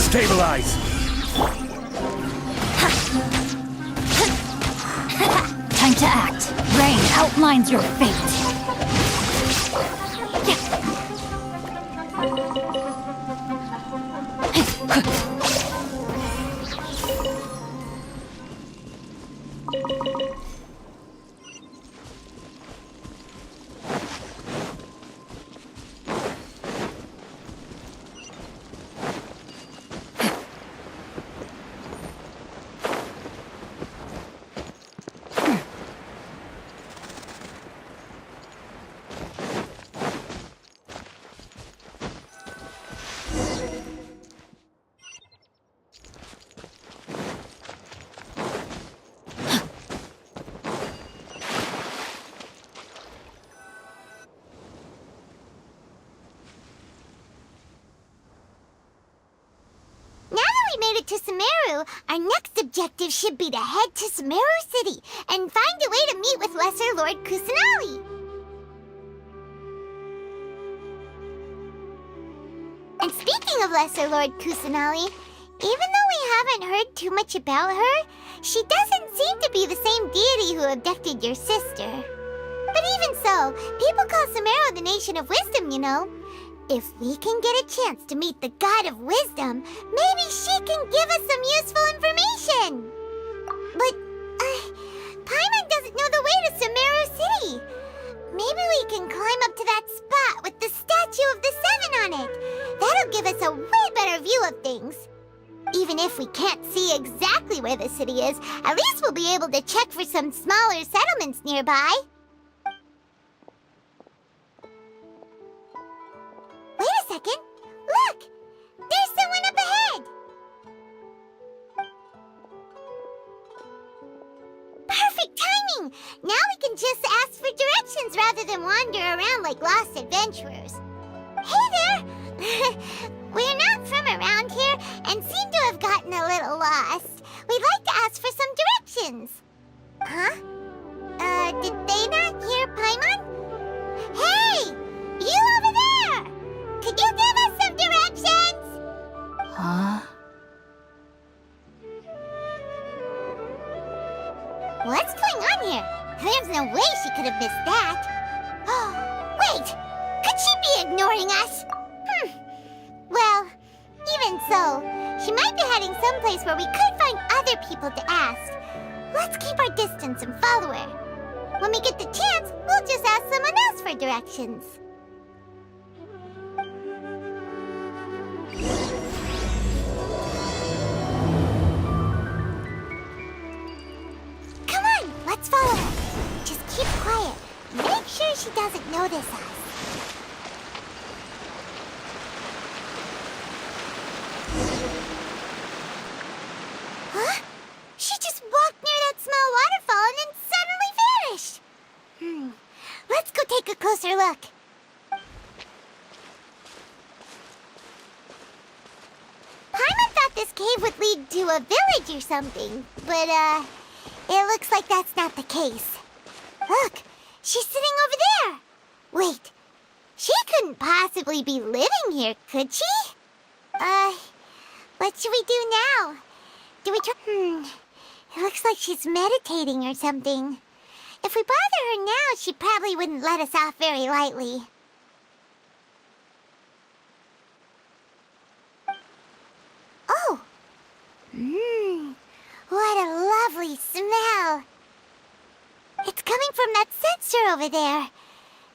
Stabilize! Time to act. Rain outlines your fate. Made it to Sumeru, our next objective should be to head to Sumeru City and find a way to meet with Lesser Lord Kusanali. And speaking of Lesser Lord Kusanali, even though we haven't heard too much about her, she doesn't seem to be the same deity who abducted your sister. But even so, people call Sumeru the Nation of Wisdom, you know. If we can get a chance to meet the God of Wisdom, maybe she can give us some useful information. But, Paimon doesn't know the way to Sumeru City. Maybe we can climb up to that spot with the statue of the Seven on it. That'll give us a way better view of things. Even if we can't see exactly where the city is, at least we'll be able to check for some smaller settlements nearby. Wait a second! Look! There's someone up ahead! Perfect timing! Now we can just ask for directions rather than wander around like lost adventurers. Hey there! We're not from around here and seem to have gotten a little lost. We'd like to ask for some directions. Huh? Did they not hear Paimon? Hey! You over there! Could you give us some directions? Huh? What's going on here? There's no way she could have missed that. Wait! Could she be ignoring us? Well, even so, she might be heading someplace where we could find other people to ask. Let's keep our distance and follow her. When we get the chance, we'll just ask someone else for directions. Come on, let's follow her. Just keep quiet. Make sure she doesn't notice us. Huh? She just walked near that small waterfall and then suddenly vanished. Let's go take a closer look. Paimon thought this cave would lead to a village or something, but, it looks like that's not the case. Look, she's sitting over there. Wait, she couldn't possibly be living here, could she? What should we do now? Do we try? It looks like she's meditating or something. If we bother her now, she probably wouldn't let us off very lightly. Oh! What a lovely smell! It's coming from that sensor over there.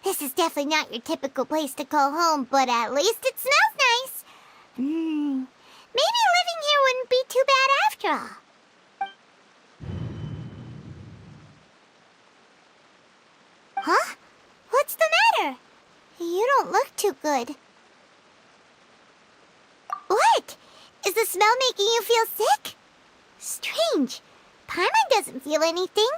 This is definitely not your typical place to call home, but at least it smells nice. Maybe living here wouldn't be too bad after all. Huh? What's the matter? You don't look too good. What? Is the smell making you feel sick? Strange. Paimon doesn't feel anything.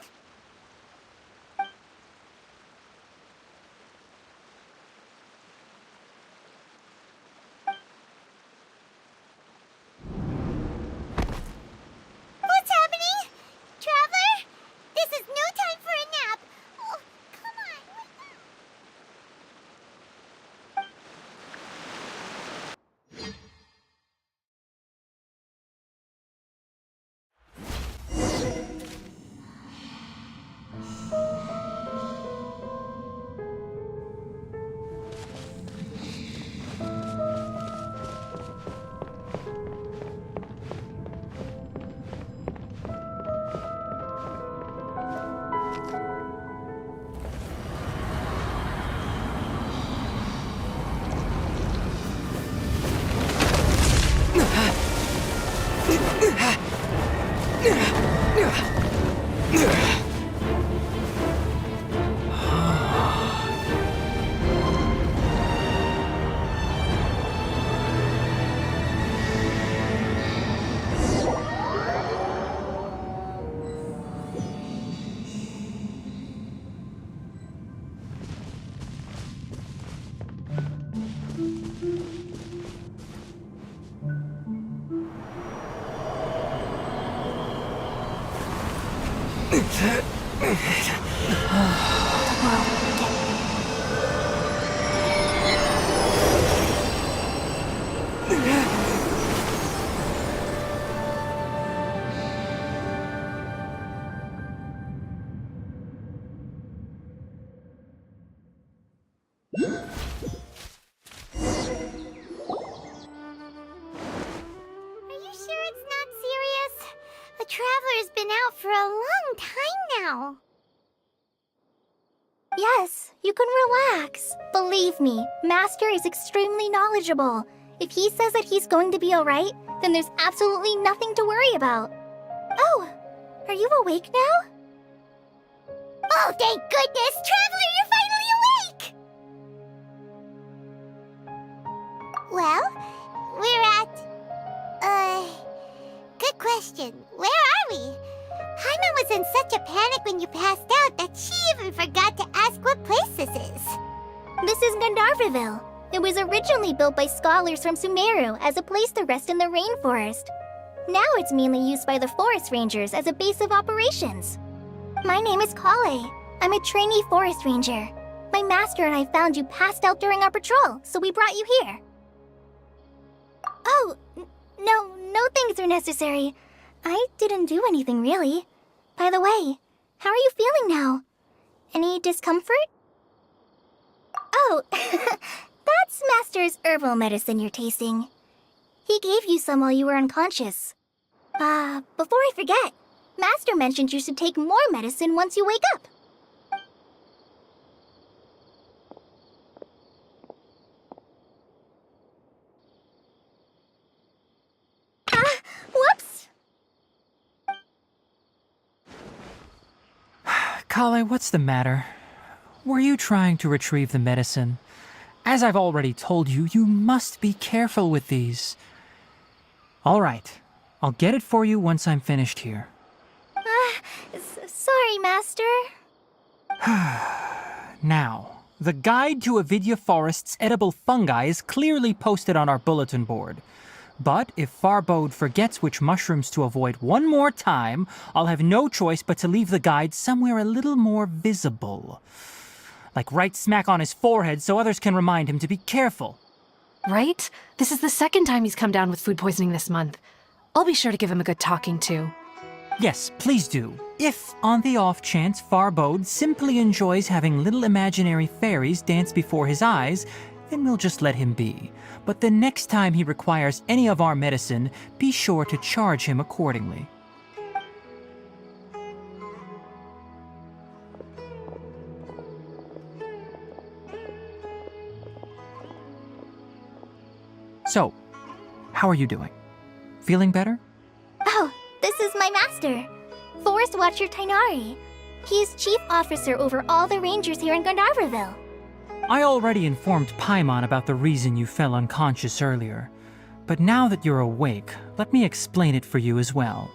Traveler's been out for a long time now. Yes, you can relax. Believe me, Master is extremely knowledgeable. If he says that he's going to be alright, then there's absolutely nothing to worry about. Oh, are you awake now? Oh, thank goodness! Traveler, you're finally awake! Well, we're at... Good question. Where are we? Paimon was in such a panic when you passed out that she even forgot to ask what place this is. This is Gandharvaville. It was originally built by scholars from Sumeru as a place to rest in the rainforest. Now it's mainly used by the forest rangers as a base of operations. My name is Kale. I'm a trainee forest ranger. My master and I found you passed out during our patrol, so we brought you here. Oh, no things are necessary. I didn't do anything, really. By the way, how are you feeling now? Any discomfort? Oh, that's Master's herbal medicine you're tasting. He gave you some while you were unconscious. Before I forget, Master mentioned you should take more medicine once you wake up. Whoops! Kale, what's the matter? Were you trying to retrieve the medicine? As I've already told you, you must be careful with these. All right, I'll get it for you once I'm finished here. Sorry, Master. Now, the guide to Avidya Forest's edible fungi is clearly posted on our bulletin board. But if Farbode forgets which mushrooms to avoid one more time, I'll have no choice but to leave the guide somewhere a little more visible. Like right smack on his forehead so others can remind him to be careful. Right? This is the second time he's come down with food poisoning this month. I'll be sure to give him a good talking to. Yes, please do. If, on the off chance, Farbode simply enjoys having little imaginary fairies dance before his eyes, then we'll just let him be. But the next time he requires any of our medicine, be sure to charge him accordingly. So, how are you doing? Feeling better? Oh, this is my master, Forest Watcher Tainari. He is chief officer over all the rangers here in Gandharvaville. I already informed Paimon about the reason you fell unconscious earlier. But now that you're awake, let me explain it for you as well.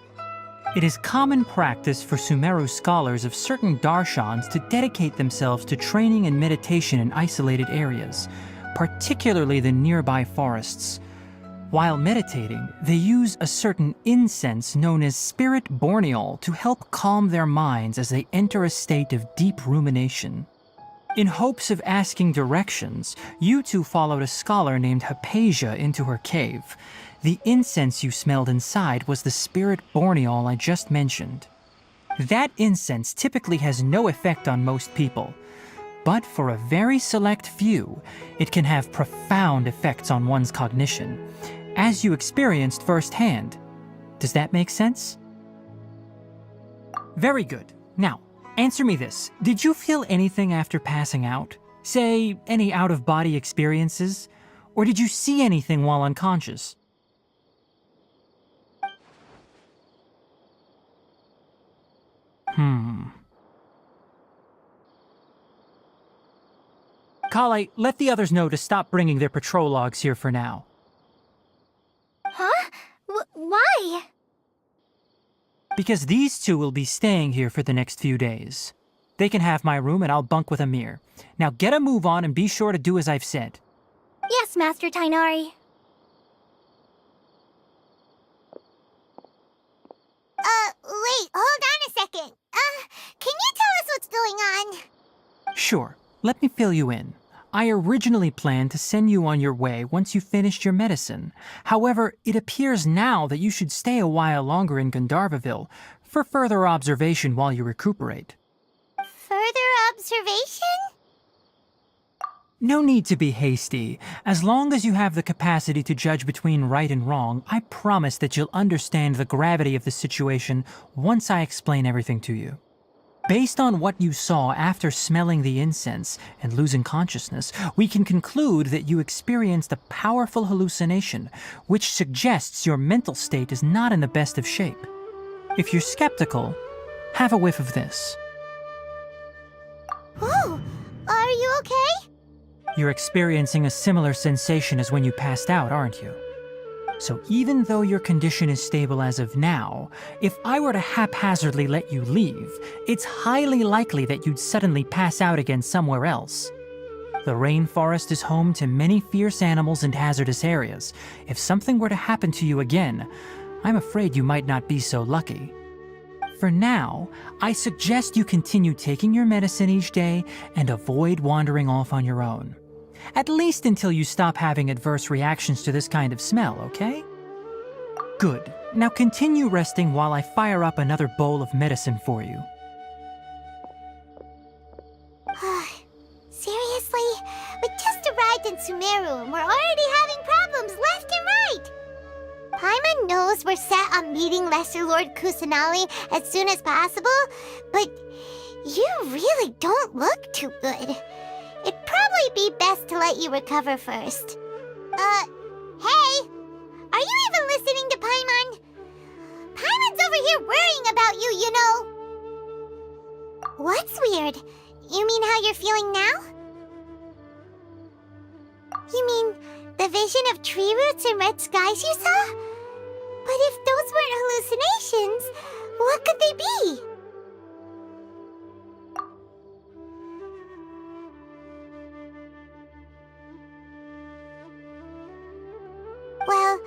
It is common practice for Sumeru scholars of certain darshans to dedicate themselves to training and meditation in isolated areas, particularly the nearby forests. While meditating, they use a certain incense known as spirit borneol to help calm their minds as they enter a state of deep rumination. In hopes of asking directions, you two followed a scholar named Hypatia into her cave. The incense you smelled inside was the spirit borneol I just mentioned. That incense typically has no effect on most people, but for a very select few, it can have profound effects on one's cognition, as you experienced firsthand. Does that make sense? Very good. Now, answer me this. Did you feel anything after passing out? Say, any out-of-body experiences? Or did you see anything while unconscious? Kale, let the others know to stop bringing their patrol logs here for now. Huh? Why? Because these two will be staying here for the next few days. They can have my room and I'll bunk with Amir. Now get a move on and be sure to do as I've said. Yes, Master Tainari. Wait, hold on a second. Can you tell us what's going on? Sure, let me fill you in. I originally planned to send you on your way once you finished your medicine. However, it appears now that you should stay a while longer in Gandharvaville for further observation while you recuperate. Further observation? No need to be hasty. As long as you have the capacity to judge between right and wrong, I promise that you'll understand the gravity of the situation once I explain everything to you. Based on what you saw after smelling the incense and losing consciousness, we can conclude that you experienced a powerful hallucination, which suggests your mental state is not in the best of shape. If you're skeptical, have a whiff of this. Whoa, are you okay? You're experiencing a similar sensation as when you passed out, aren't you? So even though your condition is stable as of now, if I were to haphazardly let you leave, it's highly likely that you'd suddenly pass out again somewhere else. The rainforest is home to many fierce animals and hazardous areas. If something were to happen to you again, I'm afraid you might not be so lucky. For now, I suggest you continue taking your medicine each day and avoid wandering off on your own. At least until you stop having adverse reactions to this kind of smell, okay? Good. Now continue resting while I fire up another bowl of medicine for you. Seriously? We just arrived in Sumeru and we're already having problems left and right! Paimon knows we're set on meeting Lesser Lord Kusanali as soon as possible, but you really don't look too good. It'd probably be best to let you recover first. Hey! Are you even listening to Paimon? Paimon's over here worrying about you, you know! What's weird? You mean how you're feeling now? You mean the vision of tree roots and red skies you saw? But if those weren't hallucinations, what could they be? Well,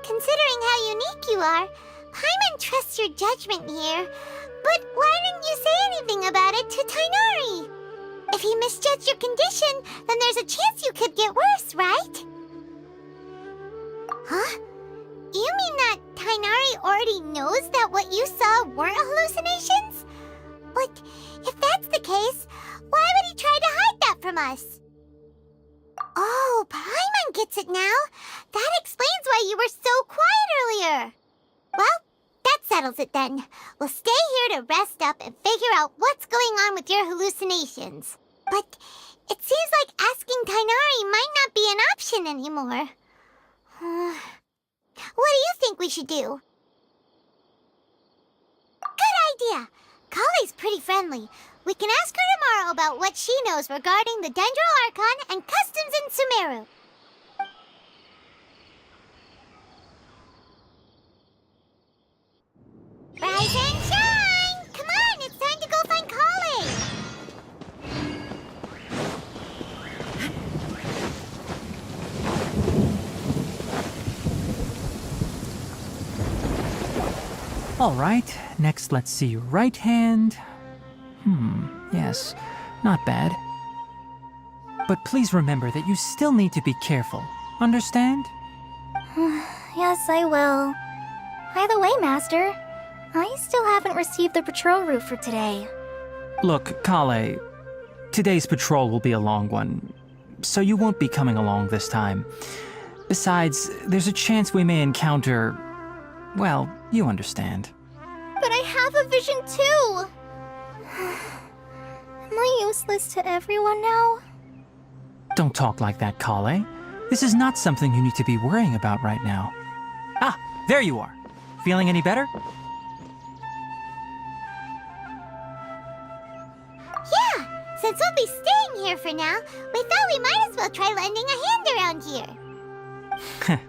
considering how unique you are, Paimon trusts your judgment here. But why didn't you say anything about it to Tainari? If he misjudged your condition, then there's a chance you could get worse, right? Huh? You mean that Tainari already knows that what you saw weren't hallucinations? But if that's the case, why would he try to hide that from us? Oh, Paimon gets it now. That explains why you were so quiet earlier. Well, that settles it then. We'll stay here to rest up and figure out what's going on with your hallucinations. But it seems like asking Tainari might not be an option anymore. What do you think we should do? Good idea. Kale's pretty friendly. We can ask her tomorrow about what she knows regarding the Dendro Archon and customs in Sumeru. Rise and shine! Come on, it's time to go find Kale! All right, next let's see your right hand. Yes, not bad. But please remember that you still need to be careful. Understand? Yes, I will. By the way, Master, I still haven't received the patrol route for today. Look, Kale, today's patrol will be a long one, so you won't be coming along this time. Besides, there's a chance we may encounter... well, you understand. But I have a vision too! Am I useless to everyone now? Don't talk like that, Kale. This is not something you need to be worrying about right now. Ah, there you are. Feeling any better? Since we'll be staying here for now, we thought we might as well try lending a hand around here.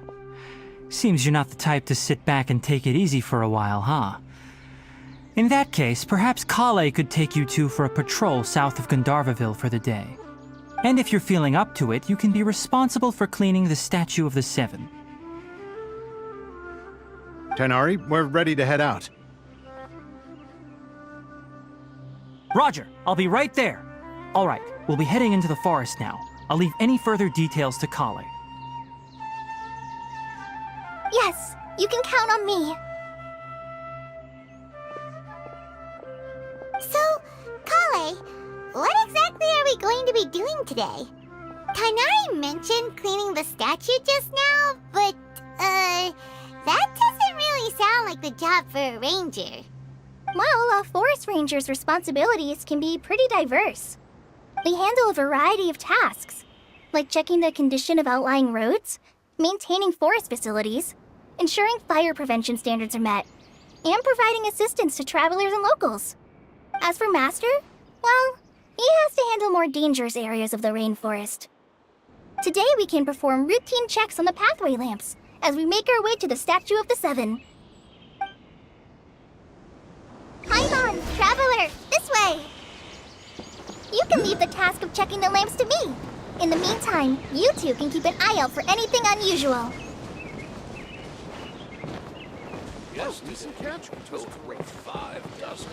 Seems you're not the type to sit back and take it easy for a while, huh? In that case, perhaps Kale could take you two for a patrol south of Gandharvaville for the day. And if you're feeling up to it, you can be responsible for cleaning the Statue of the Seven. Tighnari, we're ready to head out. Roger, I'll be right there. All right, we'll be heading into the forest now. I'll leave any further details to Kale. Yes, you can count on me. So, Kale, what exactly are we going to be doing today? Tighnari mentioned cleaning the statue just now, but, that doesn't really sound like the job for a ranger. Well, a forest ranger's responsibilities can be pretty diverse. They handle a variety of tasks, like checking the condition of outlying roads, maintaining forest facilities, ensuring fire prevention standards are met, and providing assistance to travelers and locals. As for Master, well, he has to handle more dangerous areas of the rainforest. Today we can perform routine checks on the pathway lamps as we make our way to the Statue of the Seven. Paimon, traveler, this way! You can leave the task of checking the lamps to me. In the meantime, you two can keep an eye out for anything unusual. Yes, decent catch. Total rate 5 dozen.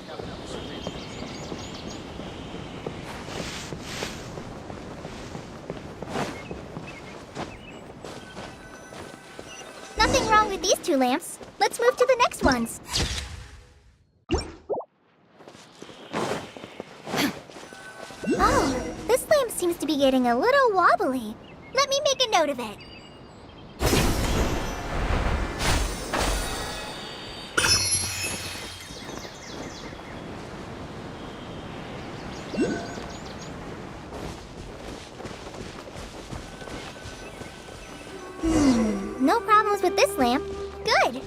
Nothing wrong with these two lamps. Let's move to the next ones. Oh, this lamp seems to be getting a little wobbly. Let me make a note of it. No problems with this lamp. Good.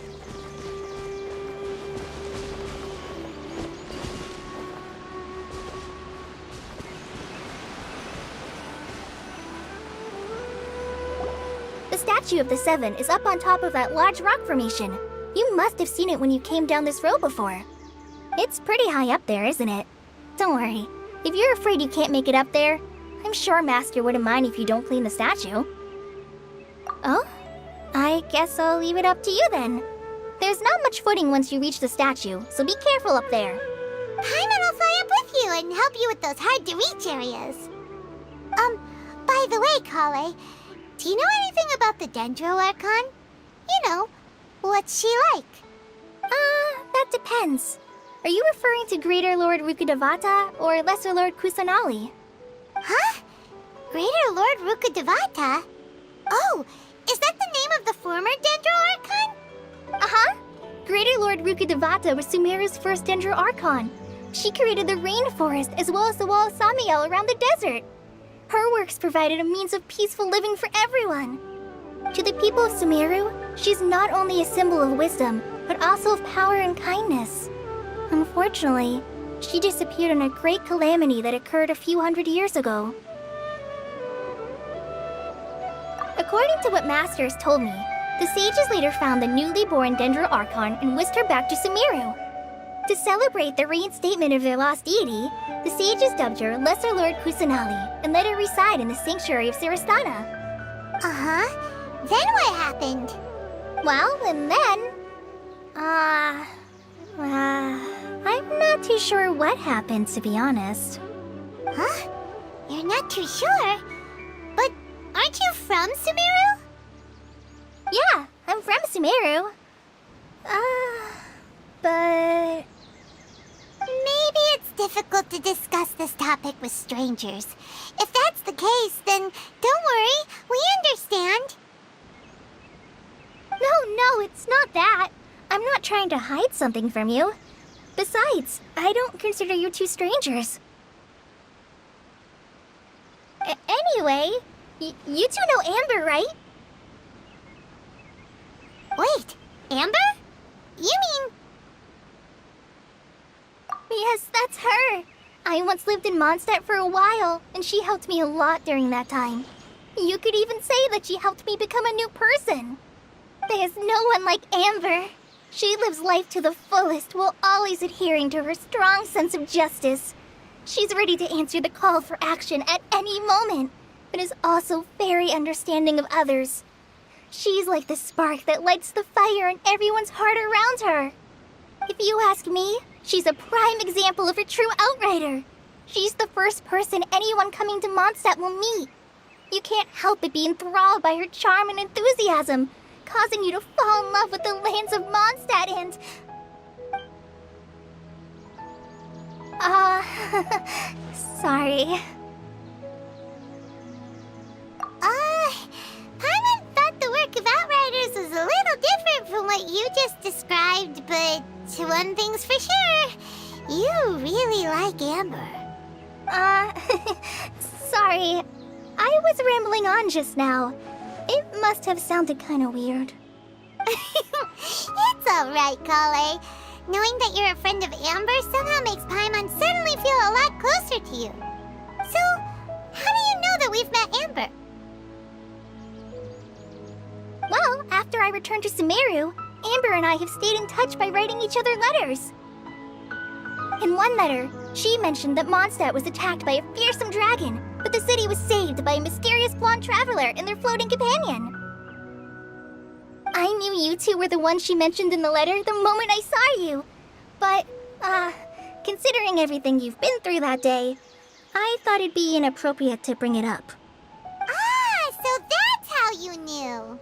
The Statue of the Seven is up on top of that large rock formation. You must have seen it when you came down this road before. It's pretty high up there, isn't it? Don't worry. If you're afraid you can't make it up there, I'm sure Master wouldn't mind if you don't clean the statue. Oh? I guess I'll leave it up to you then. There's not much footing once you reach the statue, so be careful up there. Paimon will fly up with you and help you with those hard-to-reach areas. By the way, Kale, do you know anything about the Dendro Archon? You know, what's she like? That depends. Are you referring to Greater Lord Rukkhadevata or Lesser Lord Kusanali? Huh? Greater Lord Rukkhadevata? Oh, is that the name of the former Dendro Archon? Uh-huh. Greater Lord Rukkhadevata was Sumeru's first Dendro Archon. She created the rainforest as well as the wall of Samiel around the desert. Her works provided a means of peaceful living for everyone. To the people of Sumeru, she's not only a symbol of wisdom, but also of power and kindness. Unfortunately, she disappeared in a great calamity that occurred a few hundred years ago. According to what Masters told me, the sages later found the newly born Dendro Archon and whisked her back to Sumeru. To celebrate the reinstatement of their lost deity, the sages dubbed her Lesser Lord Kusanali and let her reside in the sanctuary of Sarastana. Uh-huh. Then what happened? Well, and then... I'm not too sure what happened, to be honest. Huh? You're not too sure? But aren't you from Sumeru? Yeah, I'm from Sumeru. But... Maybe it's difficult to discuss this topic with strangers. If that's the case, then don't worry, we understand. No, it's not that. I'm not trying to hide something from you. Besides, I don't consider you two strangers. Anyway, you two know Amber, right? Wait, Amber? You mean... Yes, that's her. I once lived in Mondstadt for a while, and she helped me a lot during that time. You could even say that she helped me become a new person. There's no one like Amber. She lives life to the fullest while always adhering to her strong sense of justice. She's ready to answer the call for action at any moment, but is also very understanding of others. She's like the spark that lights the fire in everyone's heart around her. If you ask me, she's a prime example of a true outrider. She's the first person anyone coming to Mondstadt will meet. You can't help but be enthralled by her charm and enthusiasm, causing you to fall in love with the lands of Mondstadt and... sorry. Paimon thought the work of Outriders was a little different from what you just described, but one thing's for sure, you really like Amber. Sorry. I was rambling on just now. It must have sounded kinda weird. It's alright, Kale. Knowing that you're a friend of Amber somehow makes Paimon suddenly feel a lot closer to you. So, how do you know that we've met Amber? Well, after I returned to Sumeru, Amber and I have stayed in touch by writing each other letters. In one letter, she mentioned that Mondstadt was attacked by a fearsome dragon, but the city was saved by a mysterious blonde traveler and their floating companion. I knew you two were the ones she mentioned in the letter the moment I saw you. But, considering everything you've been through that day, I thought it'd be inappropriate to bring it up. Ah, so that's how you knew.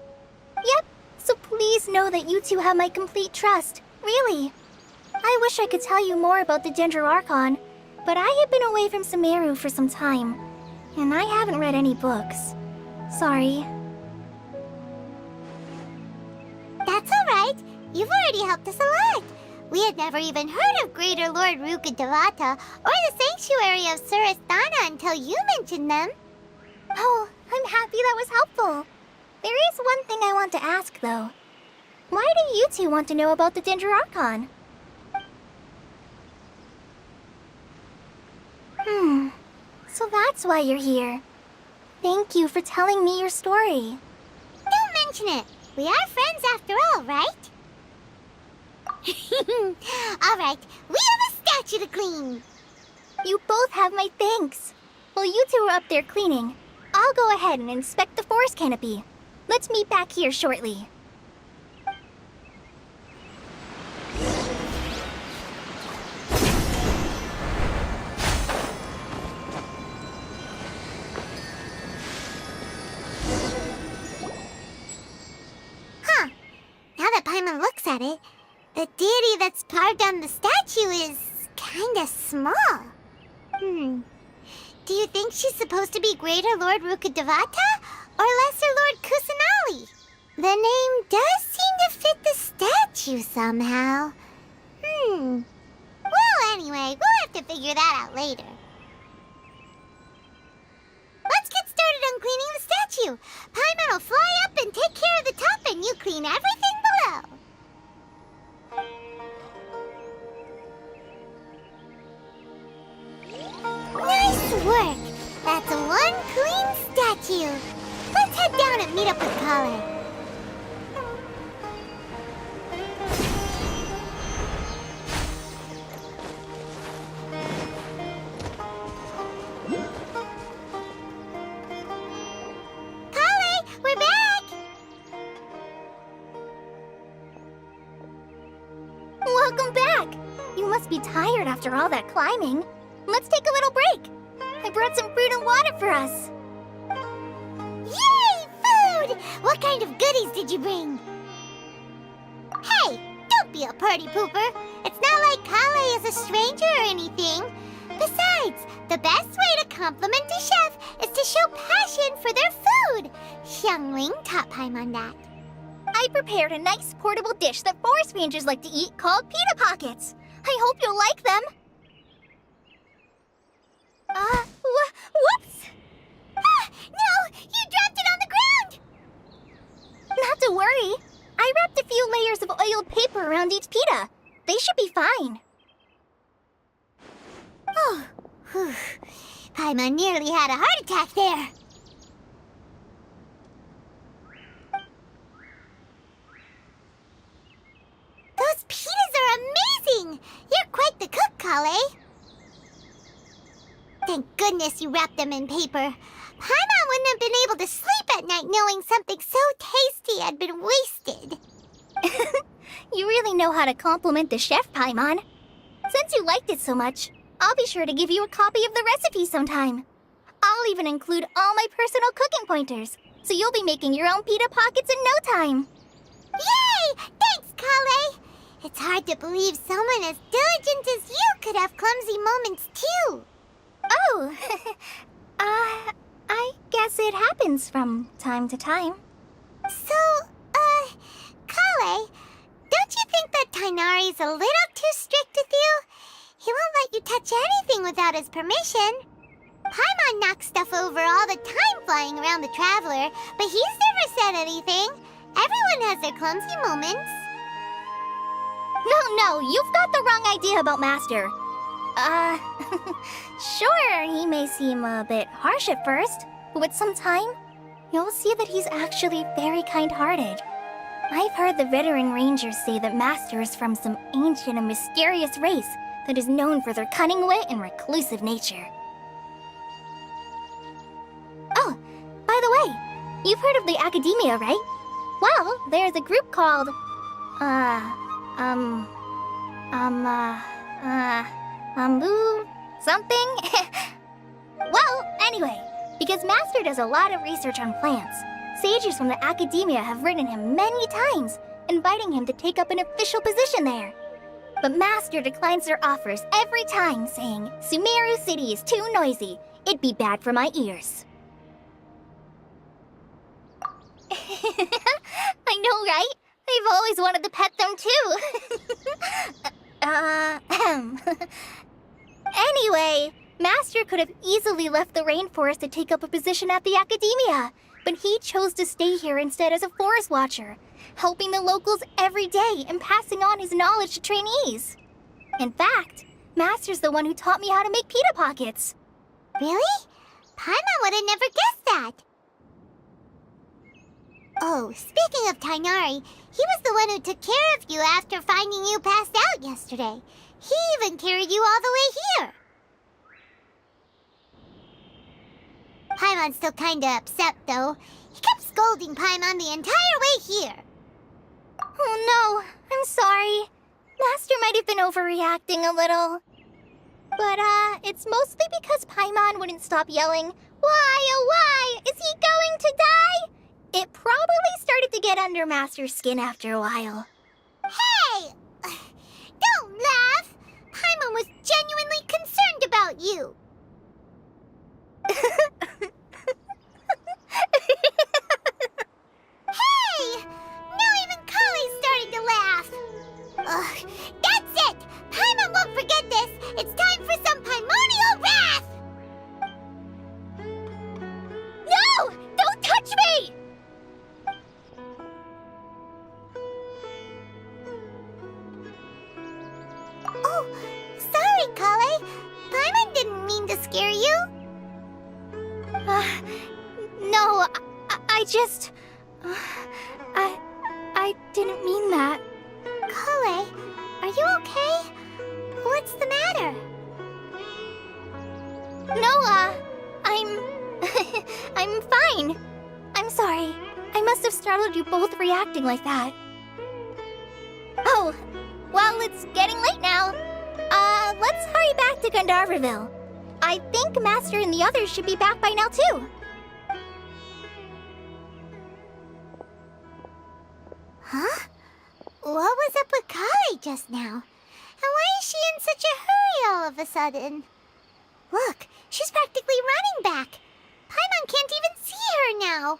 Yep, so please know that you two have my complete trust, really. I wish I could tell you more about the Genshin Archon, but I have been away from Sumeru for some time, and I haven't read any books. Sorry. That's alright. You've already helped us a lot. We had never even heard of Greater Lord Ruka Devata or the Sanctuary of Surasthana until you mentioned them. Oh, I'm happy that was helpful. There is one thing I want to ask, though. Why do you two want to know about the Genshin Archon? So that's why you're here. Thank you for telling me your story. Don't mention it. We are friends after all, right? Alright, we have a statue to clean. You both have my thanks. While you two are up there cleaning, I'll go ahead and inspect the forest canopy. Let's meet back here shortly. Huh. Now that Paimon looks at it, the deity that's carved on the statue is kinda small. Do you think she's supposed to be Greater Lord Rukadevata or Lesser Lord Kusanali? The name does seem to fit the statue somehow. Well, anyway, we'll have to figure that out later. Let's get started on cleaning the statue. Paimon will fly up and take care of the top, and you clean everything below. Nice work! That's one clean statue. Let's head down and meet up with Kale. Kale, we're back! Welcome back! You must be tired after all that climbing. Let's take a little break. I brought some fruit and water for us. Yay, food! What kind of goodies did you bring? Hey, don't be a party pooper. It's not like Kale is a stranger or anything. Besides, the best way to compliment a chef is to show passion for their food. Xiangling taught Paimon that. I prepared a nice portable dish that forest rangers like to eat called pita pockets. I hope you'll like them. Whoops! Ah, no! You dropped it on the ground! Not to worry. I wrapped a few layers of oiled paper around each pita. They should be fine. Oh, Whew. Paimon nearly had a heart attack there. Those pitas are amazing! You're quite the cook, Kale. Thank goodness you wrapped them in paper. Paimon wouldn't have been able to sleep at night knowing something so tasty had been wasted. You really know how to compliment the chef, Paimon. Since you liked it so much, I'll be sure to give you a copy of the recipe sometime. I'll even include all my personal cooking pointers, so you'll be making your own pita pockets in no time. Yay! Thanks, Kale! It's hard to believe someone as diligent as you could have clumsy moments, too. Oh, I guess it happens from time to time. So, Kale, don't you think that Tainari's a little too strict with you? He won't let you touch anything without his permission. Paimon knocks stuff over all the time flying around the Traveler, but he's never said anything. Everyone has their clumsy moments. No, you've got the wrong idea about Master. Sure, he may seem a bit harsh at first, but with some time, you'll see that he's actually very kind-hearted. I've heard the veteran rangers say that Master is from some ancient and mysterious race that is known for their cunning wit and reclusive nature. Oh, by the way, you've heard of the Academia, right? Well, there's a group called, something? Well, anyway, because Master does a lot of research on plants, sages from the Academia have written him many times, inviting him to take up an official position there. But Master declines their offers every time, saying, Sumeru City is too noisy. It'd be bad for my ears. I know, right? I've always wanted to pet them too. Anyway, Master could have easily left the rainforest to take up a position at the Academia, but he chose to stay here instead as a forest watcher, helping the locals every day and passing on his knowledge to trainees. In fact, Master's the one who taught me how to make pita pockets. Really? Paimon would have never guessed that. Oh, speaking of Tainari, he was the one who took care of you after finding you passed out yesterday. He even carried you all the way here. Paimon's still kinda upset, though. He kept scolding Paimon the entire way here. Oh no, I'm sorry. Master might have been overreacting a little. But, it's mostly because Paimon wouldn't stop yelling, Why, oh why, is he going to die? It probably started to get under Master's skin after a while. Hey! Don't laugh! Paimon was genuinely concerned about you. Hey! Now even Kali's starting to laugh. Ugh, that's it! Paimon won't forget this! It's time for some Paimonial wrath! No! Don't touch me! Oh, sorry, Kale. Paimon didn't mean to scare you. No, I just... I didn't mean that. Kale, are you okay? What's the matter? No, I'm fine. I'm sorry. I must have startled you both reacting like that. Oh, well, it's getting late now. Let's hurry back to Gandharville. I think Master and the others should be back by now, too. Huh? What was up with Kale just now? And why is she in such a hurry all of a sudden? Look, she's practically running back. Paimon can't even see her now.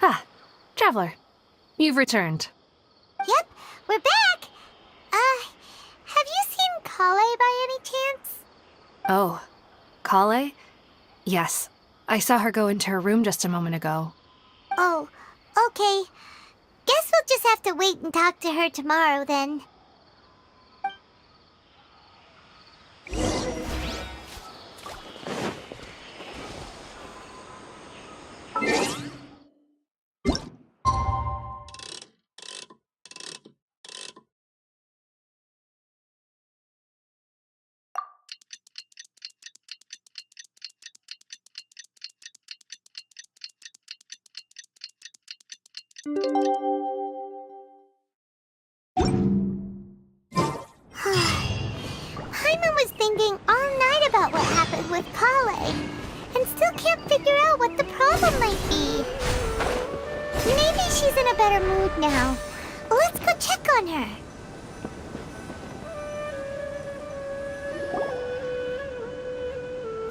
Ah, Traveler. You've returned. Yep, we're back. Have you seen Kale by any chance? Oh, Kale? Yes. I saw her go into her room just a moment ago. Oh, okay. Guess we'll just have to wait and talk to her tomorrow then. Paimon was thinking all night about what happened with Kale, and still can't figure out what the problem might be. Maybe she's in a better mood now. Let's go check on her.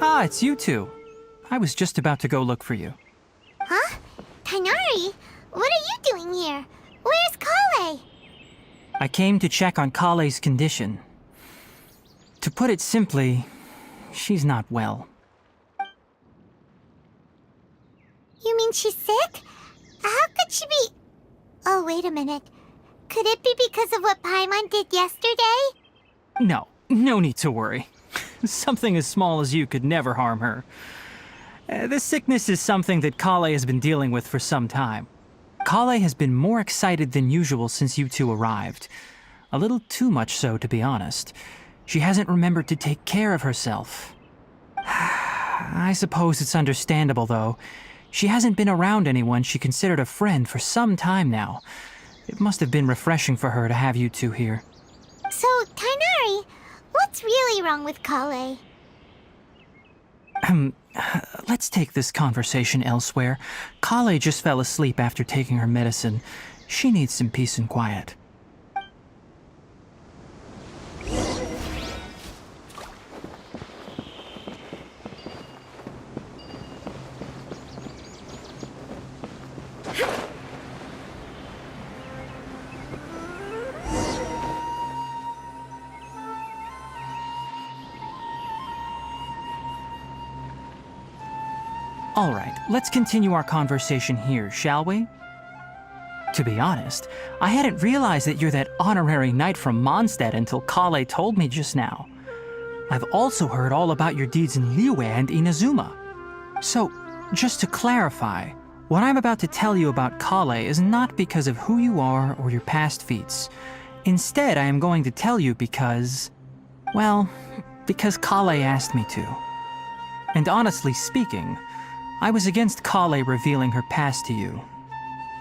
Ah, it's you two. I was just about to go look for you. Huh? Tainari? What are you doing here? Where's Kale? I came to check on Kale's condition. To put it simply, she's not well. You mean she's sick? How could she be... Oh, wait a minute. Could it be because of what Paimon did yesterday? No need to worry. Something as small as you could never harm her. This sickness is something that Kale has been dealing with for some time. Kale has been more excited than usual since you two arrived. A little too much so, to be honest. She hasn't remembered to take care of herself. I suppose it's understandable, though. She hasn't been around anyone she considered a friend for some time now. It must have been refreshing for her to have you two here. So, Tainari, what's really wrong with Kale? Let's take this conversation elsewhere. Kale just fell asleep after taking her medicine. She needs some peace and quiet. All right, let's continue our conversation here, shall we? To be honest, I hadn't realized that you're that honorary knight from Mondstadt until Kale told me just now. I've also heard all about your deeds in Liyue and Inazuma. So, just to clarify, what I'm about to tell you about Kale is not because of who you are or your past feats. Instead, I am going to tell you because... well, because Kale asked me to. And honestly speaking, I was against Kale revealing her past to you.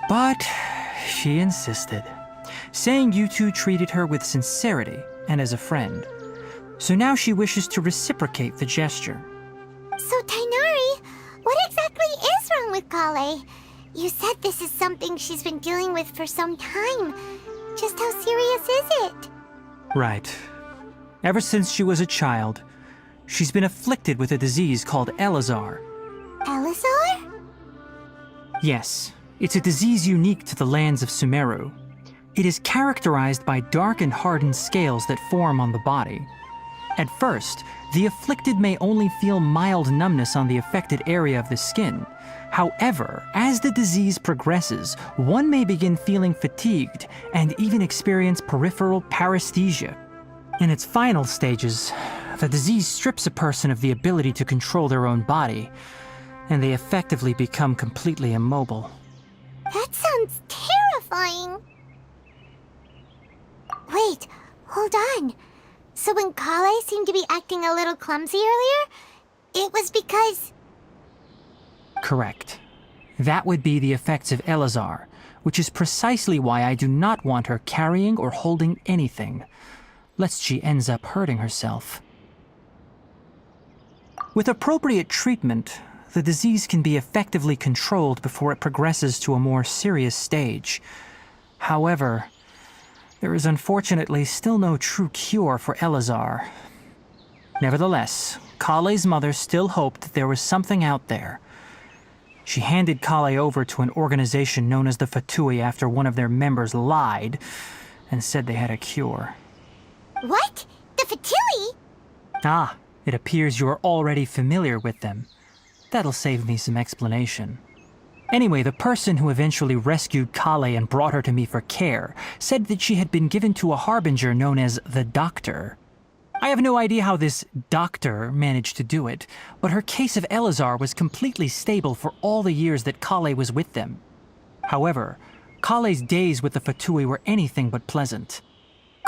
But she insisted, saying you two treated her with sincerity and as a friend. So now she wishes to reciprocate the gesture. So, Tainari, what exactly is wrong with Kale? You said this is something she's been dealing with for some time. Just how serious is it? Right. Ever since she was a child, she's been afflicted with a disease called Elazar. Elazar? Yes, it's a disease unique to the lands of Sumeru. It is characterized by dark and hardened scales that form on the body. At first, the afflicted may only feel mild numbness on the affected area of the skin. However, as the disease progresses, one may begin feeling fatigued and even experience peripheral paresthesia. In its final stages, the disease strips a person of the ability to control their own body, and they effectively become completely immobile. That sounds terrifying. Wait, hold on. So when Kale seemed to be acting a little clumsy earlier, It was because... Correct. That would be the effects of Elazar, which is precisely why I do not want her carrying or holding anything, lest she ends up hurting herself. With appropriate treatment, the disease can be effectively controlled before it progresses to a more serious stage. However, there is unfortunately still no true cure for Elazar. Nevertheless, Kale's mother still hoped that there was something out there. She handed Kale over to an organization known as the Fatui after one of their members lied and said they had a cure. What? The Fatui? Ah, it appears you are already familiar with them. That'll save me some explanation. Anyway, the person who eventually rescued Kale and brought her to me for care said that she had been given to a harbinger known as the Doctor. I have no idea how this doctor managed to do it, but her case of Elazar was completely stable for all the years that Kale was with them. However, Kale's days with the Fatui were anything but pleasant.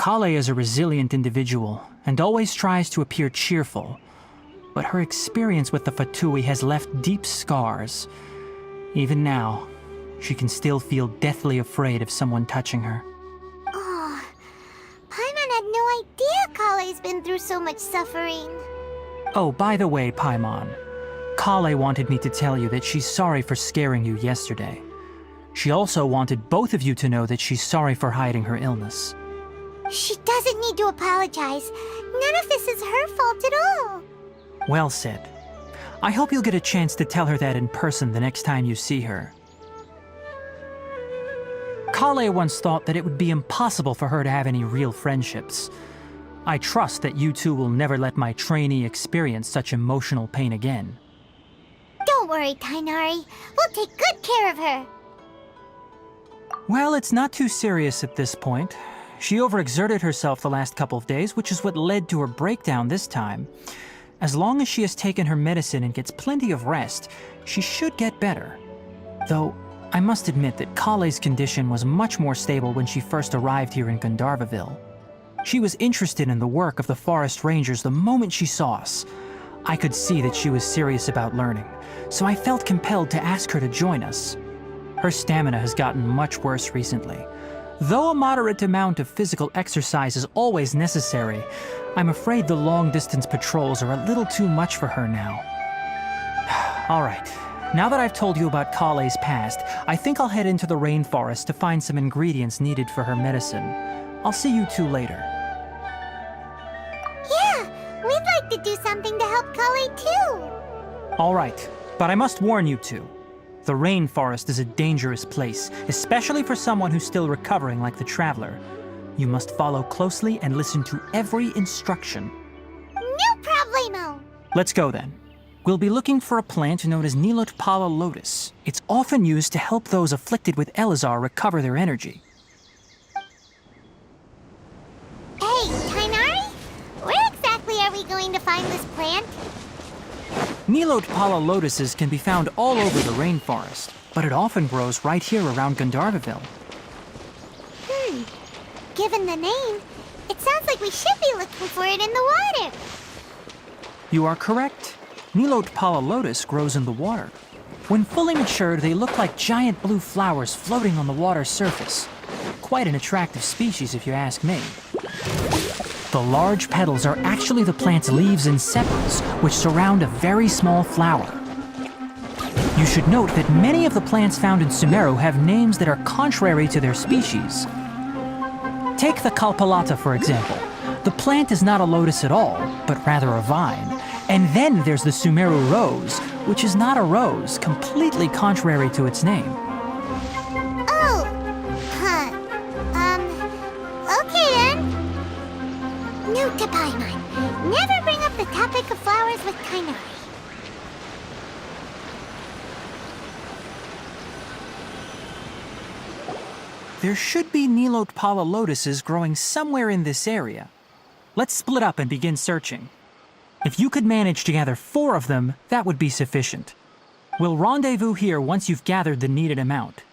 Kale is a resilient individual and always tries to appear cheerful, but her experience with the Fatui has left deep scars. Even now, she can still feel deathly afraid of someone touching her. Oh, Paimon had no idea Kale's been through so much suffering. Oh, by the way, Paimon, Kale wanted me to tell you that she's sorry for scaring you yesterday. She also wanted both of you to know that she's sorry for hiding her illness. She doesn't need to apologize. None of this is her fault at all. Well said. I hope you'll get a chance to tell her that in person the next time you see her. Kale once thought that it would be impossible for her to have any real friendships. I trust that you two will never let my trainee experience such emotional pain again. Don't worry, Tainari. We'll take good care of her. Well, it's not too serious at this point. She overexerted herself the last couple of days, which is what led to her breakdown this time. As long as she has taken her medicine and gets plenty of rest, she should get better. Though, I must admit that Kale's condition was much more stable when she first arrived here in Gandharvaville. She was interested in the work of the forest rangers the moment she saw us. I could see that she was serious about learning, so I felt compelled to ask her to join us. Her stamina has gotten much worse recently. Though a moderate amount of physical exercise is always necessary, I'm afraid the long-distance patrols are a little too much for her now. All right, now that I've told you about Kale's past, I think I'll head into the rainforest to find some ingredients needed for her medicine. I'll see you two later. Yeah, we'd like to do something to help Kale too. All right, but I must warn you two. The rainforest is a dangerous place, especially for someone who's still recovering like the Traveler. You must follow closely and listen to every instruction. No problemo. Let's go then. We'll be looking for a plant known as Nilotpala lotus. It's often used to help those afflicted with Elazar recover their energy. Hey, Tainari? Where exactly are we going to find this plant? Nilotpala lotuses can be found all over the rainforest, but it often grows right here around Gandharvaville. Given the name, it sounds like we should be looking for it in the water. You are correct. Nilotpala lotus grows in the water. When fully matured, they look like giant blue flowers floating on the water's surface. Quite an attractive species, if you ask me. The large petals are actually the plant's leaves and sepals, which surround a very small flower. You should note that many of the plants found in Sumeru have names that are contrary to their species. Take the Kalpalata, for example. The plant is not a lotus at all, but rather a vine. And then there's the Sumeru rose, which is not a rose, completely contrary to its name. Oh, huh. Okay then. Note to Paimon. Never bring up the topic of flowers with Tainari. There should be Nilotpala lotuses growing somewhere in this area. Let's split up and begin searching. If you could manage to gather 4 of them, that would be sufficient. We'll rendezvous here once you've gathered the needed amount.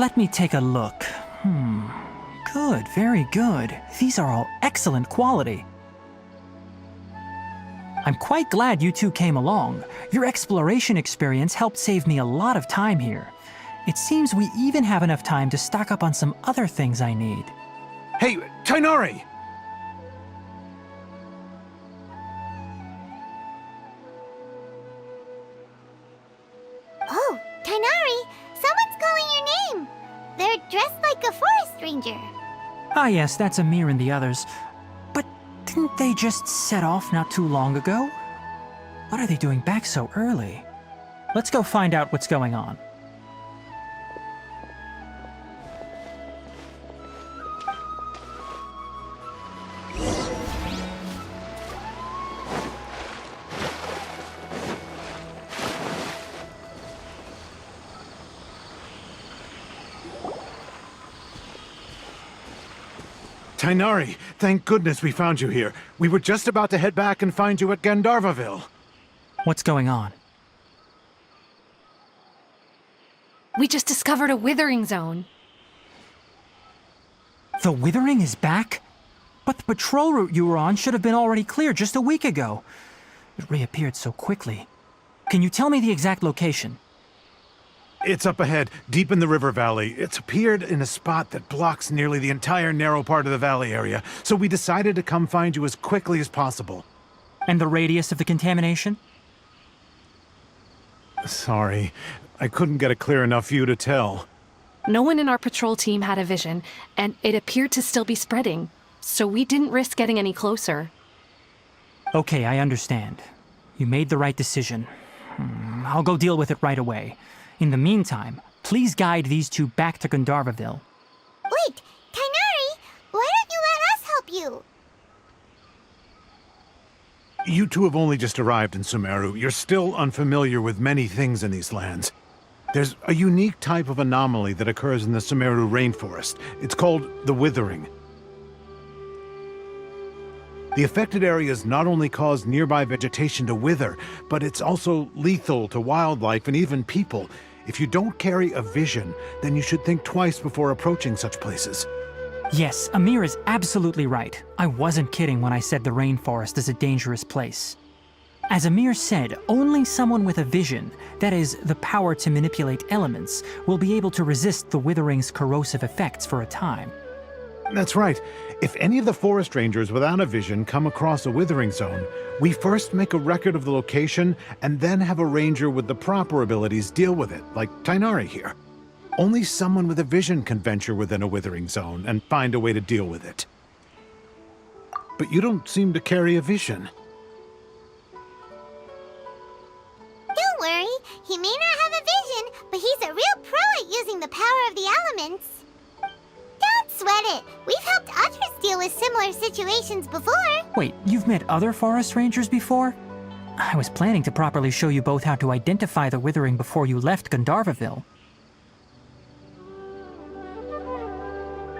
Let me take a look. Good, very good. These are all excellent quality. I'm quite glad you two came along. Your exploration experience helped save me a lot of time here. It seems we even have enough time to stock up on some other things I need. Hey, Tainari! Oh, Tainari, someone's calling your name. They're dressed like a forest ranger. Ah yes, that's Amir and the others. But didn't they just set off not too long ago? What are they doing back so early? Let's go find out what's going on. Tainari, thank goodness we found you here. We were just about to head back and find you at Gandharvaville. What's going on? We just discovered a withering zone. The Withering is back? But the patrol route you were on should have been already clear just a week ago. It reappeared so quickly. Can you tell me the exact location? It's up ahead, deep in the river valley. It's appeared in a spot that blocks nearly the entire narrow part of the valley area, so we decided to come find you as quickly as possible. And the radius of the contamination? Sorry, I couldn't get a clear enough view to tell. No one in our patrol team had a vision, and it appeared to still be spreading, so we didn't risk getting any closer. Okay, I understand. You made the right decision. I'll go deal with it right away. In the meantime, please guide these two back to Gandharvaville. Wait, Tainari, why don't you let us help you? You two have only just arrived in Sumeru. You're still unfamiliar with many things in these lands. There's a unique type of anomaly that occurs in the Sumeru rainforest. It's called the Withering. The affected areas not only cause nearby vegetation to wither, but it's also lethal to wildlife and even people. If you don't carry a vision, then you should think twice before approaching such places. Yes, Amir is absolutely right. I wasn't kidding when I said the rainforest is a dangerous place. As Amir said, only someone with a vision, that is, the power to manipulate elements, will be able to resist the Withering's corrosive effects for a time. That's right. If any of the forest rangers without a vision come across a withering zone, we first make a record of the location and then have a ranger with the proper abilities deal with it, like Tainari here. Only someone with a vision can venture within a withering zone and find a way to deal with it. But you don't seem to carry a vision. Don't worry, he may not have a vision, but he's a real pro at using the power of the elements. Don't sweat it. We've helped others deal with similar situations before. Wait, you've met other forest rangers before? I was planning to properly show you both how to identify the Withering before you left Gandharvaville.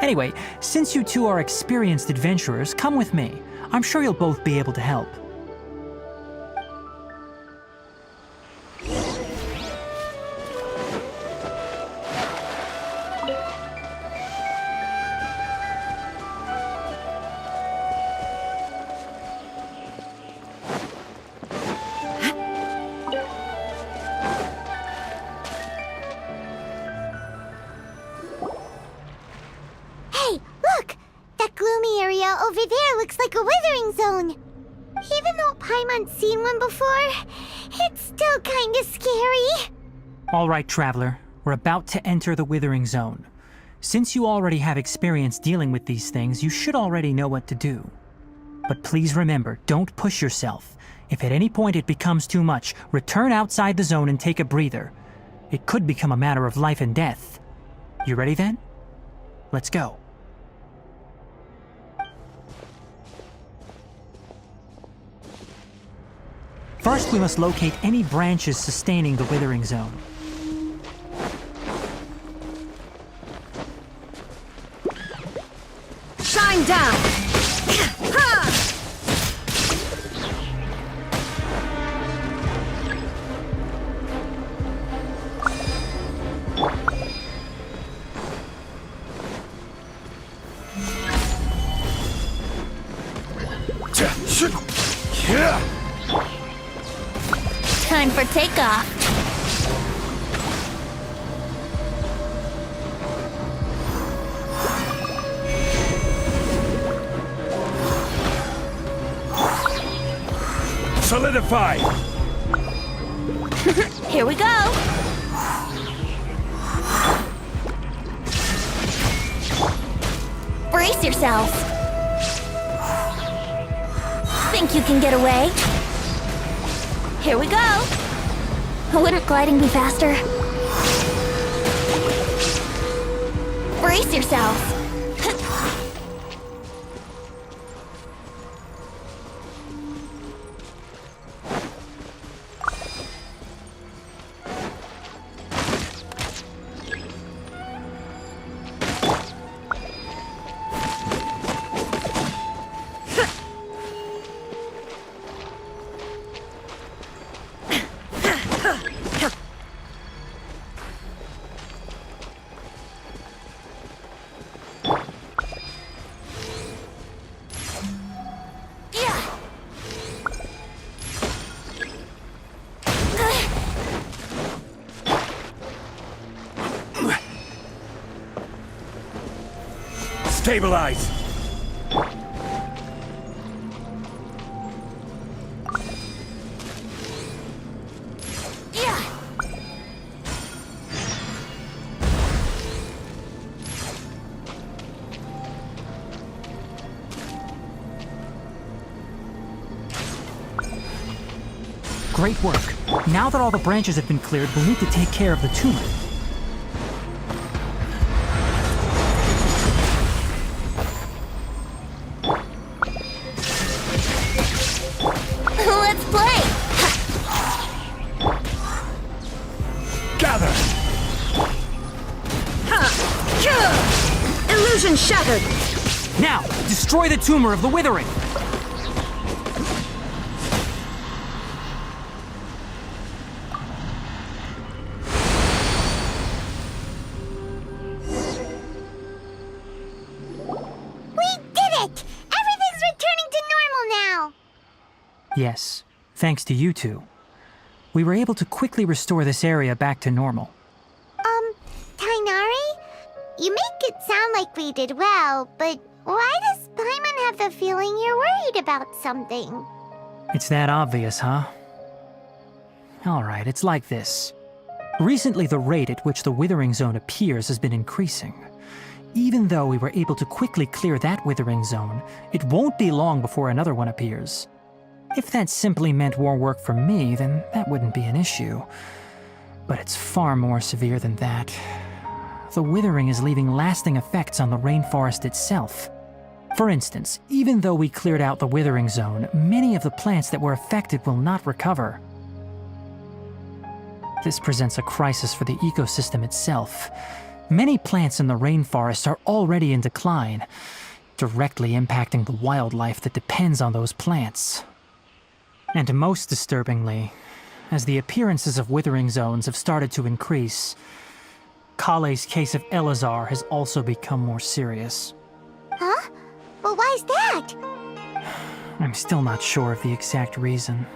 Anyway, since you two are experienced adventurers, come with me. I'm sure you'll both be able to help. Hey, look! That gloomy area over there looks like a withering zone. Even though Paimon's seen one before, it's still kinda scary. All right, Traveler. We're about to enter the Withering Zone. Since you already have experience dealing with these things, you should already know what to do. But please remember, don't push yourself. If at any point it becomes too much, return outside the zone and take a breather. It could become a matter of life and death. You ready then? Let's go. First, we must locate any branches sustaining the Withering Zone. Shine down! Time for takeoff. Solidify! Here we go. Brace yourselves. Think you can get away? Here we go. Wouldn't gliding be faster? Brace yourselves. Stabilize! Great work. Now that all the branches have been cleared, we'll need to take care of the tumor. Let's play. Gather! Illusion shattered! Now, destroy the tumor of the withering! Yes, thanks to you two. We were able to quickly restore this area back to normal. Tainari? You make it sound like we did well, but why does Paimon have the feeling you're worried about something? It's that obvious, huh? Alright, it's like this. Recently, the rate at which the withering zone appears has been increasing. Even though we were able to quickly clear that withering zone, it won't be long before another one appears. If that simply meant more work for me, then that wouldn't be an issue. But it's far more severe than that. The withering is leaving lasting effects on the rainforest itself. For instance, even though we cleared out the withering zone, many of the plants that were affected will not recover. This presents a crisis for the ecosystem itself. Many plants in the rainforest are already in decline, directly impacting the wildlife that depends on those plants. And most disturbingly, as the appearances of withering zones have started to increase, Kale's case of Elazar has also become more serious. Huh? But why's that? I'm still not sure of the exact reason.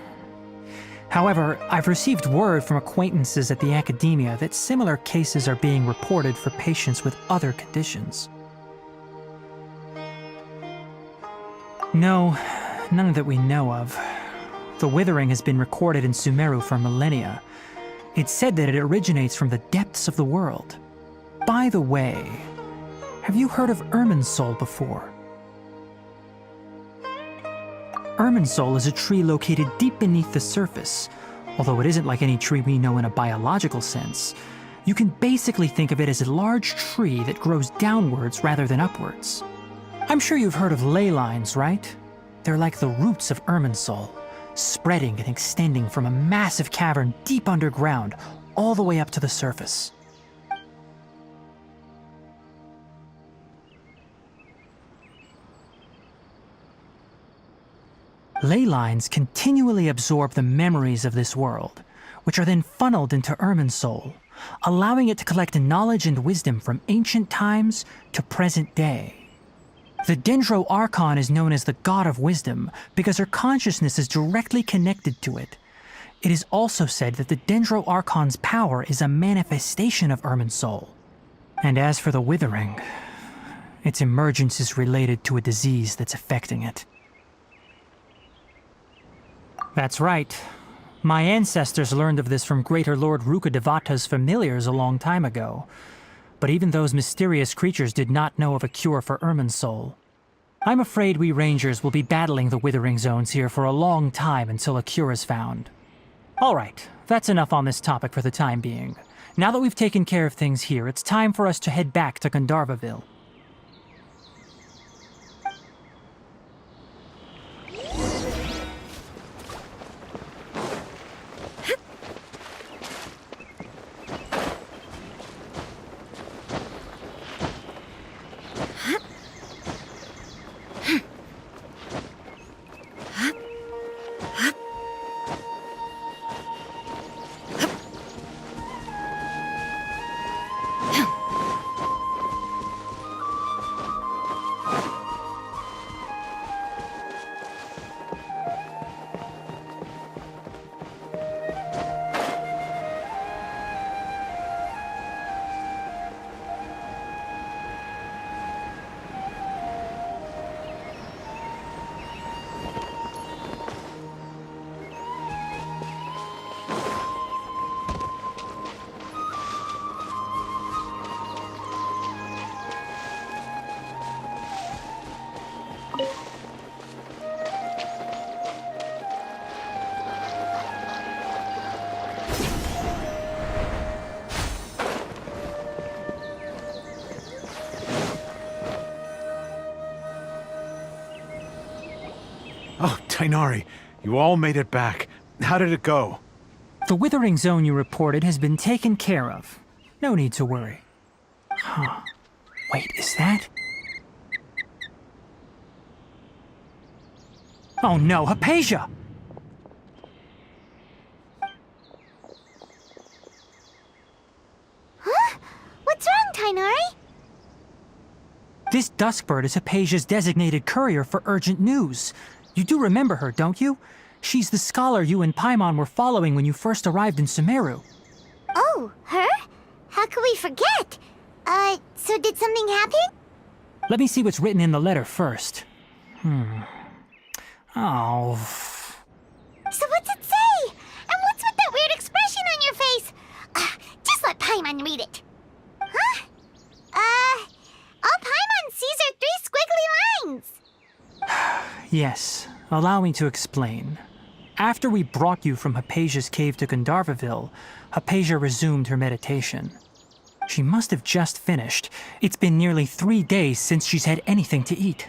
However, I've received word from acquaintances at the academia that similar cases are being reported for patients with other conditions. No, none that we know of. The withering has been recorded in Sumeru for millennia. It's said that it originates from the depths of the world. By the way, have you heard of Irminsul before? Irminsul is a tree located deep beneath the surface. Although it isn't like any tree we know in a biological sense, you can basically think of it as a large tree that grows downwards rather than upwards. I'm sure you've heard of ley lines, right? They're like the roots of Irminsul, spreading and extending from a massive cavern deep underground all the way up to the surface. Ley lines continually absorb the memories of this world, which are then funneled into Irminsul, allowing it to collect knowledge and wisdom from ancient times to present day. The Dendro Archon is known as the God of Wisdom because her consciousness is directly connected to it. It is also said that the Dendro Archon's power is a manifestation of Irminsul. And as for the Withering, its emergence is related to a disease that's affecting it. That's right. My ancestors learned of this from Greater Lord Rukadevata's familiars a long time ago. But even those mysterious creatures did not know of a cure for Irminsul. I'm afraid we Rangers will be battling the Withering Zones here for a long time until a cure is found. Alright, that's enough on this topic for the time being. Now that we've taken care of things here, it's time for us to head back to Gandharvaville. Oh, Tainari, you all made it back. How did it go? The Withering Zone you reported has been taken care of. No need to worry. Huh. Wait, is that? Oh no, Hypatia! Huh? What's wrong, Tainari? This Duskbird is Hypatia's designated courier for urgent news. You do remember her, don't you? She's the scholar you and Paimon were following when you first arrived in Sumeru. Oh, her? How could we forget? So did something happen? Let me see what's written in the letter first. Oh. So what's it say? And what's with that weird expression on your face? Just let Paimon read it. Huh? All Paimon sees are 3 squiggly lines. Yes, allow me to explain. After we brought you from Hypatia's cave to Gandharvaville, Hypatia resumed her meditation. She must have just finished. It's been nearly 3 days since she's had anything to eat,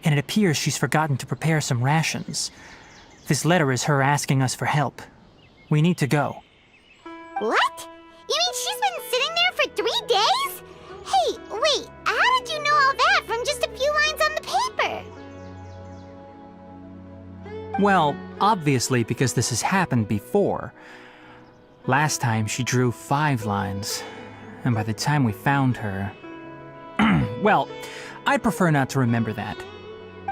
and it appears she's forgotten to prepare some rations. This letter is her asking us for help. We need to go. What? You mean she's been sitting there for 3 days? Hey, wait, how did you know all that from just a few lines on the paper? Well, obviously because this has happened before. Last time she drew 5 lines, and by the time we found her... Well, I'd prefer not to remember that.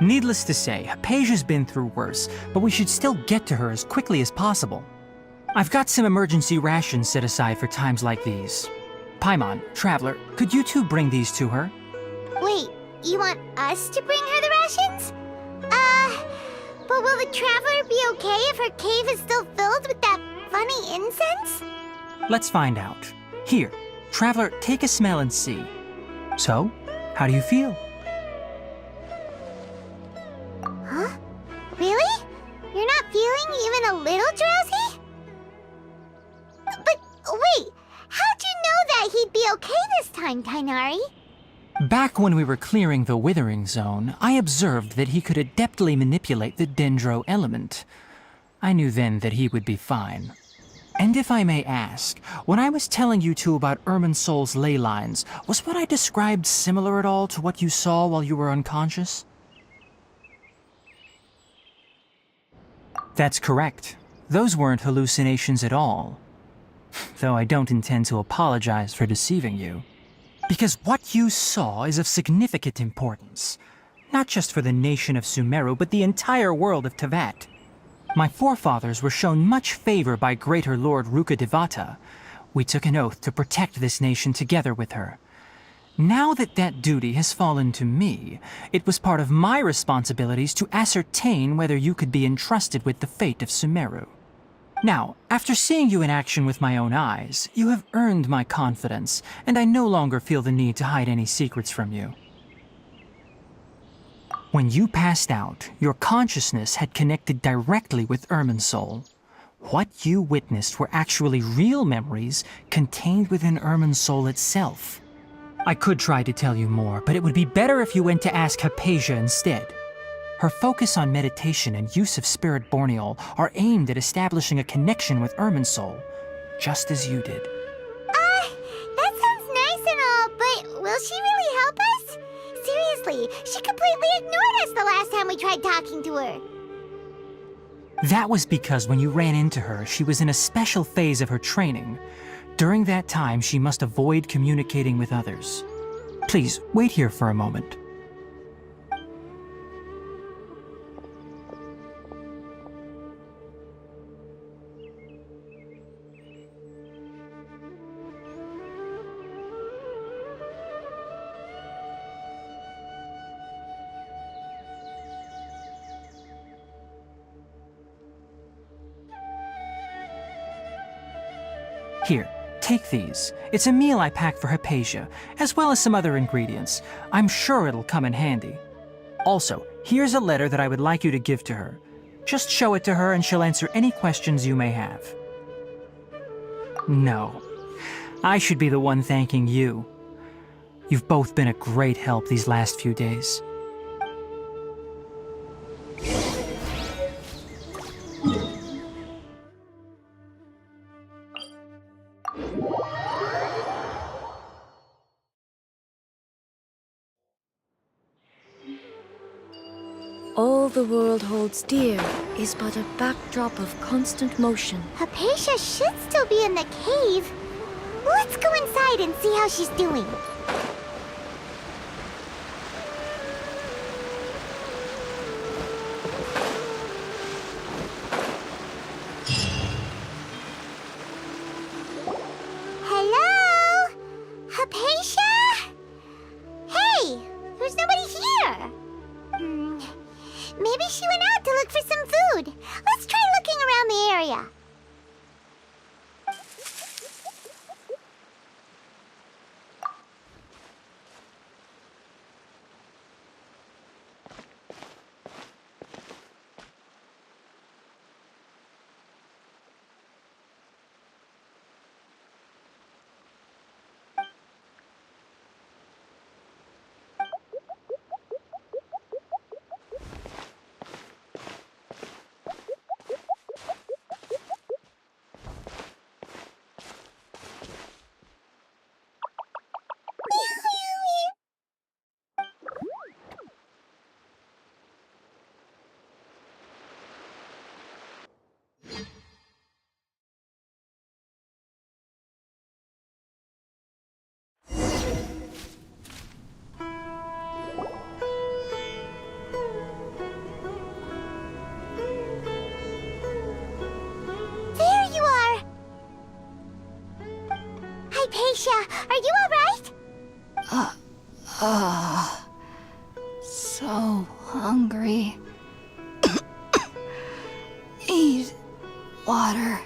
Needless to say, Hypatia's been through worse, but we should still get to her as quickly as possible. I've got some emergency rations set aside for times like these. Paimon, Traveler, could you two bring these to her? Wait, you want us to bring her the rations? But will the Traveler be okay if her cave is still filled with that funny incense? Let's find out. Here, Traveler, take a smell and see. So, how do you feel? Huh? Really? You're not feeling even a little drowsy? But wait, how'd you know that he'd be okay this time, Tainari? Back when we were clearing the Withering Zone, I observed that he could adeptly manipulate the Dendro element. I knew then that he would be fine. And if I may ask, when I was telling you two about Irminsul's ley lines, was what I described similar at all to what you saw while you were unconscious? That's correct. Those weren't hallucinations at all. Though I don't intend to apologize for deceiving you. Because what you saw is of significant importance. not just for the nation of Sumeru, but the entire world of Tevat. My forefathers were shown much favor by Greater Lord Rukkhadevata. We took an oath to protect this nation together with her. Now that that duty has fallen to me, it was part of my responsibilities to ascertain whether you could be entrusted with the fate of Sumeru. Now, after seeing you in action with my own eyes, you have earned my confidence, and I no longer feel the need to hide any secrets from you. When you passed out, your consciousness had connected directly with Irminsul. What you witnessed were actually real memories contained within Irminsul itself. I could try to tell you more, but it would be better if you went to ask Hypatia instead. Her focus on meditation and use of Spirit Borneol are aimed at establishing a connection with Irminsul, just as you did. That sounds nice and all, but will she really help us? Seriously, she completely ignored us the last time we tried talking to her. That was because when you ran into her, she was in a special phase of her training. During that time, she must avoid communicating with others. Please, wait here for a moment. Here, take these. It's a meal I packed for Hypatia, as well as some other ingredients. I'm sure it'll come in handy. Also, here's a letter that I would like you to give to her. Just show it to her and she'll answer any questions you may have. No, I should be the one thanking you. You've both been a great help these last few days. All the world holds dear is but a backdrop of constant motion. Hypatia should still be in the cave. Let's go inside and see how she's doing. Hello? Hypatia? Hey, there's nobody here. Maybe she went out to look for some food. Let's try looking around the area. Hypatia, are you alright? So hungry. Eat water.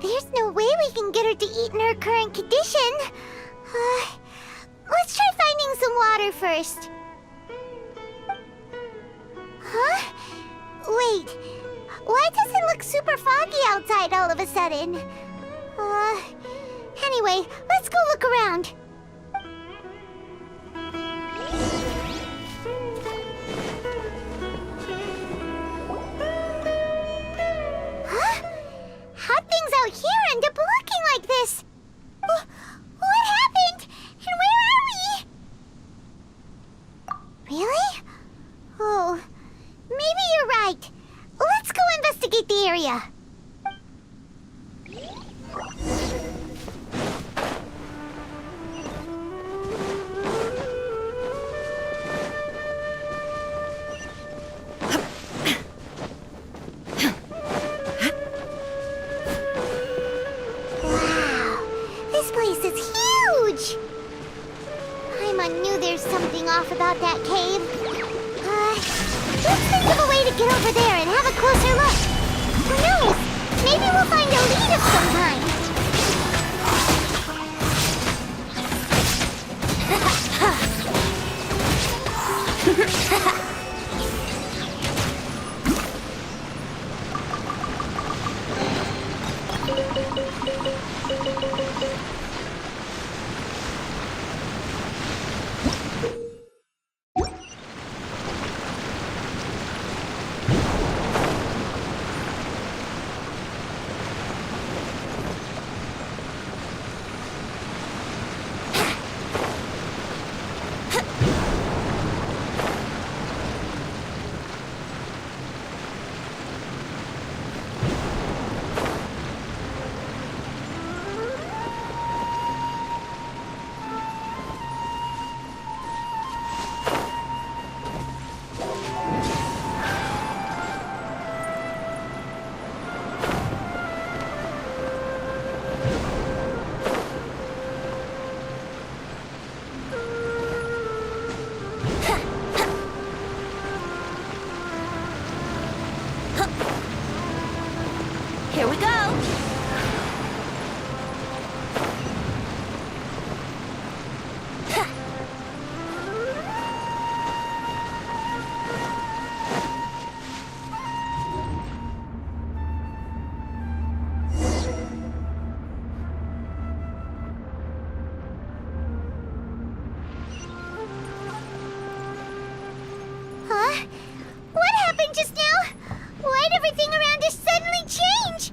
There's no way we can get her to eat in her current condition. Let's try finding some water first. Huh? Wait, why does it look super foggy outside all of a sudden? Anyway, let's go look around. Huh? How'd things out here end up looking like this? What happened? And where are we? Really? Oh, maybe you're right. Let's go investigate the area. knew there's something off about that cave. Let's think of a way to get over there and have a closer look. Who knows? Maybe we'll find a lead of some kind. Here we go. Huh? What happened just now? Why'd everything around us suddenly change?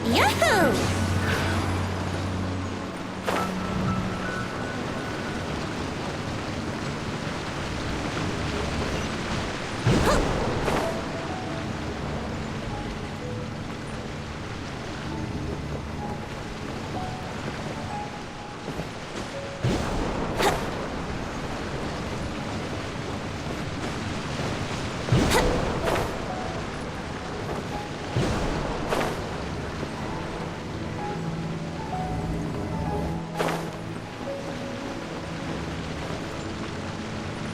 Yahoo!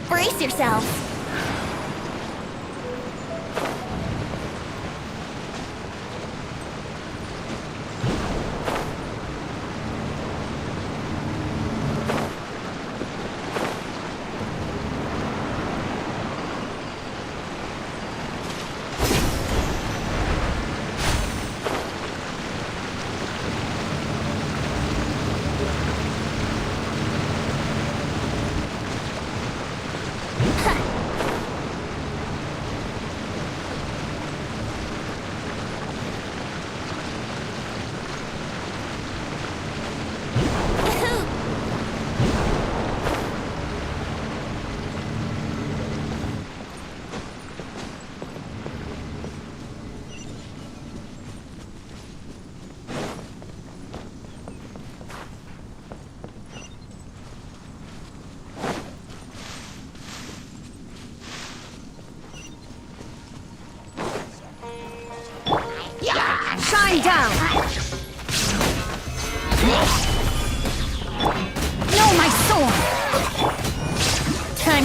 Brace yourselves. Shine down!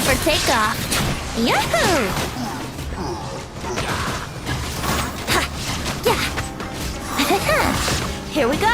for takeoff. Yahoo! Yeah. Here we go.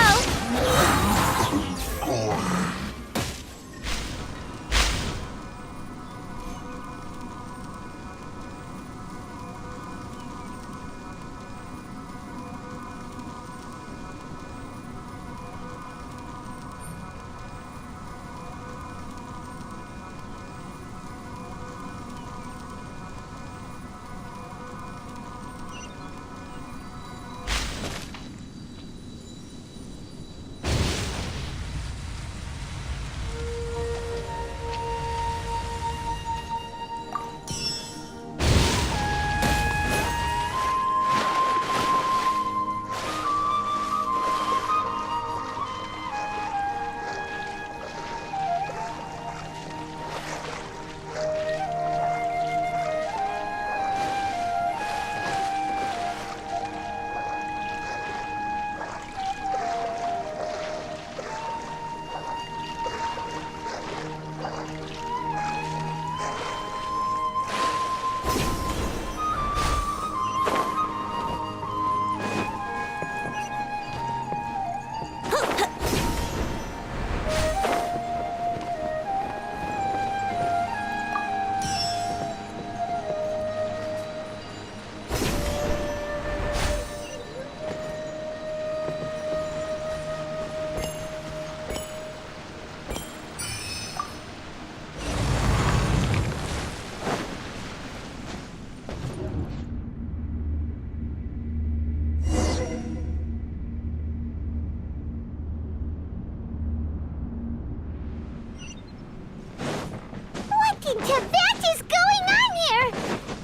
What in Tibet is going on here?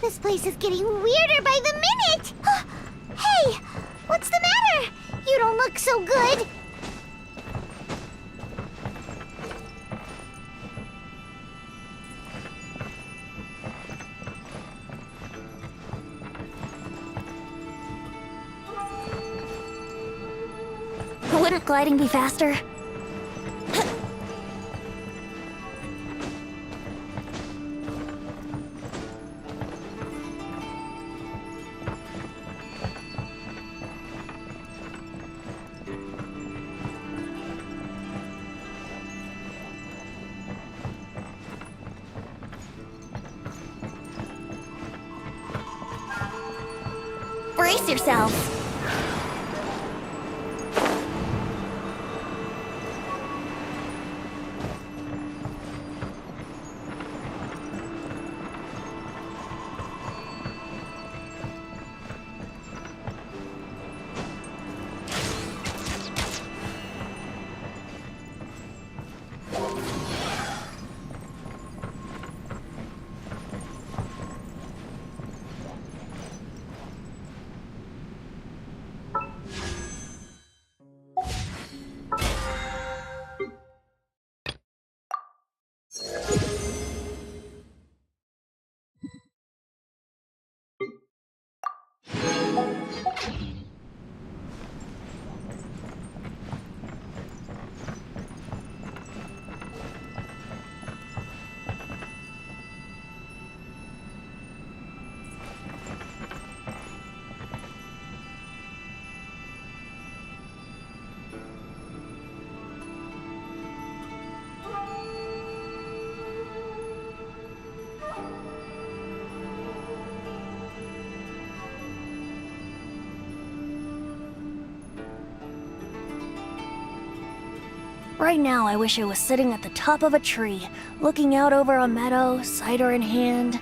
This place is getting weirder by the minute. Hey, what's the matter? You don't look so good. Wouldn't gliding be faster? Brace yourselves. Right now, I wish I was sitting at the top of a tree, looking out over a meadow, cider in hand.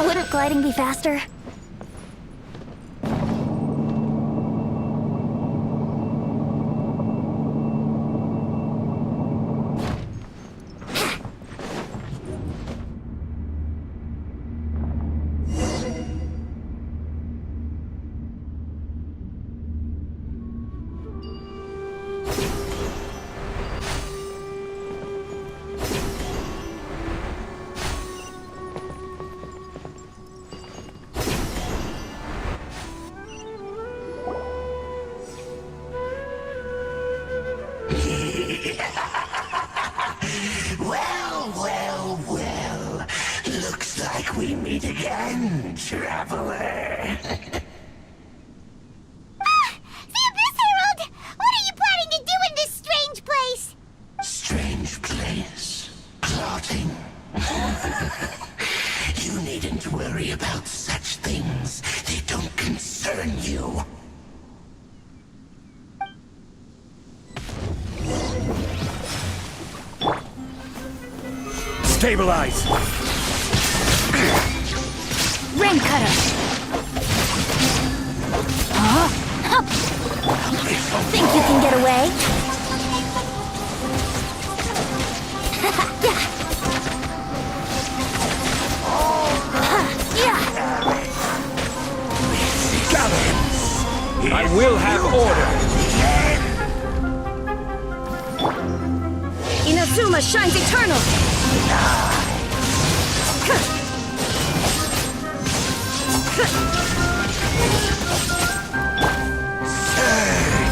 Wouldn't gliding be faster? Well, well, well. Looks like we meet again, traveler. The Abyss Herald! What are you planning to do in this strange place? Strange place. Plotting. You needn't worry about such things. They don't concern you. Stabilize! Rain cutter! Think you can get away? I will have order! Inazuma shines eternal!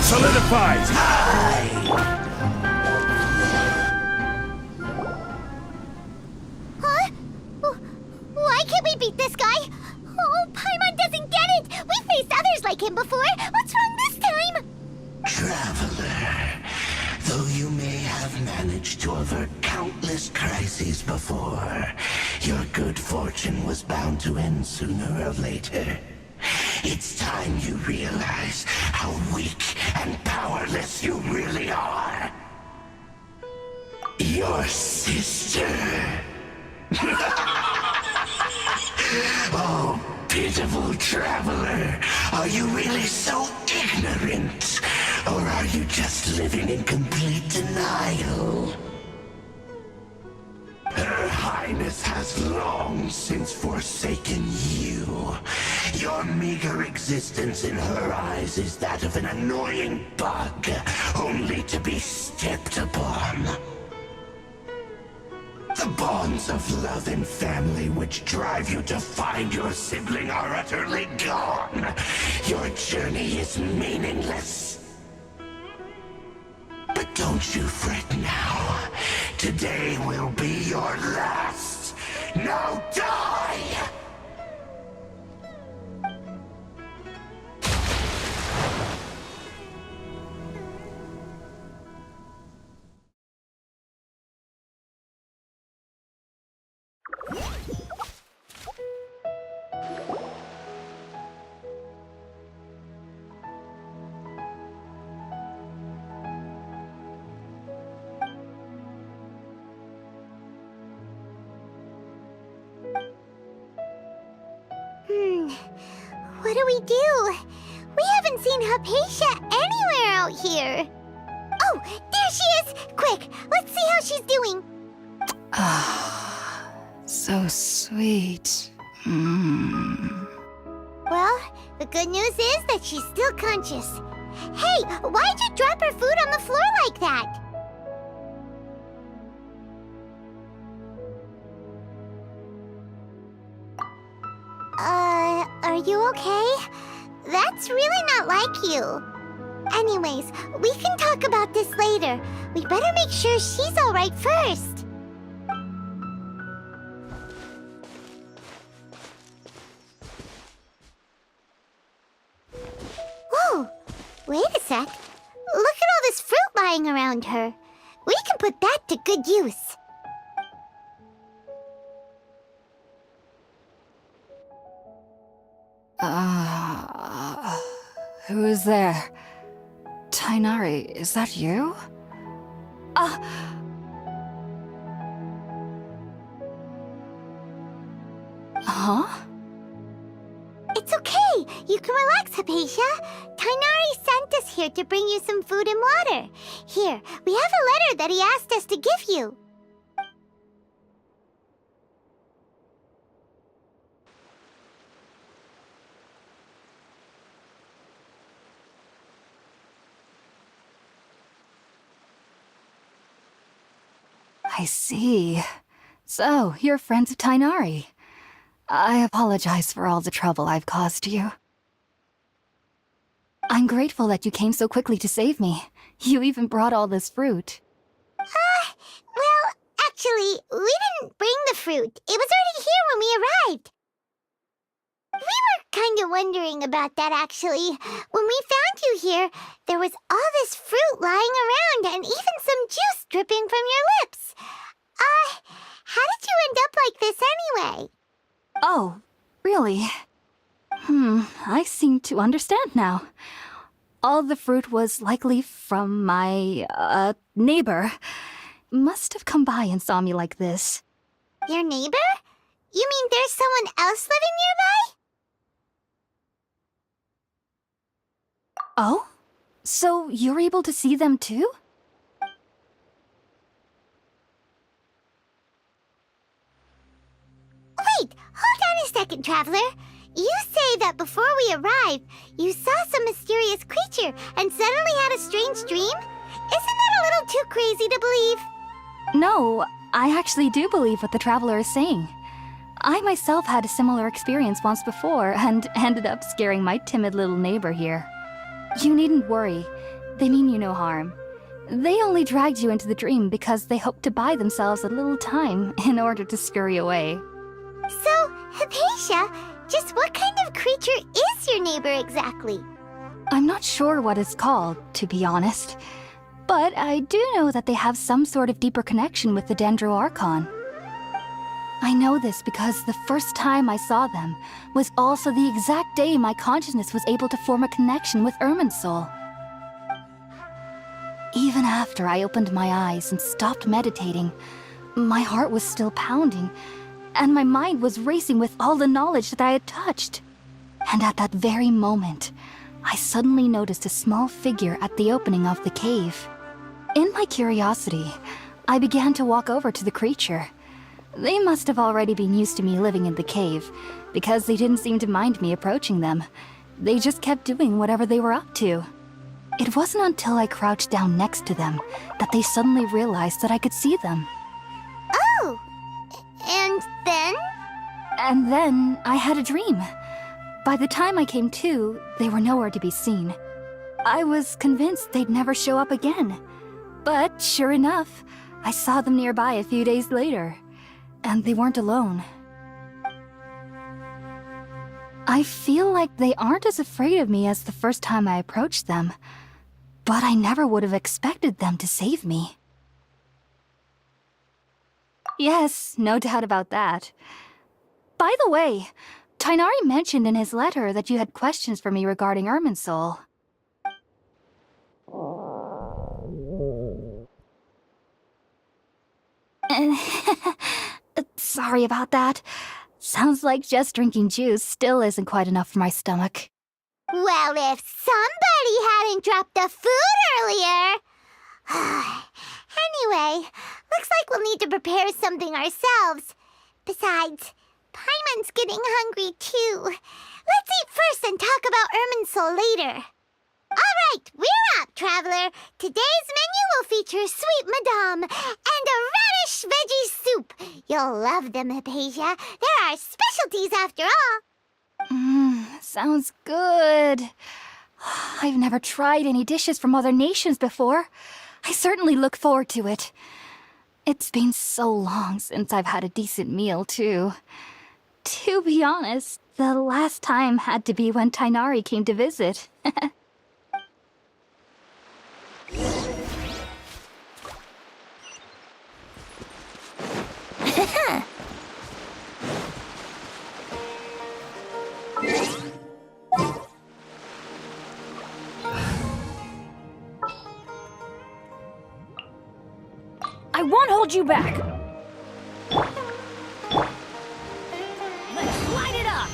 Solidifies! Huh? Why can't we beat this guy? Oh, Paimon doesn't get it! We faced others like him before! What's wrong this time? Traveler, though you may have managed to avert countless crises before, your good fortune was bound to end sooner or later. It's time you realize how weak and powerless you really are. Your sister. Oh, pitiful traveler. Are you really so ignorant? Or are you just living in complete denial? Her Highness has long since forsaken you. Your meager existence in her eyes is that of an annoying bug, only to be stepped upon. The bonds of love and family which drive you to find your sibling are utterly gone. Your journey is meaningless. But don't you fret now. Today will be your last. Now die! What do we do? We haven't seen Hypatia anywhere out here. Oh, there she is! Quick, let's see how she's doing. So sweet. Well, the good news is that she's still conscious. Hey, why'd you drop her food on the floor like that? Are you okay? That's really not like you. Anyways, we can talk about this later. We better make sure she's alright first. Whoa! Wait a sec. Look at all this fruit lying around her. We can put that to good use. Who is there? Tainari, is that you? Huh? It's okay. You can relax, Hypatia. Tainari sent us here to bring you some food and water. Here, we have a letter that he asked us to give you. I see. So, you're friends of Tainari. I apologize for all the trouble I've caused you. I'm grateful that you came so quickly to save me. You even brought all this fruit. Well, actually, we didn't bring the fruit. It was already here when we arrived. We were kind of wondering about that, actually. When we found you here, there was all this fruit lying around and even some juice dripping from your lips. How did you end up like this anyway? Oh, really? I seem to understand now. All the fruit was likely from my, neighbor. Must have come by and saw me like this. Your neighbor? You mean there's someone else living nearby? Oh? So you're able to see them too? Wait, hold on a second, Traveler. You say that before we arrived, you saw some mysterious creature and suddenly had a strange dream? Isn't that a little too crazy to believe? No, I actually do believe what the Traveler is saying. I myself had a similar experience once before and ended up scaring my timid little neighbor here. You needn't worry. They mean you no harm. They only dragged you into the dream because they hoped to buy themselves a little time in order to scurry away. So, Hypatia, just what kind of creature is your neighbor exactly? I'm not sure what it's called, to be honest. But I do know that they have some sort of deeper connection with the Dendro Archon. I know this because the first time I saw them was also the exact day my consciousness was able to form a connection with Irminsul. Even after I opened my eyes and stopped meditating, my heart was still pounding, and my mind was racing with all the knowledge that I had touched. And at that very moment, I suddenly noticed a small figure at the opening of the cave. In my curiosity, I began to walk over to the creature. They must have already been used to me living in the cave, because they didn't seem to mind me approaching them. They just kept doing whatever they were up to. It wasn't until I crouched down next to them that they suddenly realized that I could see them. Oh! And then? And then I had a dream. By the time I came to, they were nowhere to be seen. I was convinced they'd never show up again. But sure enough, I saw them nearby a few days later. And they weren't alone. I feel like they aren't as afraid of me as the first time I approached them. But I never would have expected them to save me. Yes, no doubt about that. By the way, Tighnari mentioned in his letter that you had questions for me regarding Irminsul. Sorry about that. Sounds like just drinking juice still isn't quite enough for my stomach. Well, if somebody hadn't dropped the food earlier... Anyway, looks like we'll need to prepare something ourselves. Besides, Paimon's getting hungry too. Let's eat first and talk about Irminsul later. Alright, we're up, Traveler. Today's menu will feature sweet madame and a radish veggie soup. You'll love them, Hypatia. They're our specialties after all. Sounds good. I've never tried any dishes from other nations before. I certainly look forward to it. It's been so long since I've had a decent meal, too. To be honest, the last time had to be when Tighnari came to visit. I won't hold you back! Let's light it up!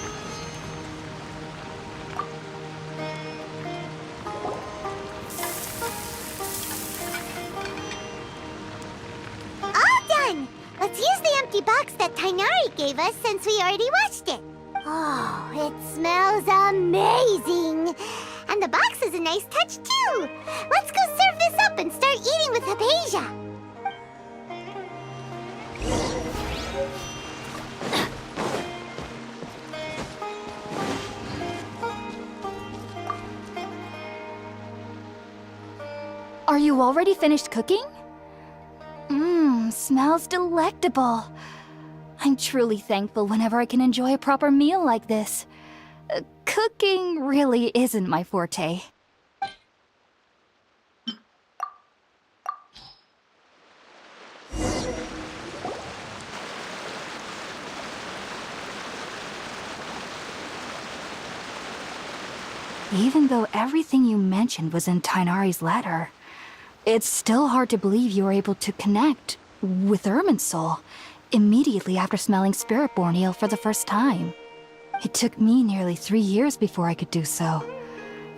All done! Let's use the empty box that Tighnari gave us since we already watched it. Oh, it smells amazing! And the box is a nice touch, too! Let's go serve this up and start eating with Hypatia! Are you already finished cooking? Smells delectable. I'm truly thankful whenever I can enjoy a proper meal like this. Cooking really isn't my forte. Even though everything you mentioned was in Tainari's letter, it's still hard to believe you were able to connect with Irminsul immediately after smelling Spiritborn Ale for the first time. It took me nearly 3 years before I could do so.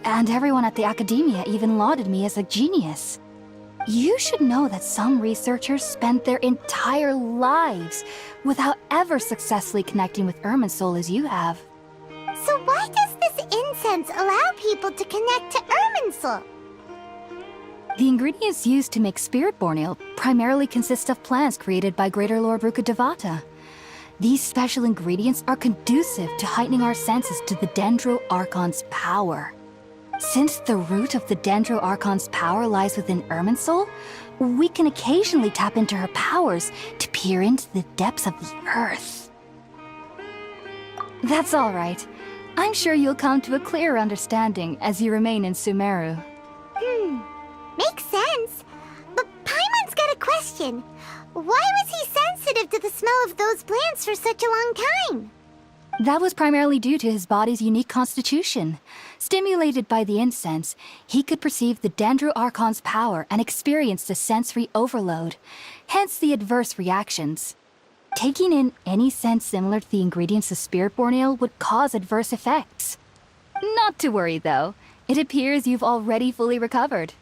And everyone at the Academia even lauded me as a genius. You should know that some researchers spent their entire lives without ever successfully connecting with Irminsul as you have. So why does this incense allow people to connect to Irminsul? The ingredients used to make Spiritborn Ale primarily consist of plants created by Greater Lord Rukkhadevata. These special ingredients are conducive to heightening our senses to the Dendro Archon's power. Since the root of the Dendro Archon's power lies within Irminsul, we can occasionally tap into her powers to peer into the depths of the earth. That's all right. I'm sure you'll come to a clearer understanding as you remain in Sumeru. Makes sense. But Paimon's got a question. Why was he sensitive to the smell of those plants for such a long time? That was primarily due to his body's unique constitution. Stimulated by the incense, he could perceive the Dendro Archon's power and experienced a sensory overload, hence the adverse reactions. Taking in any scent similar to the ingredients of Spiritborn Ale would cause adverse effects. Not to worry, though. It appears you've already fully recovered.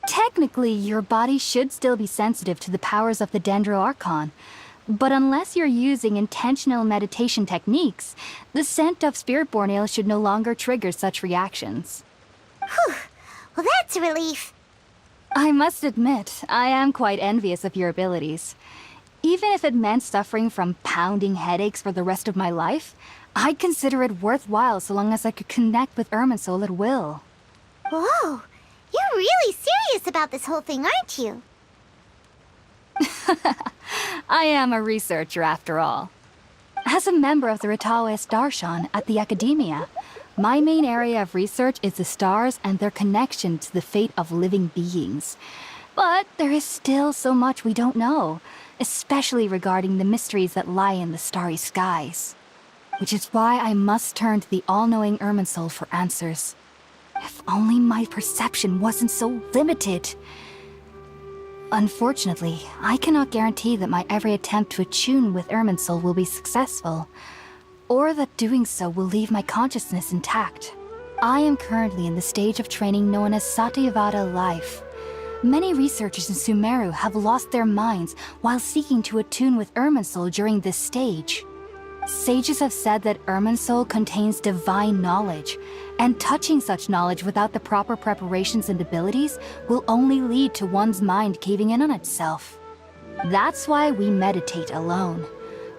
Technically, your body should still be sensitive to the powers of the Dendro Archon, but unless you're using intentional meditation techniques, the scent of Spiritborn Ale should no longer trigger such reactions. Whew. Well, that's a relief. I must admit, I am quite envious of your abilities. Even if it meant suffering from pounding headaches for the rest of my life, I'd consider it worthwhile so long as I could connect with Irminsul at will. Whoa, you're really serious about this whole thing, aren't you? I am a researcher after all. As a member of the Impact Archon at the Academia, my main area of research is the stars and their connection to the fate of living beings. But there is still so much we don't know, especially regarding the mysteries that lie in the starry skies. Which is why I must turn to the all-knowing Irminsul for answers. If only my perception wasn't so limited. Unfortunately, I cannot guarantee that my every attempt to attune with Irminsul will be successful, or that doing so will leave my consciousness intact. I am currently in the stage of training known as Satyavada life. Many researchers in Sumeru have lost their minds while seeking to attune with Irminsul during this stage. Sages have said that Irminsul contains divine knowledge, and touching such knowledge without the proper preparations and abilities will only lead to one's mind caving in on itself. That's why we meditate alone.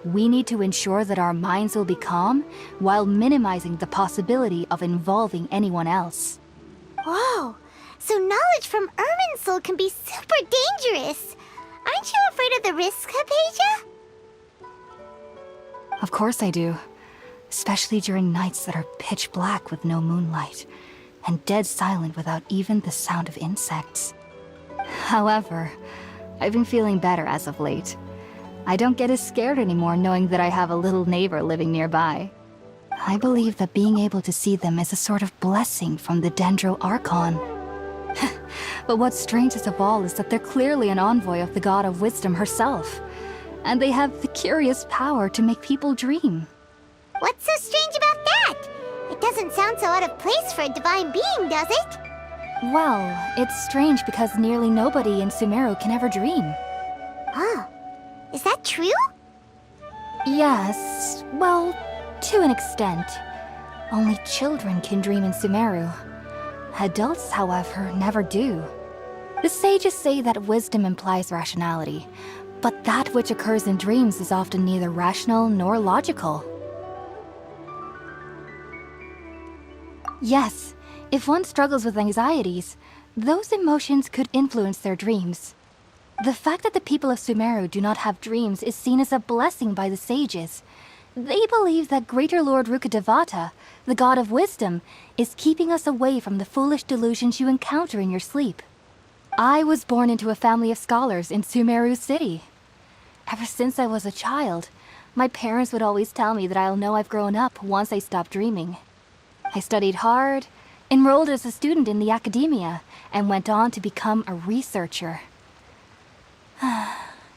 We need to ensure that our minds will be calm while minimizing the possibility of involving anyone else. Whoa, so knowledge from Irminsul can be super dangerous. Aren't you afraid of the risks, Hypatia? Of course I do. Especially during nights that are pitch black with no moonlight, and dead silent without even the sound of insects. However, I've been feeling better as of late. I don't get as scared anymore knowing that I have a little neighbor living nearby. I believe that being able to see them is a sort of blessing from the Dendro Archon. But what's strangest of all is that they're clearly an envoy of the God of Wisdom herself, and they have the curious power to make people dream. What's so strange about that? It doesn't sound so out of place for a divine being, does it? Well, it's strange because nearly nobody in Sumeru can ever dream. Oh, is that true? Yes, well, to an extent. Only children can dream in Sumeru. Adults, however, never do. The sages say that wisdom implies rationality, but that which occurs in dreams is often neither rational nor logical. Yes, if one struggles with anxieties, those emotions could influence their dreams. The fact that the people of Sumeru do not have dreams is seen as a blessing by the sages. They believe that Greater Lord Rukkhadevata, the god of wisdom, is keeping us away from the foolish delusions you encounter in your sleep. I was born into a family of scholars in Sumeru City. Ever since I was a child, my parents would always tell me that I'll know I've grown up once I stop dreaming. I studied hard, enrolled as a student in the academia, and went on to become a researcher.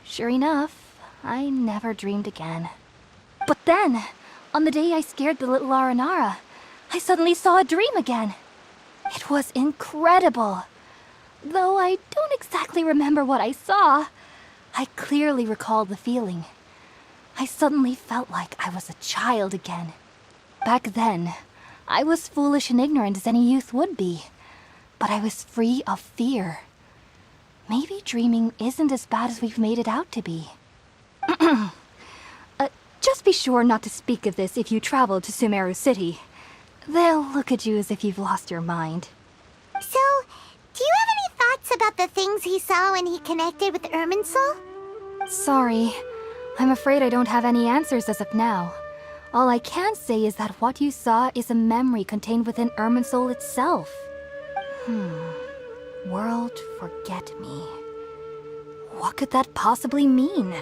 Sure enough, I never dreamed again. But then, on the day I scared the little Aranara, I suddenly saw a dream again. It was incredible. Though I don't exactly remember what I saw, I clearly recall the feeling. I suddenly felt like I was a child again. Back then, I was foolish and ignorant as any youth would be, but I was free of fear. Maybe dreaming isn't as bad as we've made it out to be. Just be sure not to speak of this if you travel to Sumeru City. They'll look at you as if you've lost your mind. So, do you have any thoughts about the things he saw when he connected with Irminsul? Sorry. I'm afraid I don't have any answers as of now. All I can say is that what you saw is a memory contained within Irminsul itself. World forget me. What could that possibly mean?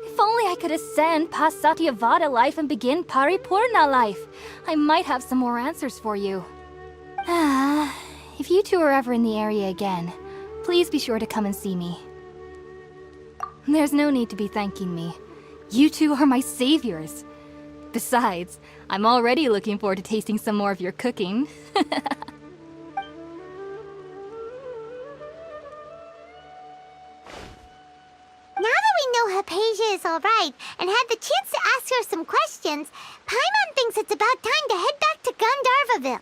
If only I could ascend past Satyavada life and begin Paripurna life, I might have some more answers for you. If you two are ever in the area again, please be sure to come and see me. There's no need to be thanking me. You two are my saviors. Besides, I'm already looking forward to tasting some more of your cooking. Now that we know Hypatia is alright and had the chance to ask her some questions, Paimon thinks it's about time to head back to Gandharvaville.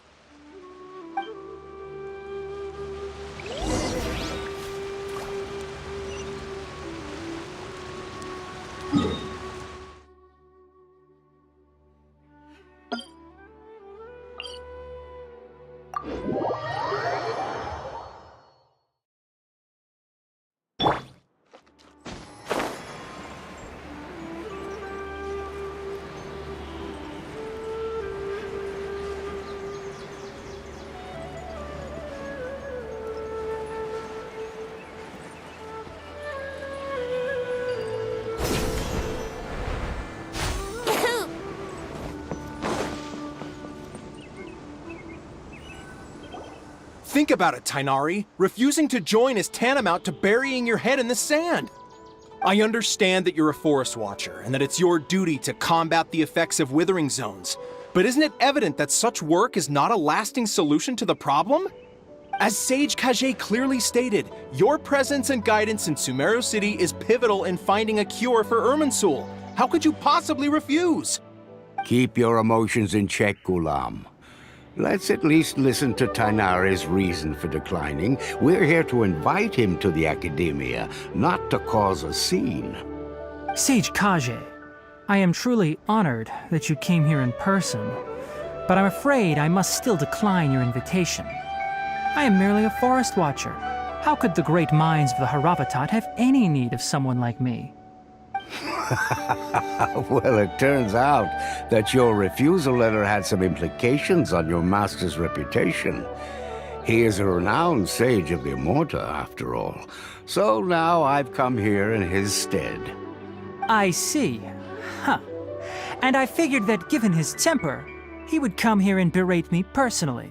Think about it, Tainari. Refusing to join is tantamount to burying your head in the sand. I understand that you're a forest watcher and that it's your duty to combat the effects of withering zones. But isn't it evident that such work is not a lasting solution to the problem? As Sage Kage clearly stated, your presence and guidance in Sumeru City is pivotal in finding a cure for Irminsul. How could you possibly refuse? Keep your emotions in check, Ghulam. Let's at least listen to Tainari's reason for declining. We're here to invite him to the Academia, not to cause a scene. Sage Kage, I am truly honored that you came here in person, but I'm afraid I must still decline your invitation. I am merely a forest watcher. How could the great minds of the Haravatat have any need of someone like me? Well, it turns out that your refusal letter had some implications on your master's reputation. He is a renowned sage of the Immorta, after all. So now I've come here in his stead. I see. Huh. And I figured that given his temper, he would come here and berate me personally.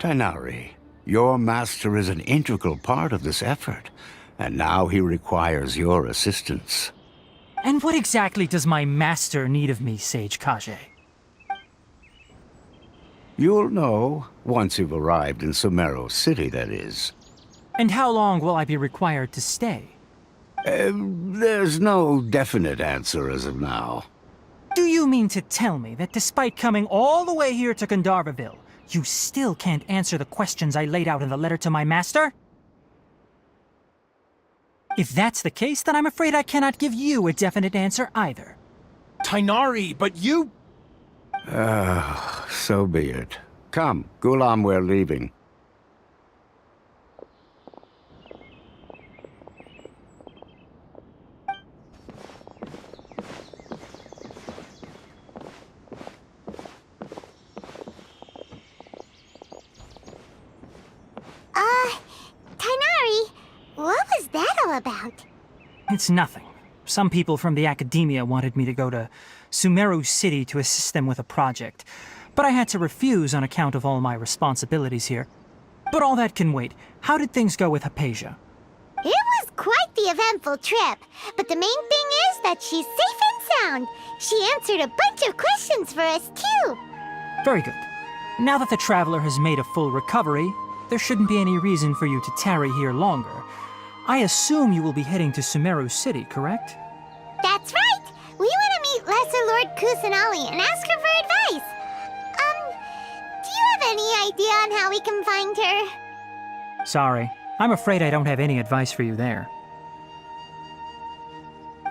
Tainari, your master is an integral part of this effort, and now he requires your assistance. And what exactly does my master need of me, Sage Kage? You'll know once you've arrived in Sumeru City, that is. And how long will I be required to stay? There's no definite answer as of now. Do you mean to tell me that despite coming all the way here to Gandharvaville, you still can't answer the questions I laid out in the letter to my master? If that's the case, then I'm afraid I cannot give you a definite answer either. Tainari, but you... So be it. Come, Ghulam, we're leaving. is that all about? It's nothing. Some people from the academia wanted me to go to Sumeru City to assist them with a project, but I had to refuse on account of all my responsibilities here. But all that can wait. How did things go with Hypatia? It was quite the eventful trip, but the main thing is that she's safe and sound. She answered a bunch of questions for us, too. Very good. Now that the traveler has made a full recovery, there shouldn't be any reason for you to tarry here longer. I assume you will be heading to Sumeru City, correct? That's right! We want to meet Lesser Lord Kusanali and ask her for advice. Do you have any idea on how we can find her? Sorry. I'm afraid I don't have any advice for you there.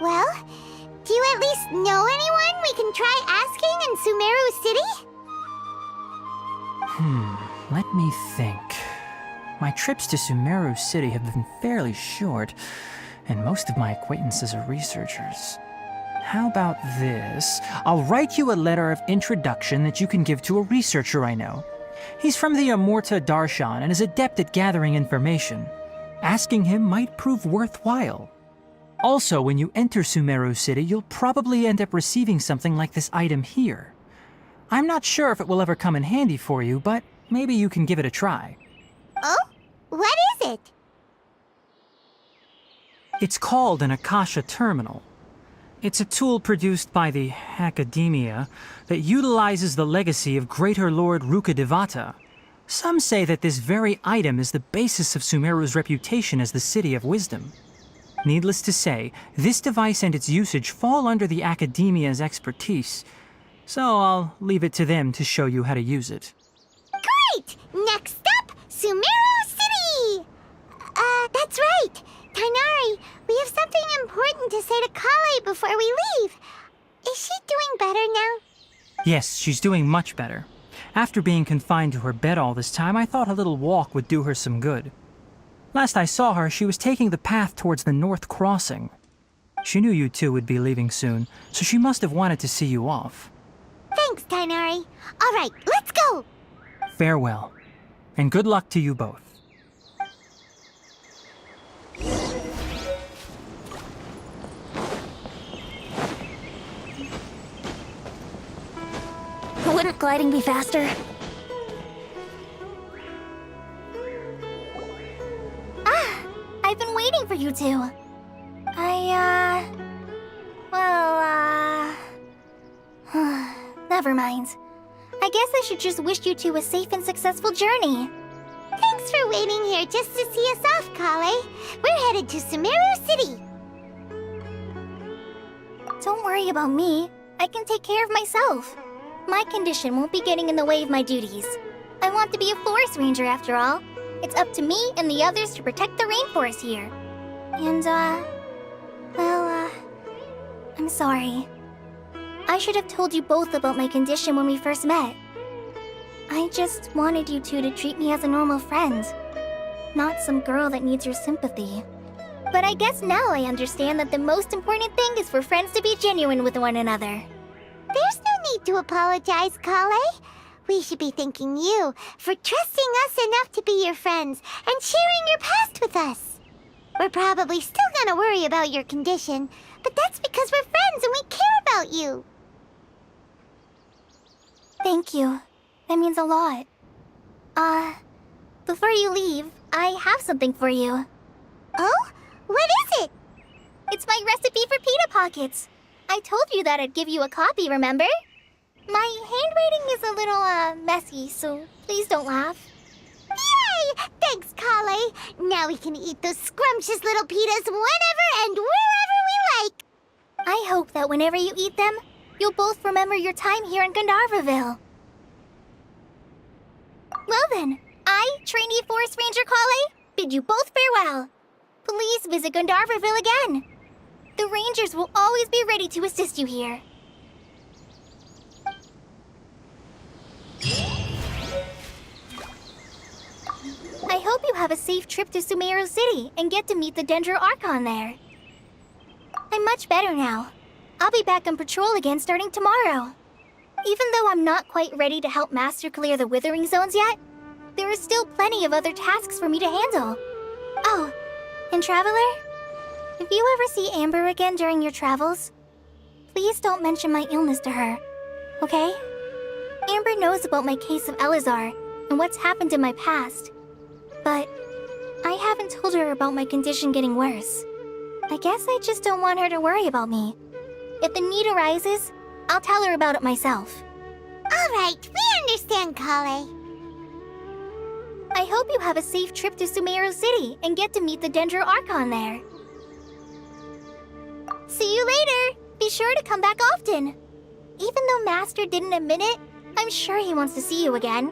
Well, do you at least know anyone we can try asking in Sumeru City? Let me think. My trips to Sumeru City have been fairly short, and most of my acquaintances are researchers. How about this? I'll write you a letter of introduction that you can give to a researcher I know. He's from the Impact Archon and is adept at gathering information. Asking him might prove worthwhile. Also, when you enter Sumeru City, you'll probably end up receiving something like this item here. I'm not sure if it will ever come in handy for you, but maybe you can give it a try. Oh? What is it? It's called an Akasha Terminal. It's a tool produced by the Academia that utilizes the legacy of Greater Lord Rukkhadevata. Some say that this very item is the basis of Sumeru's reputation as the City of Wisdom. Needless to say, this device and its usage fall under the Academia's expertise, so I'll leave it to them to show you how to use it. Great! Next up, Sumeru City! That's right! Tainari, we have something important to say to Kale before we leave. Is she doing better now? Yes, she's doing much better. After being confined to her bed all this time, I thought a little walk would do her some good. Last I saw her, she was taking the path towards the North Crossing. She knew you two would be leaving soon, so she must have wanted to see you off. Thanks, Tainari. All right, let's go! Farewell, and good luck to you both. Wouldn't gliding be faster? I've been waiting for you two. Never mind. I guess I should just wish you two a safe and successful journey. Thanks for waiting here just to see us off, Kale. We're headed to Sumeru City. Don't worry about me. I can take care of myself. My condition won't be getting in the way of my duties. I want to be a forest ranger after all. It's up to me and the others to protect the rainforest here. And, I'm sorry. I should have told you both about my condition when we first met. I just wanted you two to treat me as a normal friend, not some girl that needs your sympathy. But I guess now I understand that the most important thing is for friends to be genuine with one another. There's no need to apologize, Kale. We should be thanking you for trusting us enough to be your friends and sharing your past with us. We're probably still gonna worry about your condition, but that's because we're friends and we care about you. Thank you. That means a lot. Before you leave, I have something for you. Oh? What is it? It's my recipe for pita pockets. I told you that I'd give you a copy, remember? My handwriting is a little, messy, so please don't laugh. Yay! Thanks, Kale. Now we can eat those scrumptious little pitas whenever and wherever we like. I hope that whenever you eat them, you'll both remember your time here in Gandharvaville. Well then, I, trainee Forest Ranger Kale, bid you both farewell. Please visit Gandharvaville again. The Rangers will always be ready to assist you here. I hope you have a safe trip to Sumeru City and get to meet the Dendro Archon there. I'm much better now. I'll be back on patrol again starting tomorrow. Even though I'm not quite ready to help Master clear the Withering Zones yet, there are still plenty of other tasks for me to handle. Oh, And Traveler, if you ever see Amber again during your travels, please don't mention my illness to her, okay? Amber knows about my case of Elazar and what's happened in my past, but I haven't told her about my condition getting worse. I guess I just don't want her to worry about me. If the need arises, I'll tell her about it myself. Alright, we understand, Kale. I hope you have a safe trip to Sumeru City and get to meet the Dendro Archon there. See you later! Be sure to come back often. Even though Master didn't admit it, I'm sure he wants to see you again.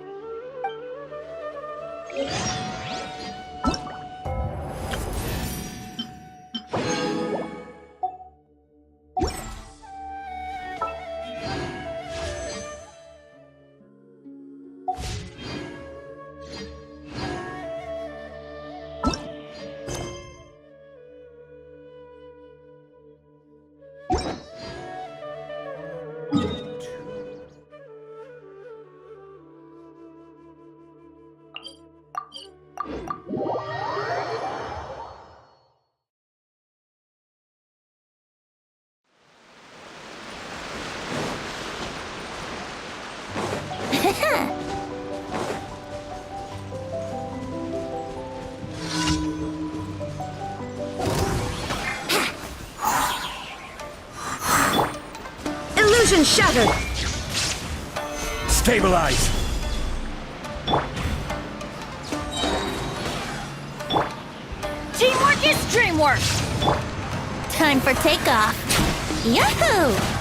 Illusion shattered! Stabilize! Teamwork is dreamwork! Time for takeoff! Yahoo!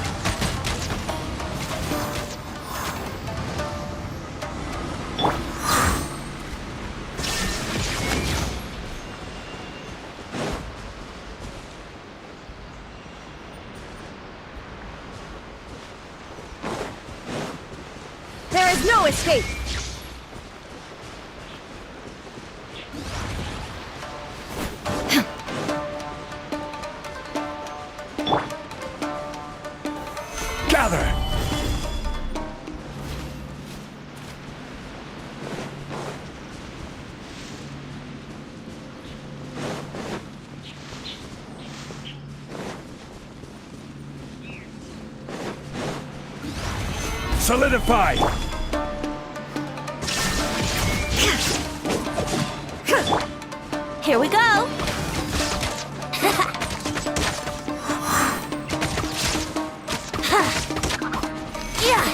There is no escape! Gather! Solidify! Here we go! Yeah!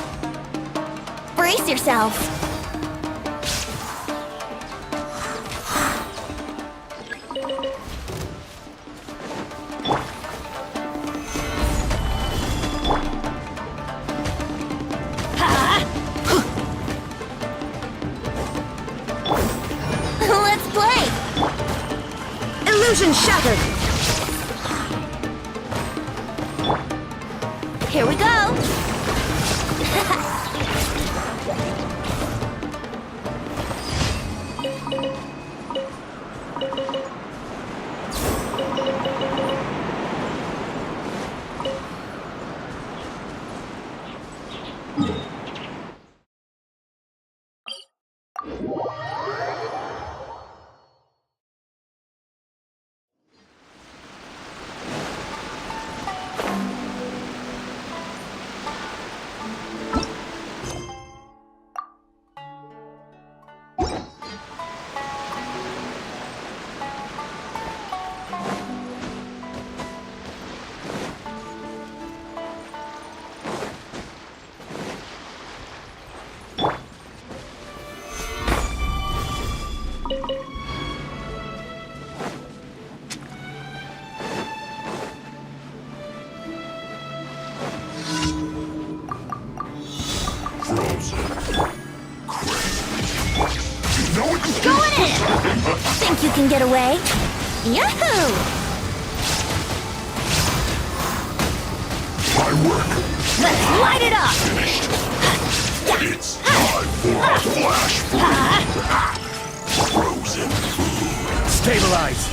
Brace yourselves! Let's play! Illusion shattered! Here we go! Going in! Think you can get away? Yahoo! My work Let's light it up! finished. It's time for a flash flood. Frozen food. Stabilize!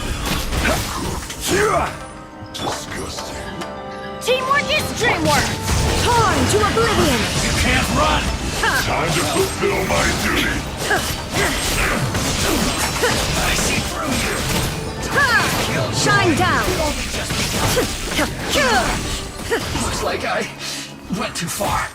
Disgusting. Teamwork is dreamwork! Torn to oblivion! You can't run! Time to fulfill my duty. I see through you. Shine down! Looks like I went too far.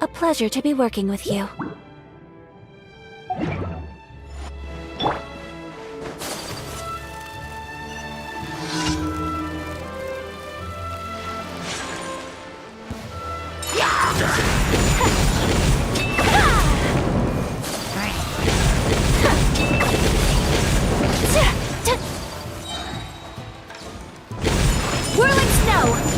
A pleasure to be working with you. Whirling snow!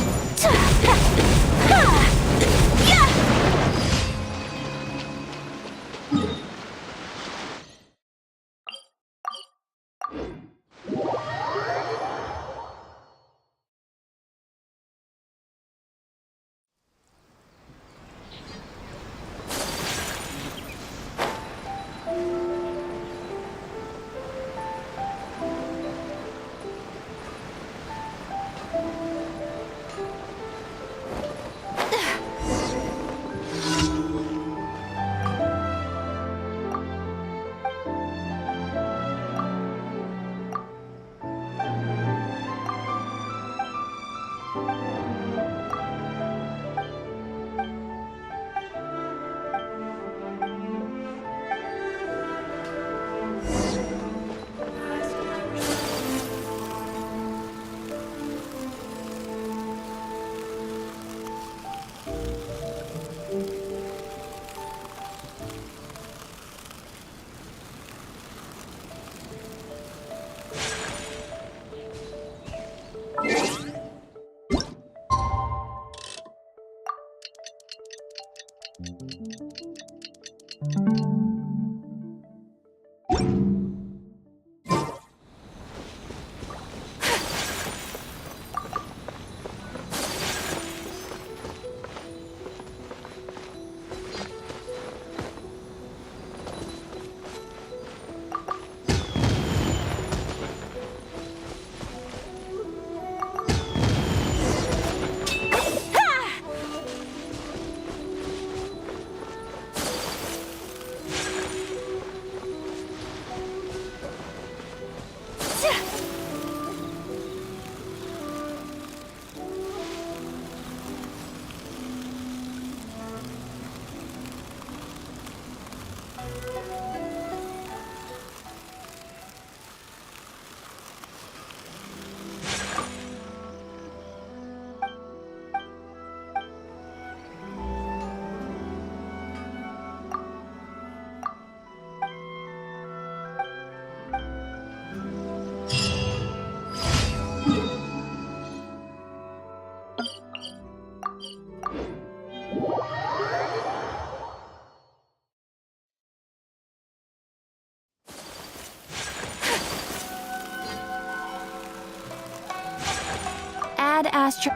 Ad Astra.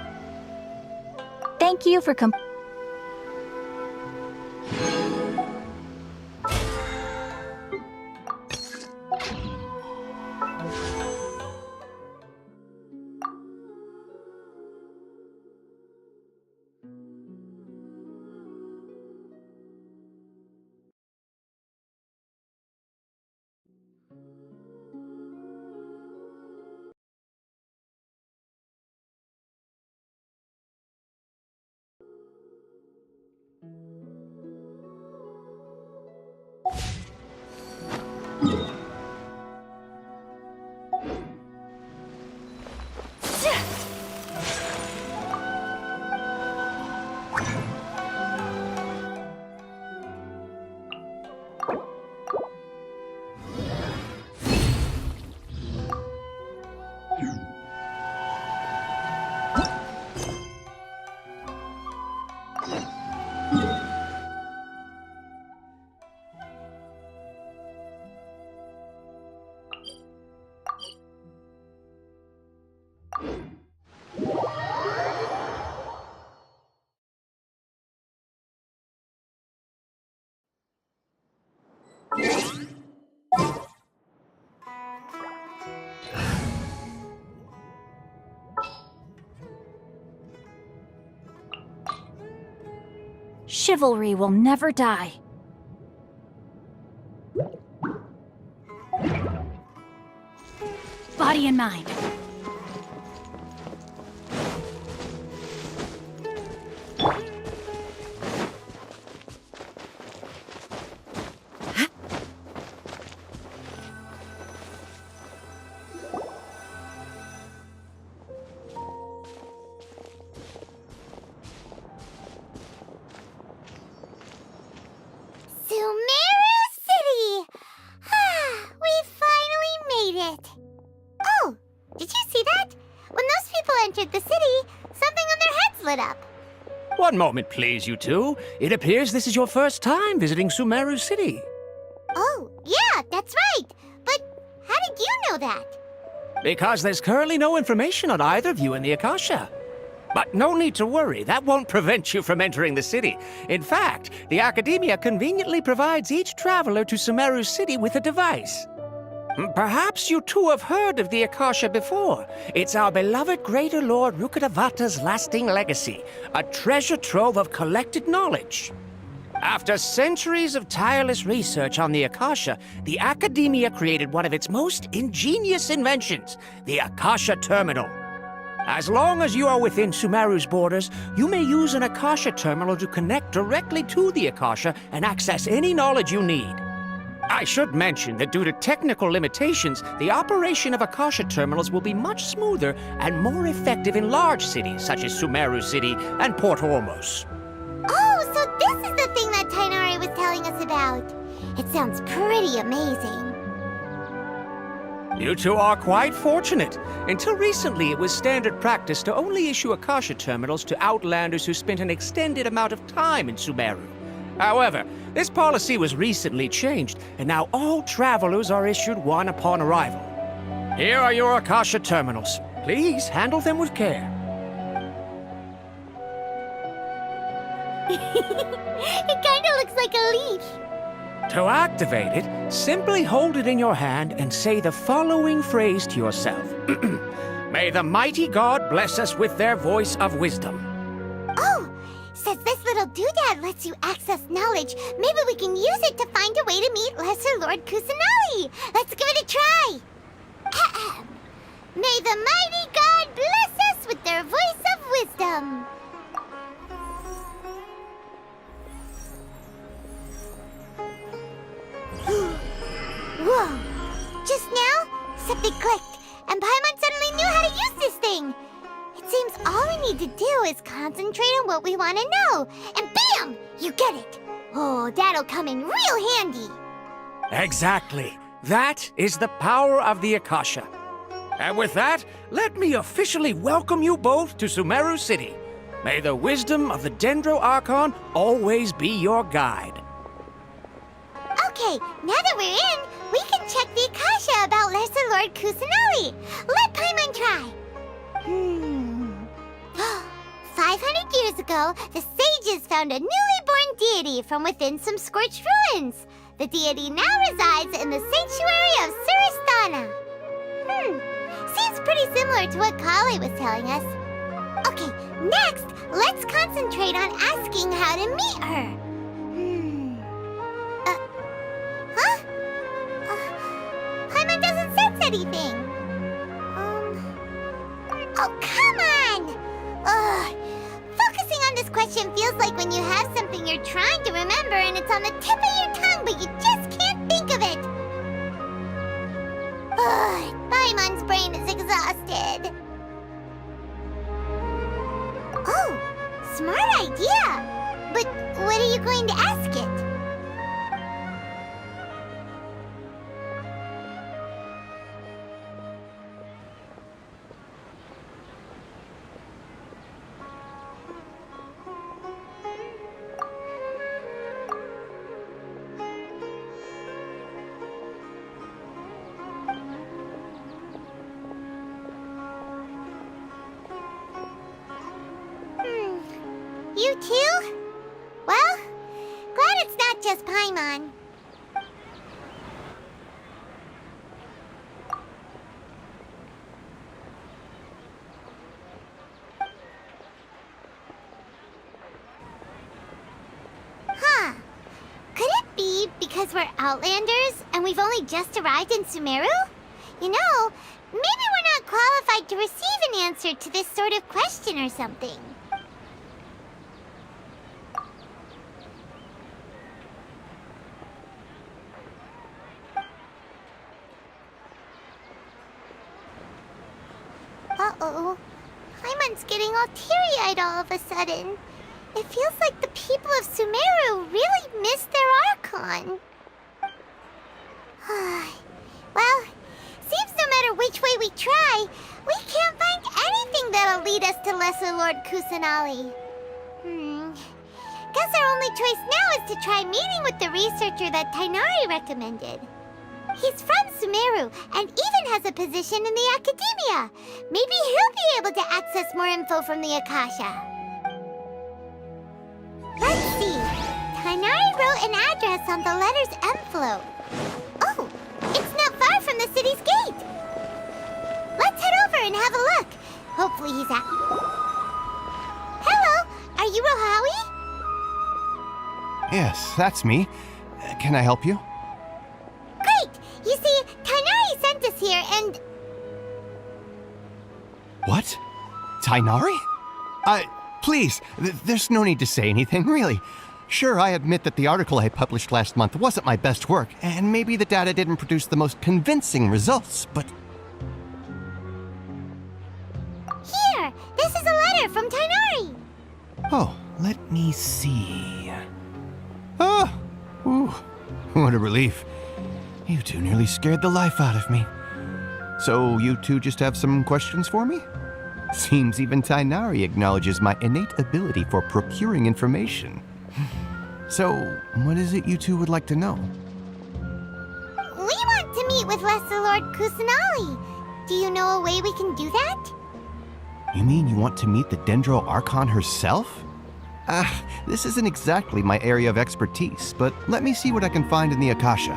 Thank you for Chivalry will never die. Body and mind. Sumeru City! We finally made it! Oh, did you see that? When those people entered the city, something on their heads lit up. One moment, please, you two. It appears this is your first time visiting Sumeru City. Oh, yeah, that's right. But how did you know that? Because there's currently no information on either of you in the Akasha. But no need to worry, that won't prevent you from entering the city. In fact, the Academia conveniently provides each traveler to Sumeru City with a device. Perhaps you two have heard of the Akasha before. It's our beloved Greater Lord Rukkhadevata's lasting legacy, a treasure trove of collected knowledge. After centuries of tireless research on the Akasha, the Academia created one of its most ingenious inventions, the Akasha Terminal. As long as you are within Sumeru's borders, you may use an Akasha terminal to connect directly to the Akasha and access any knowledge you need. I should mention that due to technical limitations, the operation of Akasha terminals will be much smoother and more effective in large cities such as Sumeru City and Port Ormos. Oh, so this is the thing that Tainari was telling us about. It sounds pretty amazing. You two are quite fortunate. Until recently, it was standard practice to only issue Akasha terminals to outlanders who spent an extended amount of time in Sumeru. However, this policy was recently changed, and now all travelers are issued one upon arrival. Here are your Akasha terminals. Please handle them with care. It kinda looks like a leaf. To activate it, simply hold it in your hand and say the following phrase to yourself. May the mighty God bless us with their voice of wisdom. Oh, since this little doodad lets you access knowledge, maybe we can use it to find a way to meet Lesser Lord Kusanali. Let's give it a try. Ahem. May the mighty God bless us with their voice of wisdom. Whoa! Just now, something clicked, and Paimon suddenly knew how to use this thing. It seems all we need to do is concentrate on what we want to know, and bam! You get it! Oh, that'll come in real handy. Exactly. That is the power of the Akasha. And with that, let me officially welcome you both to Sumeru City. May the wisdom of the Dendro Archon always be your guide. Okay, now that we're in, we can check the Akasha about Lesser Lord Kusanali. Let Paimon try. 500 years ago, the sages found a newly born deity from within some scorched ruins. The deity now resides in the sanctuary of Suristana. Seems pretty similar to what Kali was telling us. Okay, next, let's concentrate on asking how to meet her. Paimon doesn't sense anything. Oh, come on! Ugh. Focusing on this question feels like when you have something you're trying to remember and it's on the tip of your tongue, but you just can't think of it. Ugh, Paimon's brain is exhausted. smart idea. But what are you going to ask it? You too? Well, glad it's not just Paimon. Huh. Could it be because we're Outlanders and we've only just arrived in Sumeru? You know, maybe we're not qualified to receive an answer to this sort of question or something. Uh-oh. Paimon's getting all teary-eyed all of a sudden. It feels like the people of Sumeru really miss their Archon. Well, seems no matter which way we try, we can't find anything that'll lead us to Lesser Lord Kusanali. Guess our only choice now is to try meeting with the researcher that Tainari recommended. He's from Sumeru and even has a position in the Academia. Maybe he'll be able to access more info from the Akasha. Let's see. Tainari wrote an address on the letter's envelope. Oh, it's not far from the city's gate. Let's head over and have a look. Hopefully he's at... Hello, are you Rohawi? Yes, that's me. Can I help you? Great! You see, Tainari sent us here and... What? Tainari? Please, there's no need to say anything, really. Sure, I admit that the article I published last month wasn't my best work, and maybe the data didn't produce the most convincing results, but... Here! This is a letter from Tainari! Oh, let me see... Oh! Ooh, what a relief. You two nearly scared the life out of me. So you two just have some questions for me? Seems even Tainari acknowledges my innate ability for procuring information. So, what is it you two would like to know? We want to meet with Lesser Lord Kusanali. Do you know a way we can do that? You mean you want to meet the Dendro Archon herself? This isn't exactly my area of expertise, but let me see what I can find in the Akasha.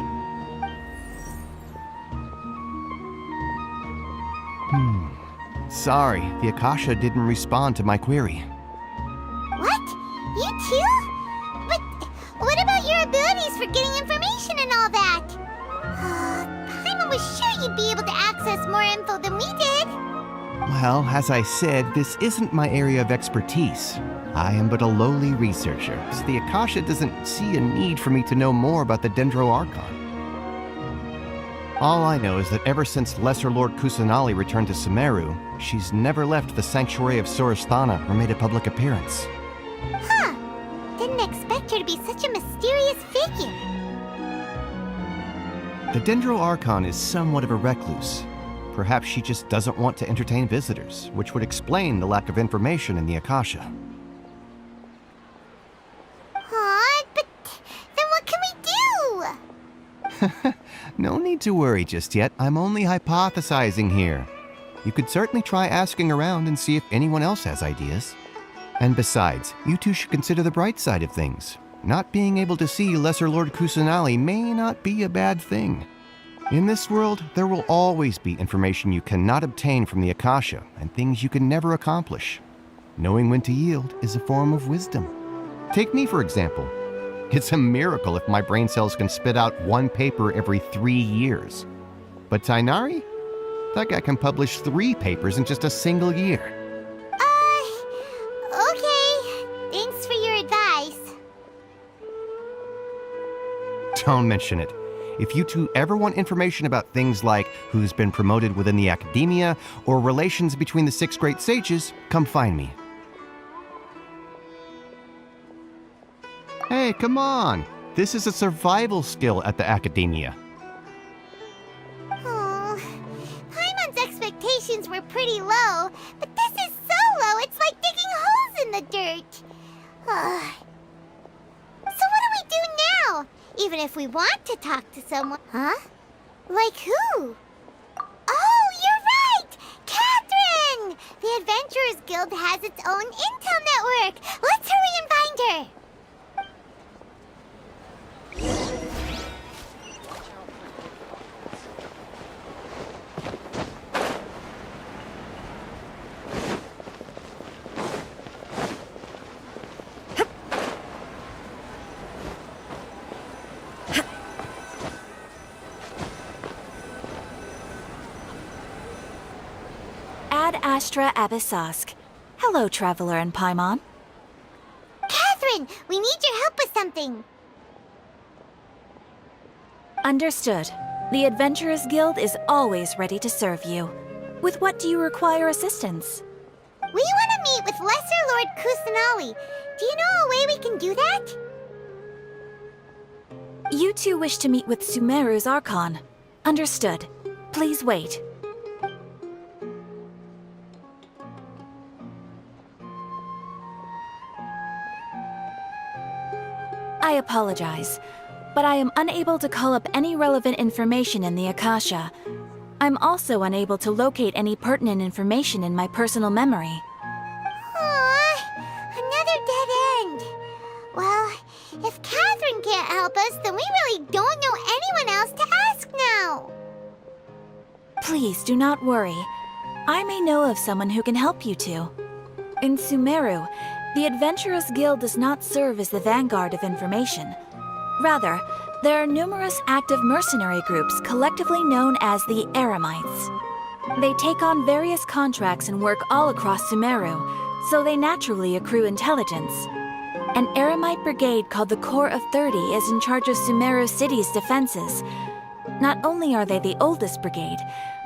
Sorry, the Akasha didn't respond to my query. What? You too? But what about your abilities for getting information and all that? Paimon was sure you'd be able to access more info than we did. Well, as I said, this isn't my area of expertise. I am but a lowly researcher, so the Akasha doesn't see a need for me to know more about the Dendro Archon. All I know is that ever since Lesser Lord Kusanali returned to Sumeru, she's never left the Sanctuary of Sorasthana or made a public appearance. Huh. Didn't expect her to be such a mysterious figure. The Dendro Archon is somewhat of a recluse. Perhaps she just doesn't want to entertain visitors, which would explain the lack of information in the Akasha. But then what can we do? No need to worry just yet. I'm only hypothesizing here. You could certainly try asking around and see if anyone else has ideas. And besides, you two should consider the bright side of things. Not being able to see Lesser Lord Kusanali may not be a bad thing. In this world, there will always be information you cannot obtain from the Akasha and things you can never accomplish. Knowing when to yield is a form of wisdom. Take me, for example. It's a miracle if my brain cells can spit out one paper every 3 years. But Tainari? That guy can publish 3 papers in just a single year. Okay. Thanks for your advice. Don't mention it. If you two ever want information about things like who's been promoted within the Academia or relations between the 6 great sages, come find me. Hey, come on! This is a survival skill at the Academia. Oh, Paimon's expectations were pretty low, but this is so low it's like digging holes in the dirt. So what do we do now? Even if we want to talk to someone. Huh? Like who? Oh, you're right! Catherine! The Adventurers Guild has its own intel network. Let's hurry and find her. Ad Astra Abyssosk. Hello, Traveler and Paimon. Catherine, we need your help with something. Understood. The Adventurers Guild is always ready to serve you. With what do you require assistance? We want to meet with Lesser Lord Kusanali. Do you know a way we can do that? You two wish to meet with Sumeru's Archon. Understood. Please wait. I apologize, but I am unable to call up any relevant information in the Akasha. I'm also unable to locate any pertinent information in my personal memory. Aww, another dead end. Well, if Catherine can't help us, then we really don't know anyone else to ask now. Please do not worry. I may know of someone who can help you two. In Sumeru, the Adventurers Guild does not serve as the vanguard of information. Rather, there are numerous active mercenary groups collectively known as the Eremites. They take on various contracts and work all across Sumeru, so they naturally accrue intelligence. An Eremite brigade called the Corps of 30 is in charge of Sumeru City's defenses. Not only are they the oldest brigade,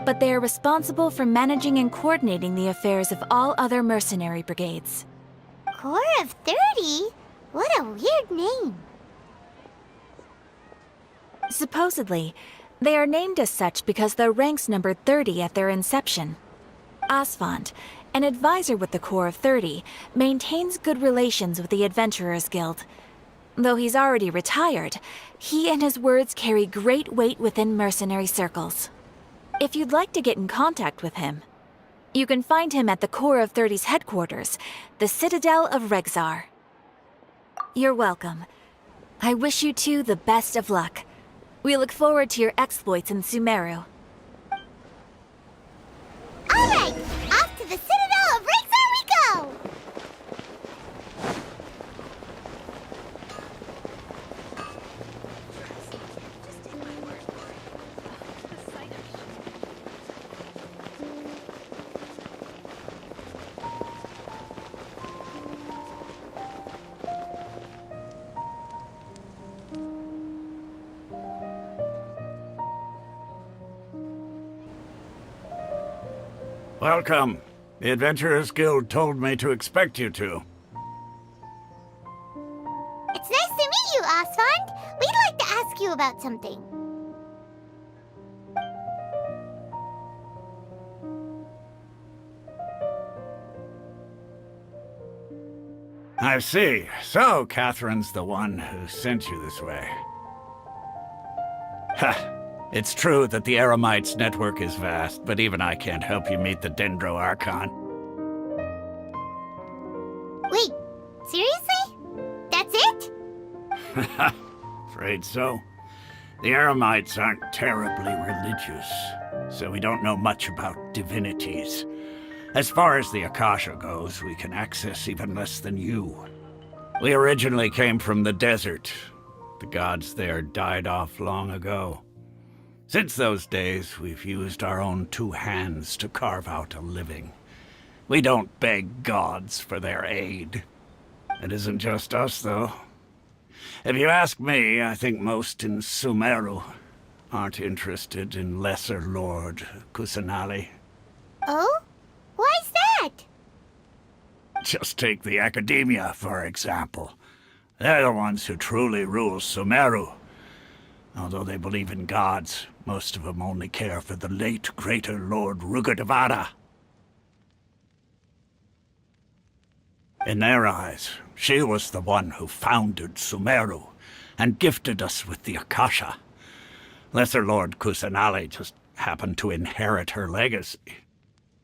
but they are responsible for managing and coordinating the affairs of all other mercenary brigades. Corps of 30? What a weird name. Supposedly, they are named as such because their ranks numbered 30 at their inception. Asfand, an advisor with the Corps of 30, maintains good relations with the Adventurers Guild. Though he's already retired, he and his words carry great weight within mercenary circles. If you'd like to get in contact with him, you can find him at the Corps of 30's headquarters, the Citadel of Rexar. You're welcome. I wish you two the best of luck. We look forward to your exploits in Sumeru. All right, off to the Citadel of Rexar we go! Welcome. The Adventurers Guild told me to expect you two. It's nice to meet you, Asfand. We'd like to ask you about something. I see. So, Catherine's the one who sent you this way. Ha! It's true that the Eremites' network is vast, but even I can't help you meet the Dendro Archon. Wait, seriously? That's it? Afraid so. The Eremites aren't terribly religious, so we don't know much about divinities. As far as the Akasha goes, we can access even less than you. We originally came from the desert. The gods there died off long ago. Since those days, we've used our own two hands to carve out a living. We don't beg gods for their aid. It isn't just us, though. If you ask me, I think most in Sumeru aren't interested in Lesser Lord Kusanali. Oh? Why's that? Just take the Academia, for example. They're the ones who truly rule Sumeru. Although they believe in gods, most of them only care for the late Greater Lord Rugudevada. In their eyes, she was the one who founded Sumeru and gifted us with the Akasha. Lesser Lord Kusanali just happened to inherit her legacy.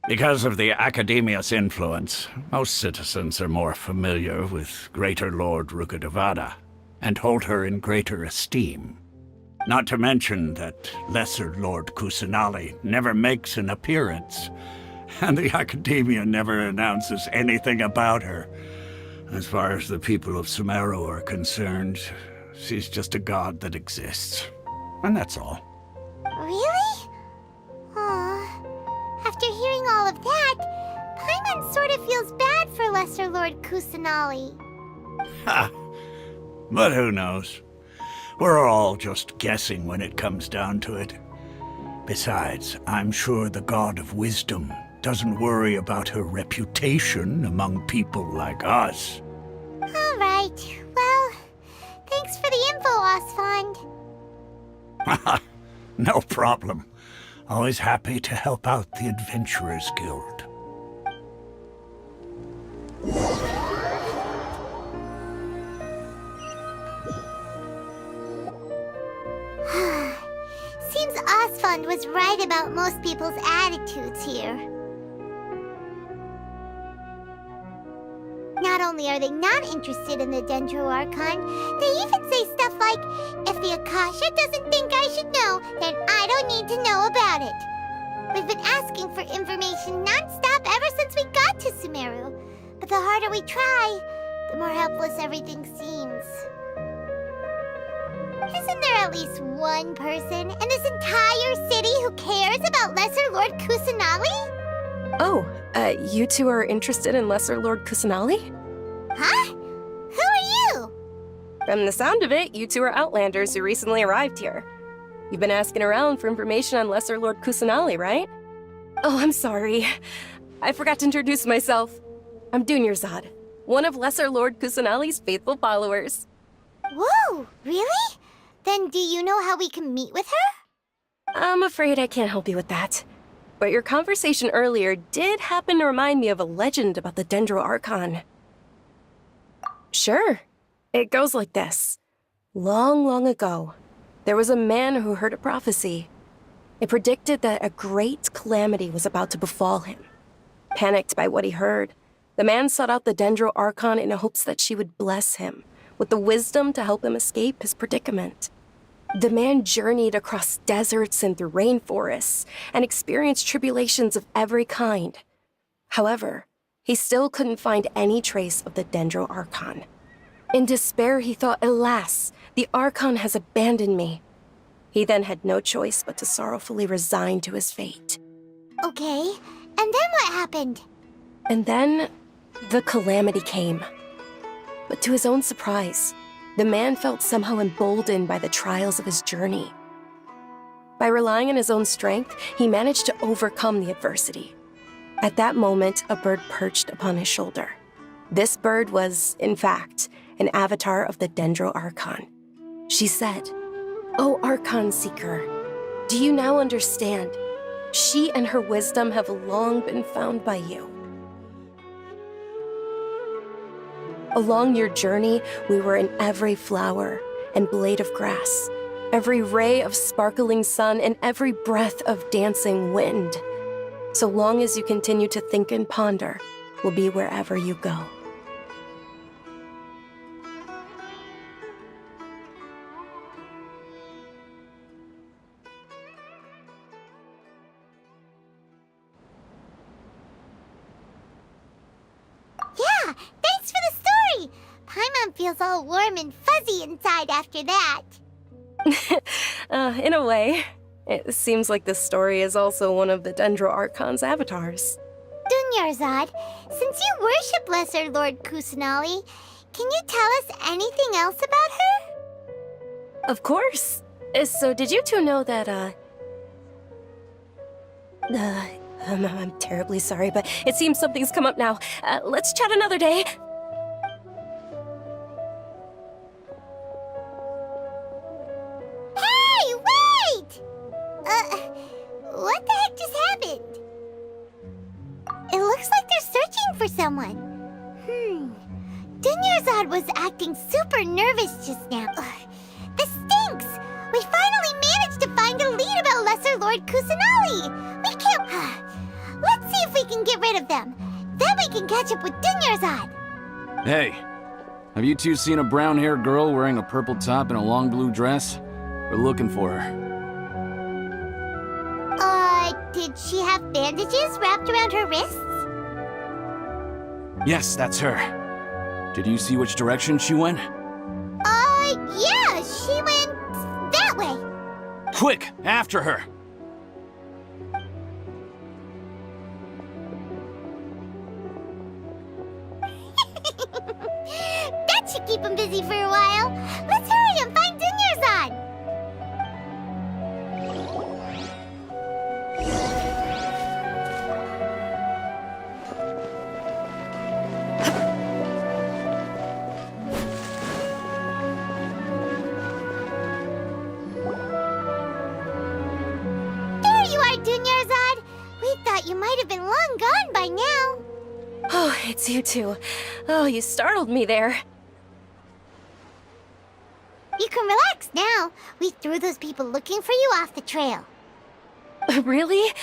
Because of the Academia's influence, most citizens are more familiar with Greater Lord Rugudevada and hold her in greater esteem. Not to mention that Lesser Lord Kusanali never makes an appearance, and the Academia never announces anything about her. As far as the people of Sumeru are concerned, she's just a god that exists. And that's all. Really? Aw. After hearing all of that, Paimon sort of feels bad for Lesser Lord Kusanali. Ha! But who knows? We're all just guessing when it comes down to it. Besides, I'm sure the God of Wisdom doesn't worry about her reputation among people like us. All right. Well, thanks for the info, Osfond. No problem. Always happy to help out the Adventurers Guild. Seems Osfond was right about most people's attitudes here. Not only are they not interested in the Dendro Archon, they even say stuff like, if the Akasha doesn't think I should know, then I don't need to know about it. We've been asking for information non-stop ever since we got to Sumeru. But the harder we try, the more helpless everything seems. Isn't there at least one person in this entire city who cares about Lesser Lord Kusanali? Oh, you two are interested in Lesser Lord Kusanali? Huh? Who are you? From the sound of it, you two are Outlanders who recently arrived here. You've been asking around for information on Lesser Lord Kusanali, right? Oh, I'm sorry. I forgot to introduce myself. I'm Dunyarzad, one of Lesser Lord Kusanali's faithful followers. Whoa, really? Then do you know how we can meet with her? I'm afraid I can't help you with that. But your conversation earlier did happen to remind me of a legend about the Dendro Archon. Sure. It goes like this. Long, long ago, there was a man who heard a prophecy. It predicted that a great calamity was about to befall him. Panicked by what he heard, the man sought out the Dendro Archon in hopes that she would bless him with the wisdom to help him escape his predicament. The man journeyed across deserts and through rainforests and experienced tribulations of every kind. However, he still couldn't find any trace of the Dendro Archon. In despair, he thought, alas, the Archon has abandoned me. He then had no choice but to sorrowfully resign to his fate. Okay, and then what happened? And then, the calamity came. But to his own surprise, the man felt somehow emboldened by the trials of his journey. By relying on his own strength, he managed to overcome the adversity. At that moment, a bird perched upon his shoulder. This bird was, in fact, an avatar of the Dendro Archon. She said, "O Archon Seeker, do you now understand? She and her wisdom have long been found by you. Along your journey, we were in every flower and blade of grass, every ray of sparkling sun, and every breath of dancing wind. So long as you continue to think and ponder, we'll be wherever you go." Yeah, thanks for the story! Paimon feels all warm and fuzzy inside after that. In a way. It seems like this story is also one of the Dendro Archon's avatars. Dunyarzad, since you worship Lesser Lord Kusanali, can you tell us anything else about her? Of course. So did you two know that, I'm terribly sorry, but it seems something's come up now. Let's chat another day. looking for someone. Dunyarzad was acting super nervous just now. Ugh, this stinks! We finally managed to find a lead about Lesser Lord Kusanali! We can't... Let's see if we can get rid of them. Then we can catch up with Dunyarzad. Hey, have you two seen a brown-haired girl wearing a purple top and a long blue dress? We're looking for her. Did she have bandages wrapped around her wrists? Yes, that's her. Did you see which direction she went? Yeah, she went that way. Quick, after her! That should keep him busy for a while. Let's hurry and find Dunyarzad. There you are, Dunyarzad. We thought you might have been long gone by now. Oh, it's you two. Oh, you startled me there. You can relax now. We threw those people looking for you off the trail. Really?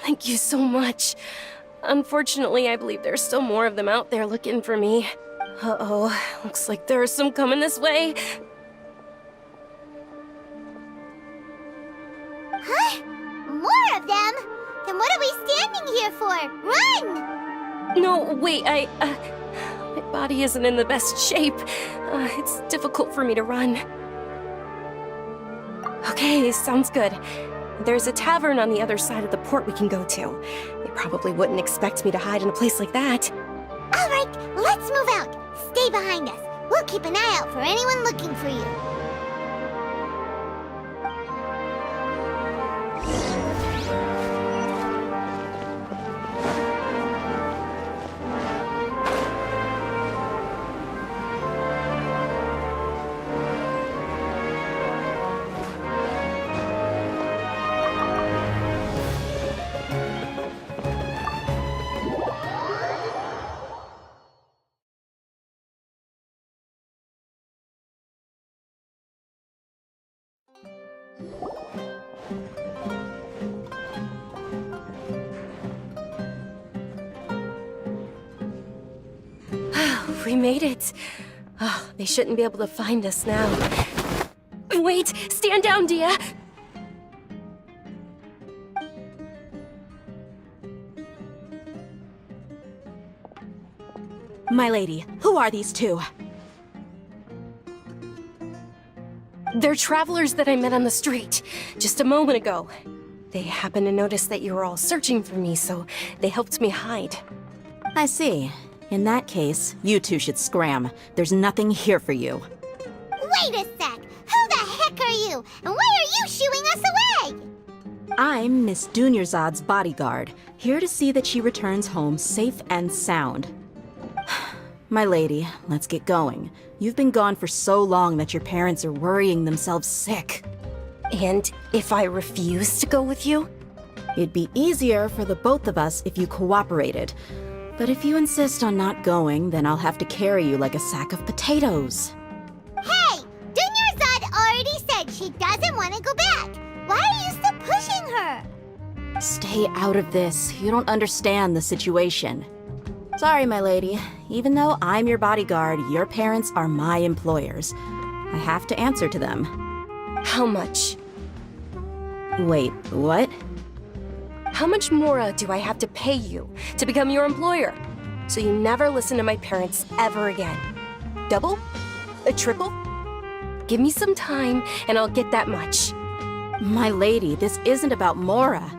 Thank you so much. Unfortunately, I believe there's still more of them out there looking for me. Uh-oh, looks like there's some coming this way. Huh? More of them? Then what are we standing here for? Run! No, wait, my body isn't in the best shape. It's difficult for me to run. Okay, sounds good. There's a tavern on the other side of the port we can go to. They probably wouldn't expect me to hide in a place like that. All right, let's move out. Stay behind us. We'll keep an eye out for anyone looking for you. We made it. Oh, they shouldn't be able to find us now. Wait! Stand down, Dia! My lady, who are these two? They're travelers that I met on the street just a moment ago. They happened to notice that you were all searching for me, so they helped me hide. I see. In that case, you two should scram. There's nothing here for you. Wait a sec! Who the heck are you? And why are you shooing us away? I'm Miss Dunyarzad's bodyguard, here to see that she returns home safe and sound. My lady, let's get going. You've been gone for so long that your parents are worrying themselves sick. And if I refuse to go with you? It'd be easier for the both of us if you cooperated. But if you insist on not going, then I'll have to carry you like a sack of potatoes. Hey! Dunyarzad already said she doesn't want to go back. Why are you still pushing her? Stay out of this. You don't understand the situation. Sorry, my lady. Even though I'm your bodyguard, your parents are my employers. I have to answer to them. How much? Wait, what? How much more do I have to pay you to become your employer? So you never listen to my parents ever again. Double? A triple? Give me some time and I'll get that much. My lady, this isn't about Mora.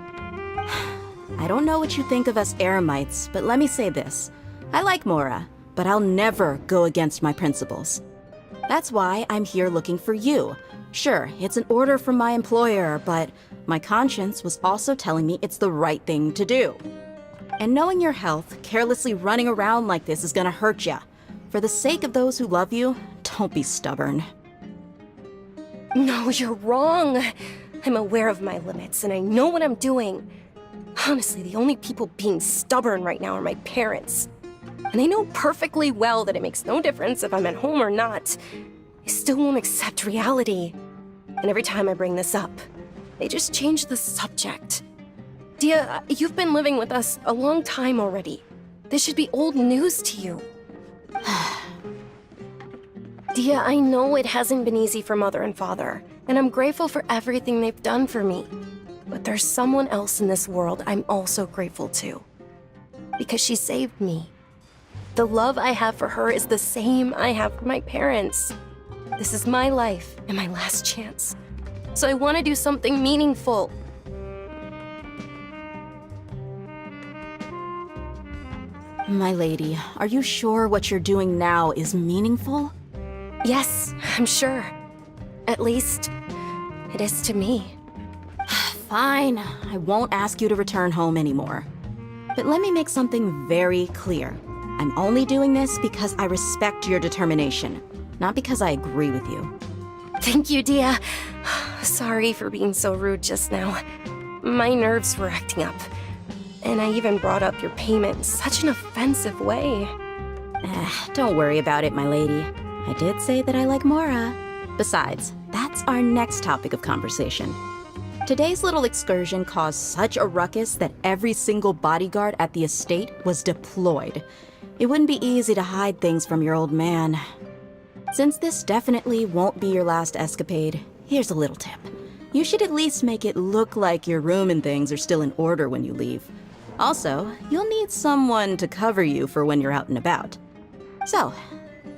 I don't know what you think of us Eremites, but let me say this. I like Mora, but I'll never go against my principles. That's why I'm here looking for you. Sure, it's an order from my employer, but my conscience was also telling me it's the right thing to do. And knowing your health, carelessly running around like this is gonna hurt ya. For the sake of those who love you, don't be stubborn. No, you're wrong. I'm aware of my limits and I know what I'm doing. Honestly, the only people being stubborn right now are my parents. And they know perfectly well that it makes no difference if I'm at home or not. They still won't accept reality. And every time I bring this up, they just change the subject. Dia, you've been living with us a long time already. This should be old news to you. Dia, I know it hasn't been easy for Mother and Father, and I'm grateful for everything they've done for me. But there's someone else in this world I'm also grateful to. Because she saved me. The love I have for her is the same I have for my parents. This is my life and my last chance. So I want to do something meaningful. My lady, are you sure what you're doing now is meaningful? Yes, I'm sure. At least, it is to me. Fine, I won't ask you to return home anymore. But let me make something very clear. I'm only doing this because I respect your determination, not because I agree with you. Thank you, Dia. Sorry for being so rude just now. My nerves were acting up. And I even brought up your payment in such an offensive way. Don't worry about it, my lady. I did say that I like Mora. Besides, that's our next topic of conversation. Today's little excursion caused such a ruckus that every single bodyguard at the estate was deployed. It wouldn't be easy to hide things from your old man. Since this definitely won't be your last escapade, here's a little tip. You should at least make it look like your room and things are still in order when you leave. Also, you'll need someone to cover you for when you're out and about. So,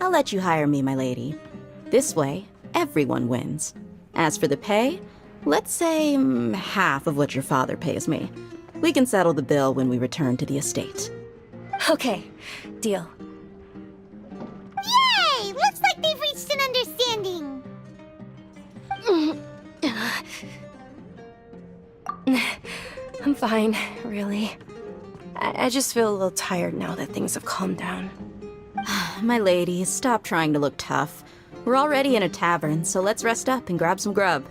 I'll let you hire me, my lady. This way, everyone wins. As for the pay, let's say half of what your father pays me. We can settle the bill when we return to the estate. Okay, deal. Yay! Looks like they've reached an understanding. I'm fine, really. I just feel a little tired now that things have calmed down. My lady, stop trying to look tough. We're already in a tavern, so let's rest up and grab some grub.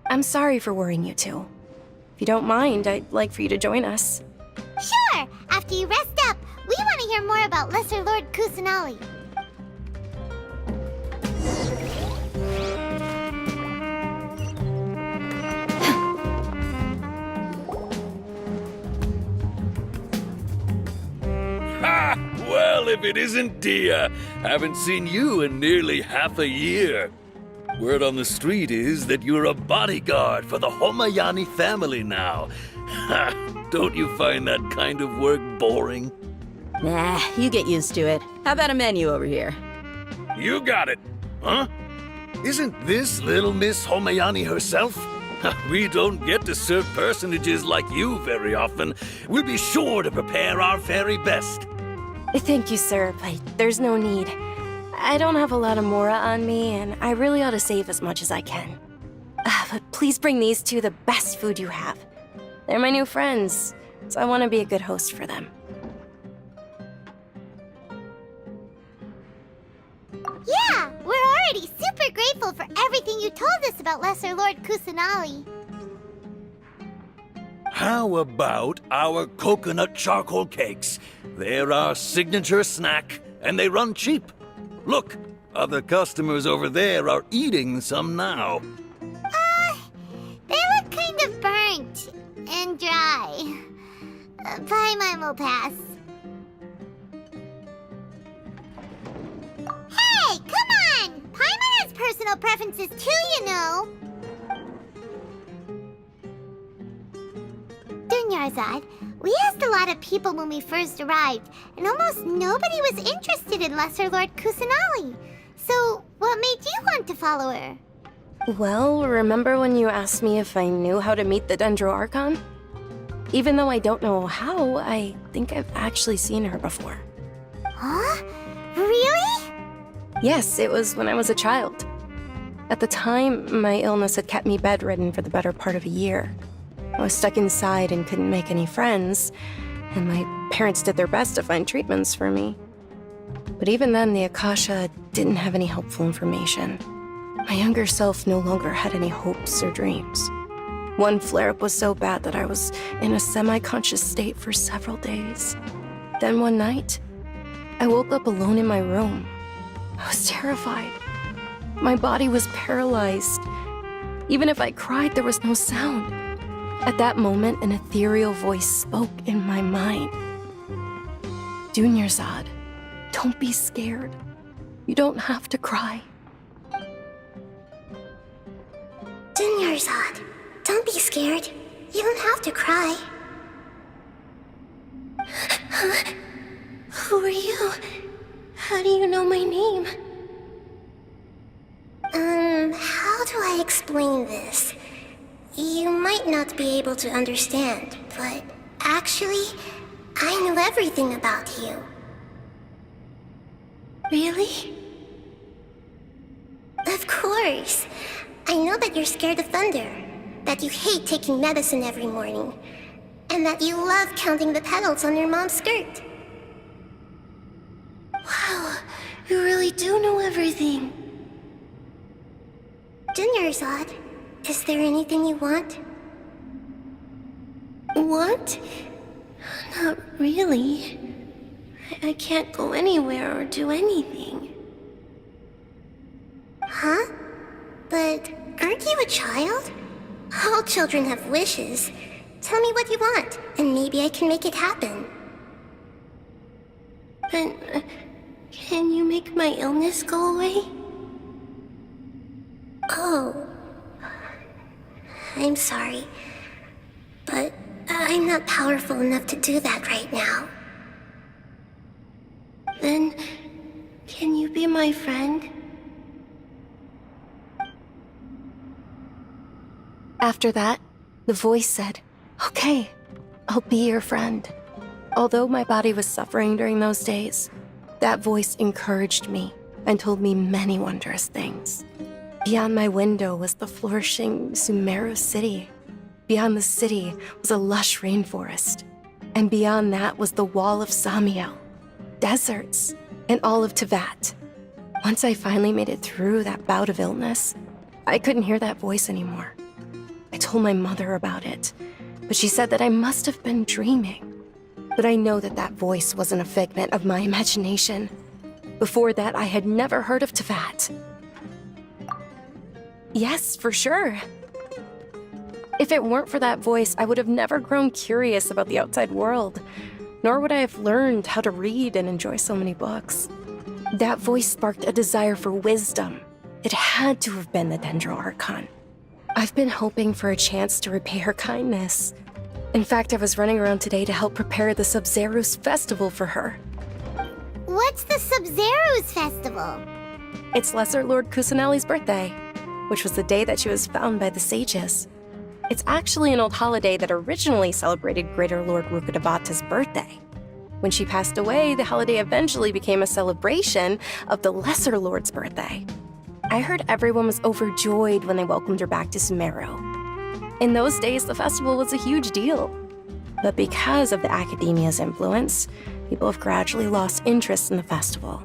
I'm sorry for worrying you two. If you don't mind, I'd like for you to join us. Sure! After you rest up, we want to hear more about Lesser Lord Kusanali. Ha! Well, if it isn't Dia, haven't seen you in nearly half a year. Word on the street is that you're a bodyguard for the Homayani family now. Ha! Don't you find that kind of work boring? Nah, you get used to it. How about a menu over here? You got it. Huh? Isn't this little Miss Homayani herself? We don't get to serve personages like you very often. We'll be sure to prepare our very best. Thank you, sir, but there's no need. I don't have a lot of Mora on me, and I really ought to save as much as I can. But please bring these two the best food you have. They're my new friends, so I want to be a good host for them. Yeah, we're already super grateful for everything you told us about Lesser Lord Kusanali. How about our coconut charcoal cakes? They're our signature snack, and they run cheap. Look, other customers over there are eating some now. They look kind of burnt and dry. Paimon will pass. Hey, come on! Paimon has personal preferences too, you know. Dunyarzad, we asked a lot of people when we first arrived, and almost nobody was interested in Lesser Lord Kusanali. So, what made you want to follow her? Well, remember when you asked me if I knew how to meet the Dendro Archon? Even though I don't know how, I think I've actually seen her before. Huh? Really? Yes, it was when I was a child. At the time, my illness had kept me bedridden for the better part of a year. I was stuck inside and couldn't make any friends, and my parents did their best to find treatments for me. But even then, the Akasha didn't have any helpful information. My younger self no longer had any hopes or dreams. One flare-up was so bad that I was in a semi-conscious state for several days. Then one night, I woke up alone in my room. I was terrified. My body was paralyzed. Even if I cried, there was no sound. At that moment, an ethereal voice spoke in my mind. Dunyarzad, don't be scared. You don't have to cry. Dunyarzad, don't be scared. You don't have to cry. Who are you? How do you know my name? How do I explain this? You might not be able to understand, but actually, I know everything about you. Really? Of course. I know that you're scared of thunder, that you hate taking medicine every morning, and that you love counting the petals on your mom's skirt. Wow, you really do know everything. Dunyarzad, is there anything you want? Want? Not really. I can't go anywhere or do anything. Huh? But aren't you a child? All children have wishes. Tell me what you want, and maybe I can make it happen. But can you make my illness go away? Oh. I'm sorry. But I'm not powerful enough to do that right now. Then, can you be my friend? After that, the voice said, "Okay, I'll be your friend." Although my body was suffering during those days, that voice encouraged me and told me many wondrous things. Beyond my window was the flourishing Sumeru city. Beyond the city was a lush rainforest. And beyond that was the wall of Samiel, deserts, and all of Tevat. Once I finally made it through that bout of illness, I couldn't hear that voice anymore. I told my mother about it, but she said that I must have been dreaming. But I know that that voice wasn't a figment of my imagination. Before that, I had never heard of Tevat. Yes, for sure. If it weren't for that voice, I would have never grown curious about the outside world, nor would I have learned how to read and enjoy so many books. That voice sparked a desire for wisdom. It had to have been the Dendro Archon. I've been hoping for a chance to repay her kindness. In fact, I was running around today to help prepare the Sub-Zerus festival for her. What's the Sub-Zerus festival? It's Lesser Lord Kusanali's birthday, which was the day that she was found by the sages. It's actually an old holiday that originally celebrated Greater Lord Rukkhadevata's birthday. When she passed away, the holiday eventually became a celebration of the Lesser Lord's birthday. I heard everyone was overjoyed when they welcomed her back to Sumeru. In those days, the festival was a huge deal. But because of the Academia's influence, people have gradually lost interest in the festival.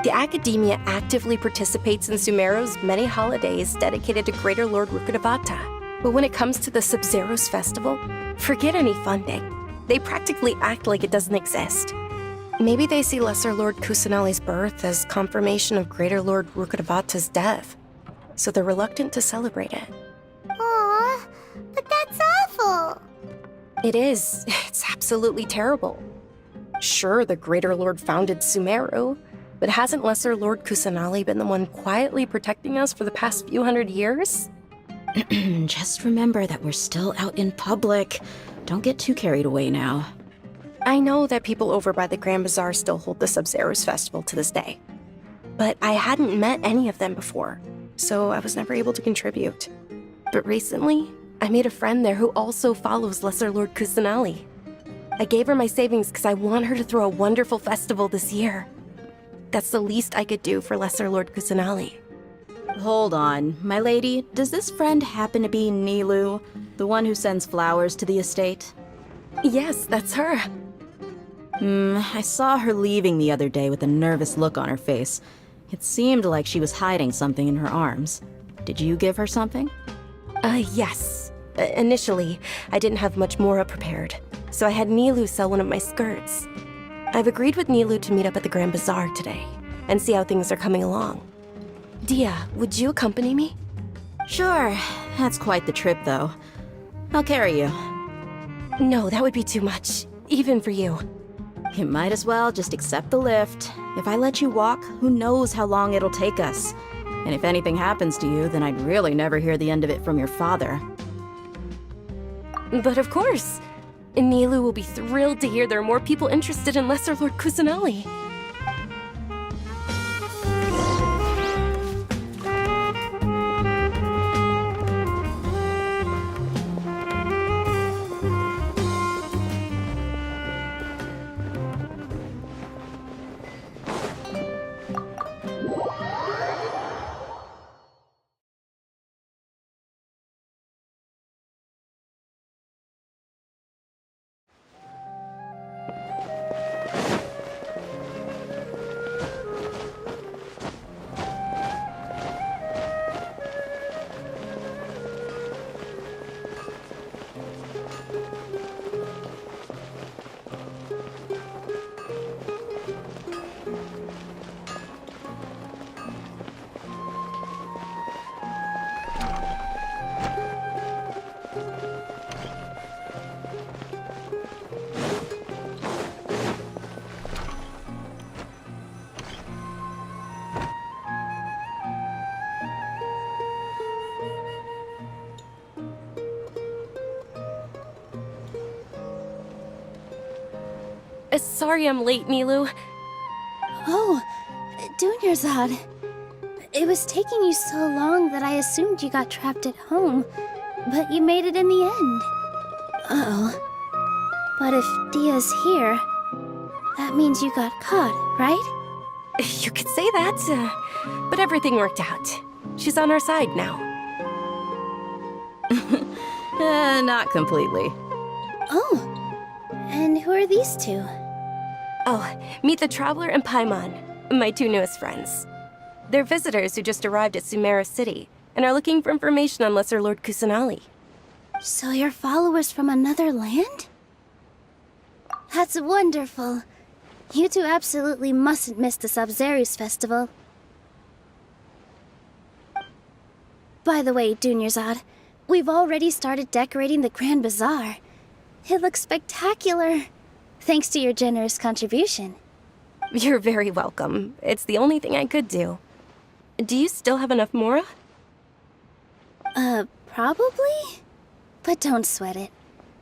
The Academia actively participates in Sumeru's many holidays dedicated to Greater Lord Rukkhadevata. But when it comes to the Sub-Zerus festival, forget any funding. They practically act like it doesn't exist. Maybe they see Lesser Lord Kusanali's birth as confirmation of Greater Lord Rukkhadevata's death, so they're reluctant to celebrate it. Aww, but that's awful. It is. It's absolutely terrible. Sure, the Greater Lord founded Sumeru, but hasn't Lesser Lord Kusanali been the one quietly protecting us for the past few hundred years? Just remember that we're still out in public. Don't get too carried away now. I know that people over by the Grand Bazaar still hold the Sub-Zerus festival to this day. But I hadn't met any of them before, so I was never able to contribute. But recently, I made a friend there who also follows Lesser Lord Kusanali. I gave her my savings because I want her to throw a wonderful festival this year. That's the least I could do for Lesser Lord Kusanali. Hold on, my lady. Does this friend happen to be Nilu, the one who sends flowers to the estate? Yes, that's her. I saw her leaving the other day with a nervous look on her face. It seemed like she was hiding something in her arms. Did you give her something? Yes. Initially, I didn't have much more prepared, so I had Nilu sell one of my skirts. I've agreed with Nilu to meet up at the Grand Bazaar today and see how things are coming along. Dia, would you accompany me? Sure. That's quite the trip, though. I'll carry you. No, that would be too much, even for you. You might as well just accept the lift. If I let you walk, who knows how long it'll take us. And if anything happens to you, then I'd really never hear the end of it from your father. But of course! Nilu will be thrilled to hear there are more people interested in Lesser Lord Kusanali. Sorry I'm late, Nilu. Oh, Dunyarzad. It was taking you so long that I assumed you got trapped at home, but you made it in the end. Uh-oh. But if Dia's here, that means you got caught, right? You could say that, but everything worked out. She's on our side now. Not completely. Oh, and who are these two? Oh, meet the Traveler and Paimon, my two newest friends. They're visitors who just arrived at Sumeru City and are looking for information on Lesser Lord Kusanali. So you're followers from another land? That's wonderful. You two absolutely mustn't miss the Sub-Zerus festival. By the way, Dunyarzad, we've already started decorating the Grand Bazaar. It looks spectacular. Thanks to your generous contribution. You're very welcome. It's the only thing I could do. Do you still have enough Mora? Probably? But don't sweat it.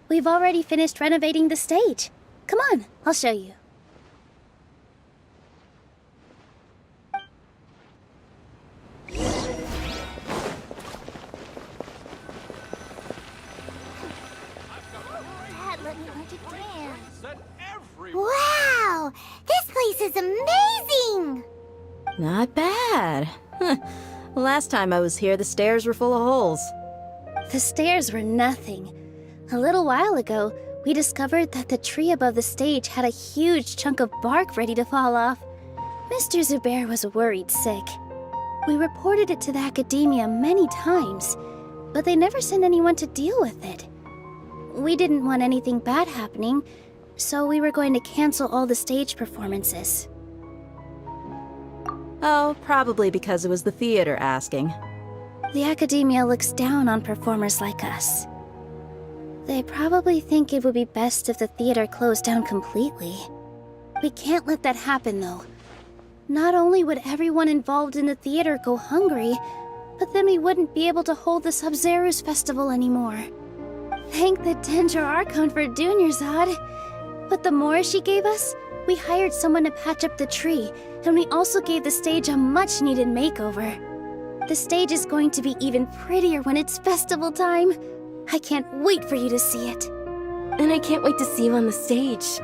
We've already finished renovating the stage. Come on, I'll show you. Wow! This place is amazing! Not bad. Last time I was here, the stairs were full of holes. The stairs were nothing. A little while ago, we discovered that the tree above the stage had a huge chunk of bark ready to fall off. Mr. Zubair was worried sick. We reported it to the academia many times, but they never sent anyone to deal with it. We didn't want anything bad happening, so we were going to cancel all the stage performances. Oh, probably because it was the theater asking. The academia looks down on performers like us. They probably think it would be best if the theater closed down completely. We can't let that happen, though. Not only would everyone involved in the theater go hungry, but then we wouldn't be able to hold the Sub-Zerus festival anymore. Thank the Dendra Archon for Dunyarzad. But the more she gave us, we hired someone to patch up the tree, and we also gave the stage a much-needed makeover. The stage is going to be even prettier when it's festival time. I can't wait for you to see it. And I can't wait to see you on the stage.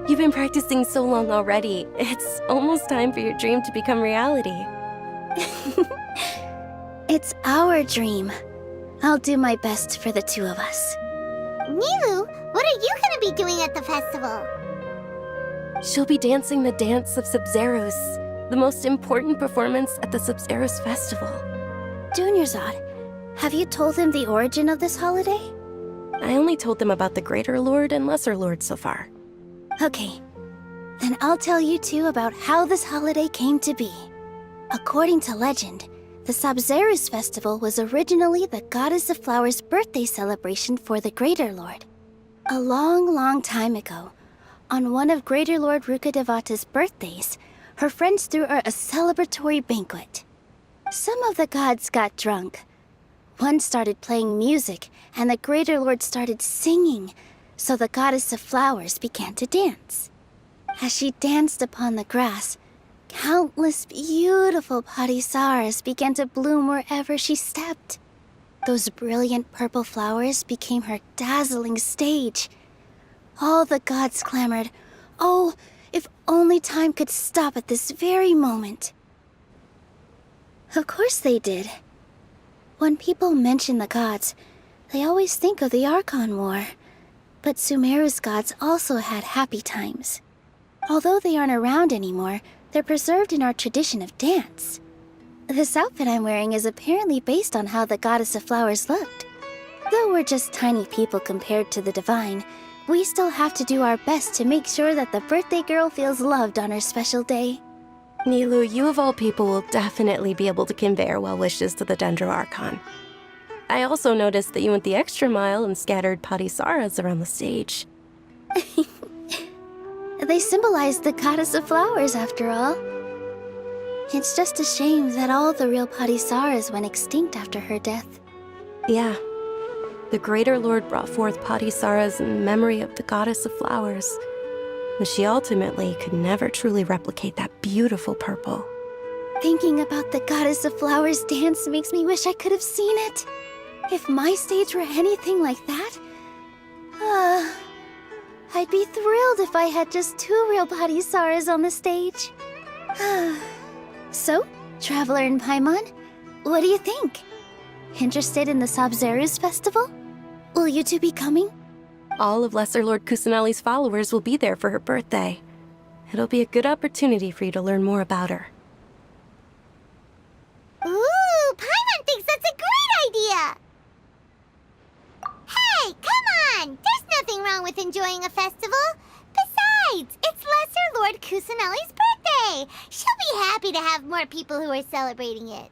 You've been practicing so long already. It's almost time for your dream to become reality. It's our dream. I'll do my best for the two of us. Nilu, what are you gonna be doing at the festival? She'll be dancing the dance of Sub-Zerus, the most important performance at the Sub-Zerus festival. Dunyarzad, have you told them the origin of this holiday? I only told them about the Greater Lord and Lesser Lord so far. Okay. Then I'll tell you too about how this holiday came to be. According to legend, the Sabzeruz festival was originally the Goddess of Flowers' birthday celebration for the Greater Lord. A long, long time ago, on one of Greater Lord Rukkhadevata's birthdays, her friends threw her a celebratory banquet. Some of the gods got drunk. One started playing music, and the Greater Lord started singing, so the Goddess of Flowers began to dance. As she danced upon the grass, countless beautiful parisaras began to bloom wherever she stepped. Those brilliant purple flowers became her dazzling stage. All the gods clamored, "Oh, if only time could stop at this very moment." Of course they did. When people mention the gods, they always think of the Archon War. But Sumeru's gods also had happy times. Although they aren't around anymore, they're preserved in our tradition of dance. This outfit I'm wearing is apparently based on how the Goddess of Flowers looked. Though we're just tiny people compared to the Divine, we still have to do our best to make sure that the birthday girl feels loved on her special day. Nilu, you of all people will definitely be able to convey our well wishes to the Dendro Archon. I also noticed that you went the extra mile and scattered parisaras around the stage. They symbolize the Goddess of Flowers, after all. It's just a shame that all the real parisaras went extinct after her death. Yeah. The Greater Lord brought forth parisaras in memory of the Goddess of Flowers, but she ultimately could never truly replicate that beautiful purple. Thinking about the Goddess of Flowers dance makes me wish I could have seen it. If my stage were anything like that, I'd be thrilled if I had just 2 real parisaras on the stage. So, Traveler and Paimon, what do you think? Interested in the Sabzeruz festival? Will you two be coming? All of Lesser Lord Kusanali's followers will be there for her birthday. It'll be a good opportunity for you to learn more about her. Ooh, Paimon thinks that's a great idea! Hey, come on! There's nothing wrong with enjoying a festival. Besides, it's Lesser Lord Kusanali's birthday. She'll be happy to have more people who are celebrating it.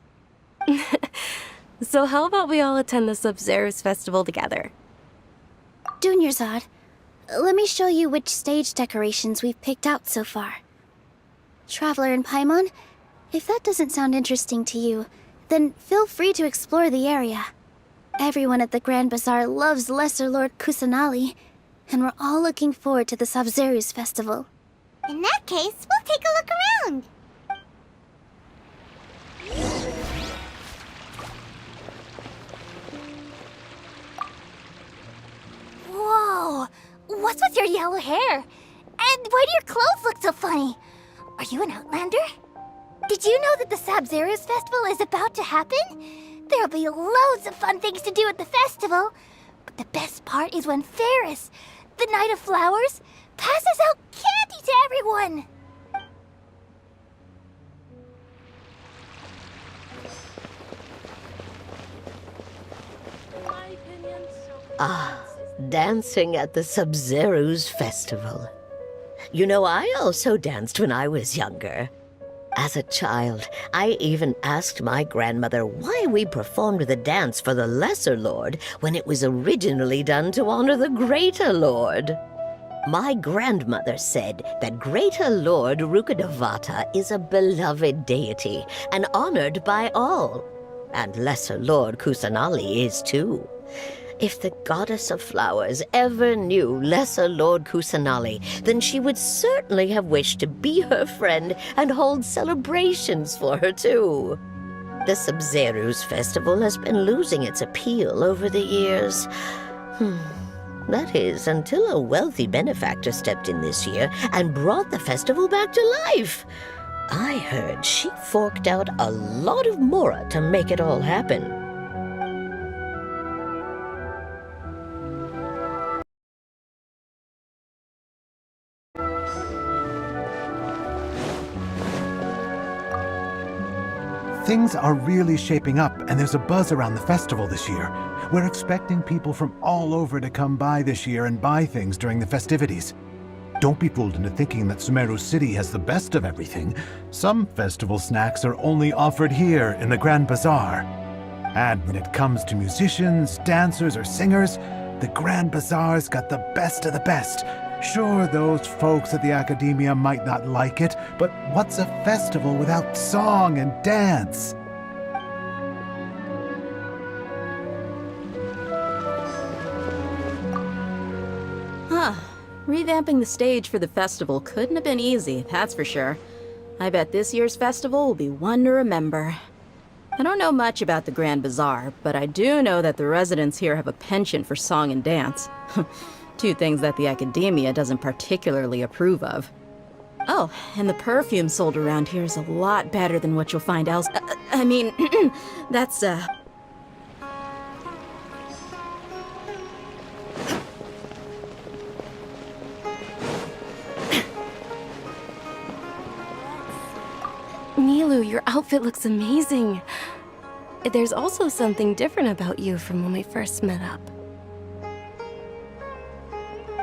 So how about we all attend the Sabzeruz festival together? Dunyarzad, let me show you which stage decorations we've picked out so far. Traveler and Paimon, if that doesn't sound interesting to you, then feel free to explore the area. Everyone at the Grand Bazaar loves Lesser Lord Kusanali, and we're all looking forward to the Sabzeruz festival. In that case, we'll take a look around. Whoa! What's with your yellow hair? And why do your clothes look so funny? Are you an Outlander? Did you know that the Sabzeruz festival is about to happen? There'll be loads of fun things to do at the festival. But the best part is when Ferris, the Knight of Flowers, passes out candy to everyone. Ah, dancing at the Sabzeruz festival. You know, I also danced when I was younger. As a child, I even asked my grandmother why we performed the dance for the Lesser Lord when it was originally done to honor the Greater Lord. My grandmother said that Greater Lord Rukkhadevata is a beloved deity and honored by all. And Lesser Lord Kusanali is too. If the Goddess of Flowers ever knew Lesser Lord Kusanali, then she would certainly have wished to be her friend and hold celebrations for her too. The Sabzeruz festival has been losing its appeal over the years. That is, until a wealthy benefactor stepped in this year and brought the festival back to life. I heard she forked out a lot of mora to make it all happen. Things are really shaping up, and there's a buzz around the festival this year. We're expecting people from all over to come by this year and buy things during the festivities. Don't be fooled into thinking that Sumeru City has the best of everything. Some festival snacks are only offered here in the Grand Bazaar. And when it comes to musicians, dancers, or singers, the Grand Bazaar's got the best of the best. Sure, those folks at the Academia might not like it, but what's a festival without song and dance? Huh. Revamping the stage for the festival couldn't have been easy, that's for sure. I bet this year's festival will be one to remember. I don't know much about the Grand Bazaar, but I do know that the residents here have a penchant for song and dance. Two things that the Academia doesn't particularly approve of. Oh, and the perfume sold around here is a lot better than what you'll find else. I mean, that's, Milu, your outfit looks amazing. There's also something different about you from when we first met up.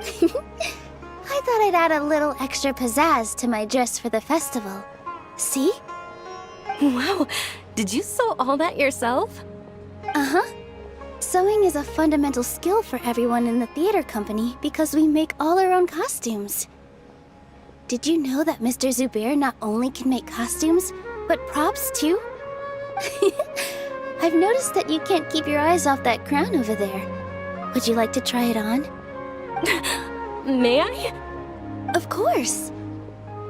I thought I'd add a little extra pizzazz to my dress for the festival. See? Wow, did you sew all that yourself? Uh-huh. Sewing is a fundamental skill for everyone in the theater company because we make all our own costumes. Did you know that Mr. Zubair not only can make costumes, but props too? I've noticed that you can't keep your eyes off that crown over there. Would you like to try it on? May I? Of course.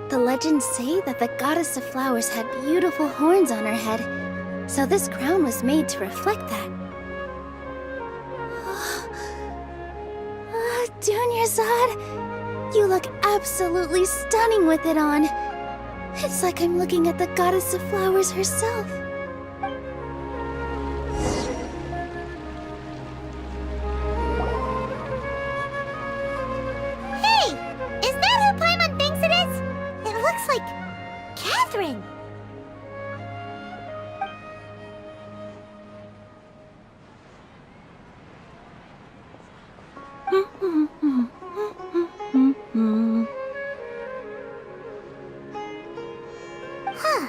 The legends say that the goddess of flowers had beautiful horns on her head, so this crown was made to reflect that. Dunyarzad, you look absolutely stunning with it on. It's like I'm looking at the goddess of flowers herself. Hey! Is that who Paimon thinks it is? It looks like Catherine. Huh.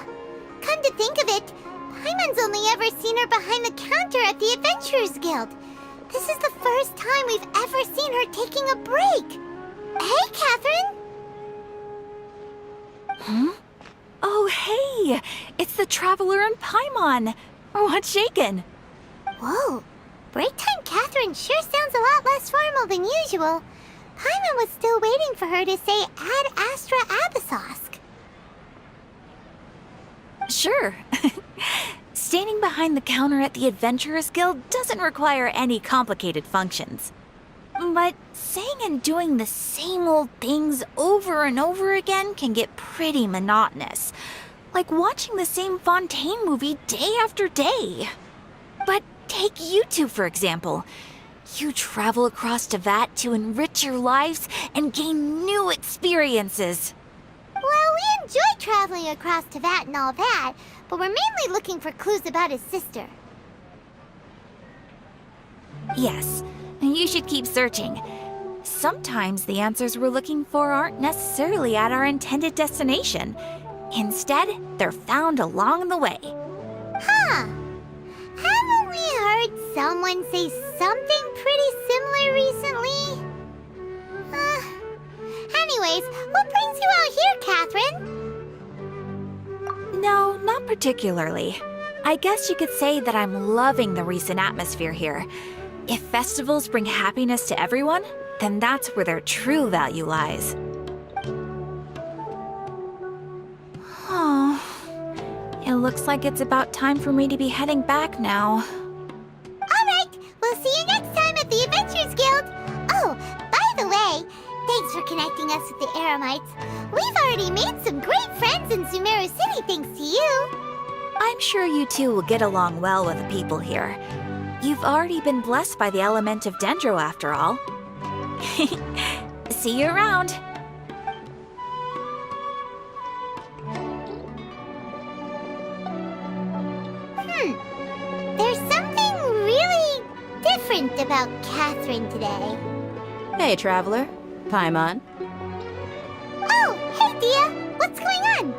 Come to think of it, Paimon's only ever seen her behind the counter at the Adventurers Guild. This is the first time we've ever seen her taking a break. Hey, Catherine! Huh? Oh, hey! It's the Traveler and Paimon! What's shaken? Whoa. Break time Catherine sure sounds a lot less formal than usual. Paimon was still waiting for her to say Ad Astra Abyssosk. Sure. Standing behind the counter at the Adventurers Guild doesn't require any complicated functions. But saying and doing the same old things over and over again can get pretty monotonous. Like watching the same Fontaine movie day after day. But take you two, for example. You travel across Tevat to enrich your lives and gain new experiences. Well, we enjoy traveling across Tevat and all that, but we're mainly looking for clues about his sister. Yes, you should keep searching. Sometimes the answers we're looking for aren't necessarily at our intended destination. Instead, they're found along the way. Huh. Haven't we heard someone say something pretty similar recently? Anyways, what brings you out here, Catherine? No, not particularly. I guess you could say that I'm loving the recent atmosphere here. If festivals bring happiness to everyone, then that's where their true value lies. Oh, it looks like it's about time for me to be heading back now. Alright, we'll see you next time at the Adventurers Guild. Oh, by the way, thanks for connecting us with the Eremites. We've already made some great friends in Sumeru City thanks to you. I'm sure you two will get along well with the people here. You've already been blessed by the element of Dendro after all. See you around. There's something really different about Catherine today. Hey, Traveler. Paimon. Dia? What's going on?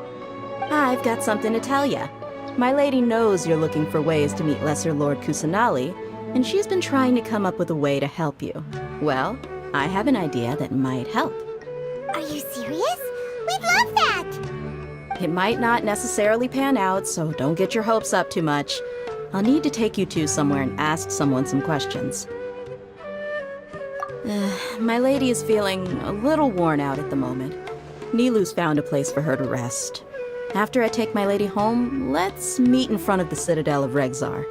I've got something to tell ya. My lady knows you're looking for ways to meet Lesser Lord Kusanali, and she's been trying to come up with a way to help you. Well, I have an idea that might help. Are you serious? We'd love that! It might not necessarily pan out, so don't get your hopes up too much. I'll need to take you two somewhere and ask someone some questions. My lady is feeling a little worn out at the moment. Nilu's found a place for her to rest. After I take my lady home, let's meet in front of the Citadel of Regzar.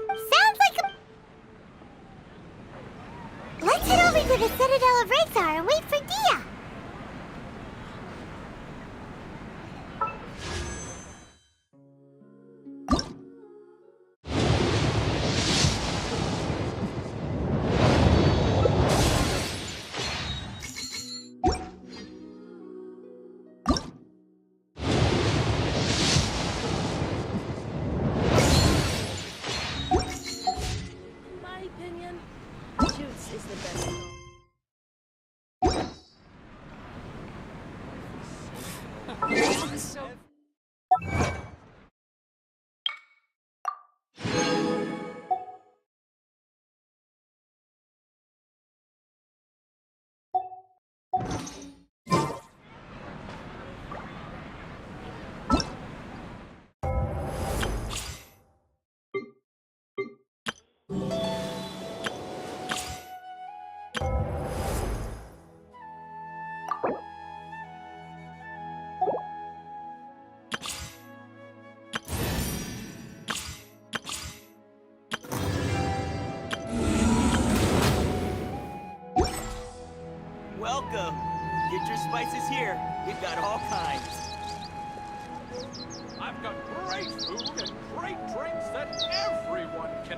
Sounds like a... Let's head over to the Citadel of Regzar and wait for Dia! Welcome! Get your spices here. We've got all kinds. I've got great food and great drinks that everyone can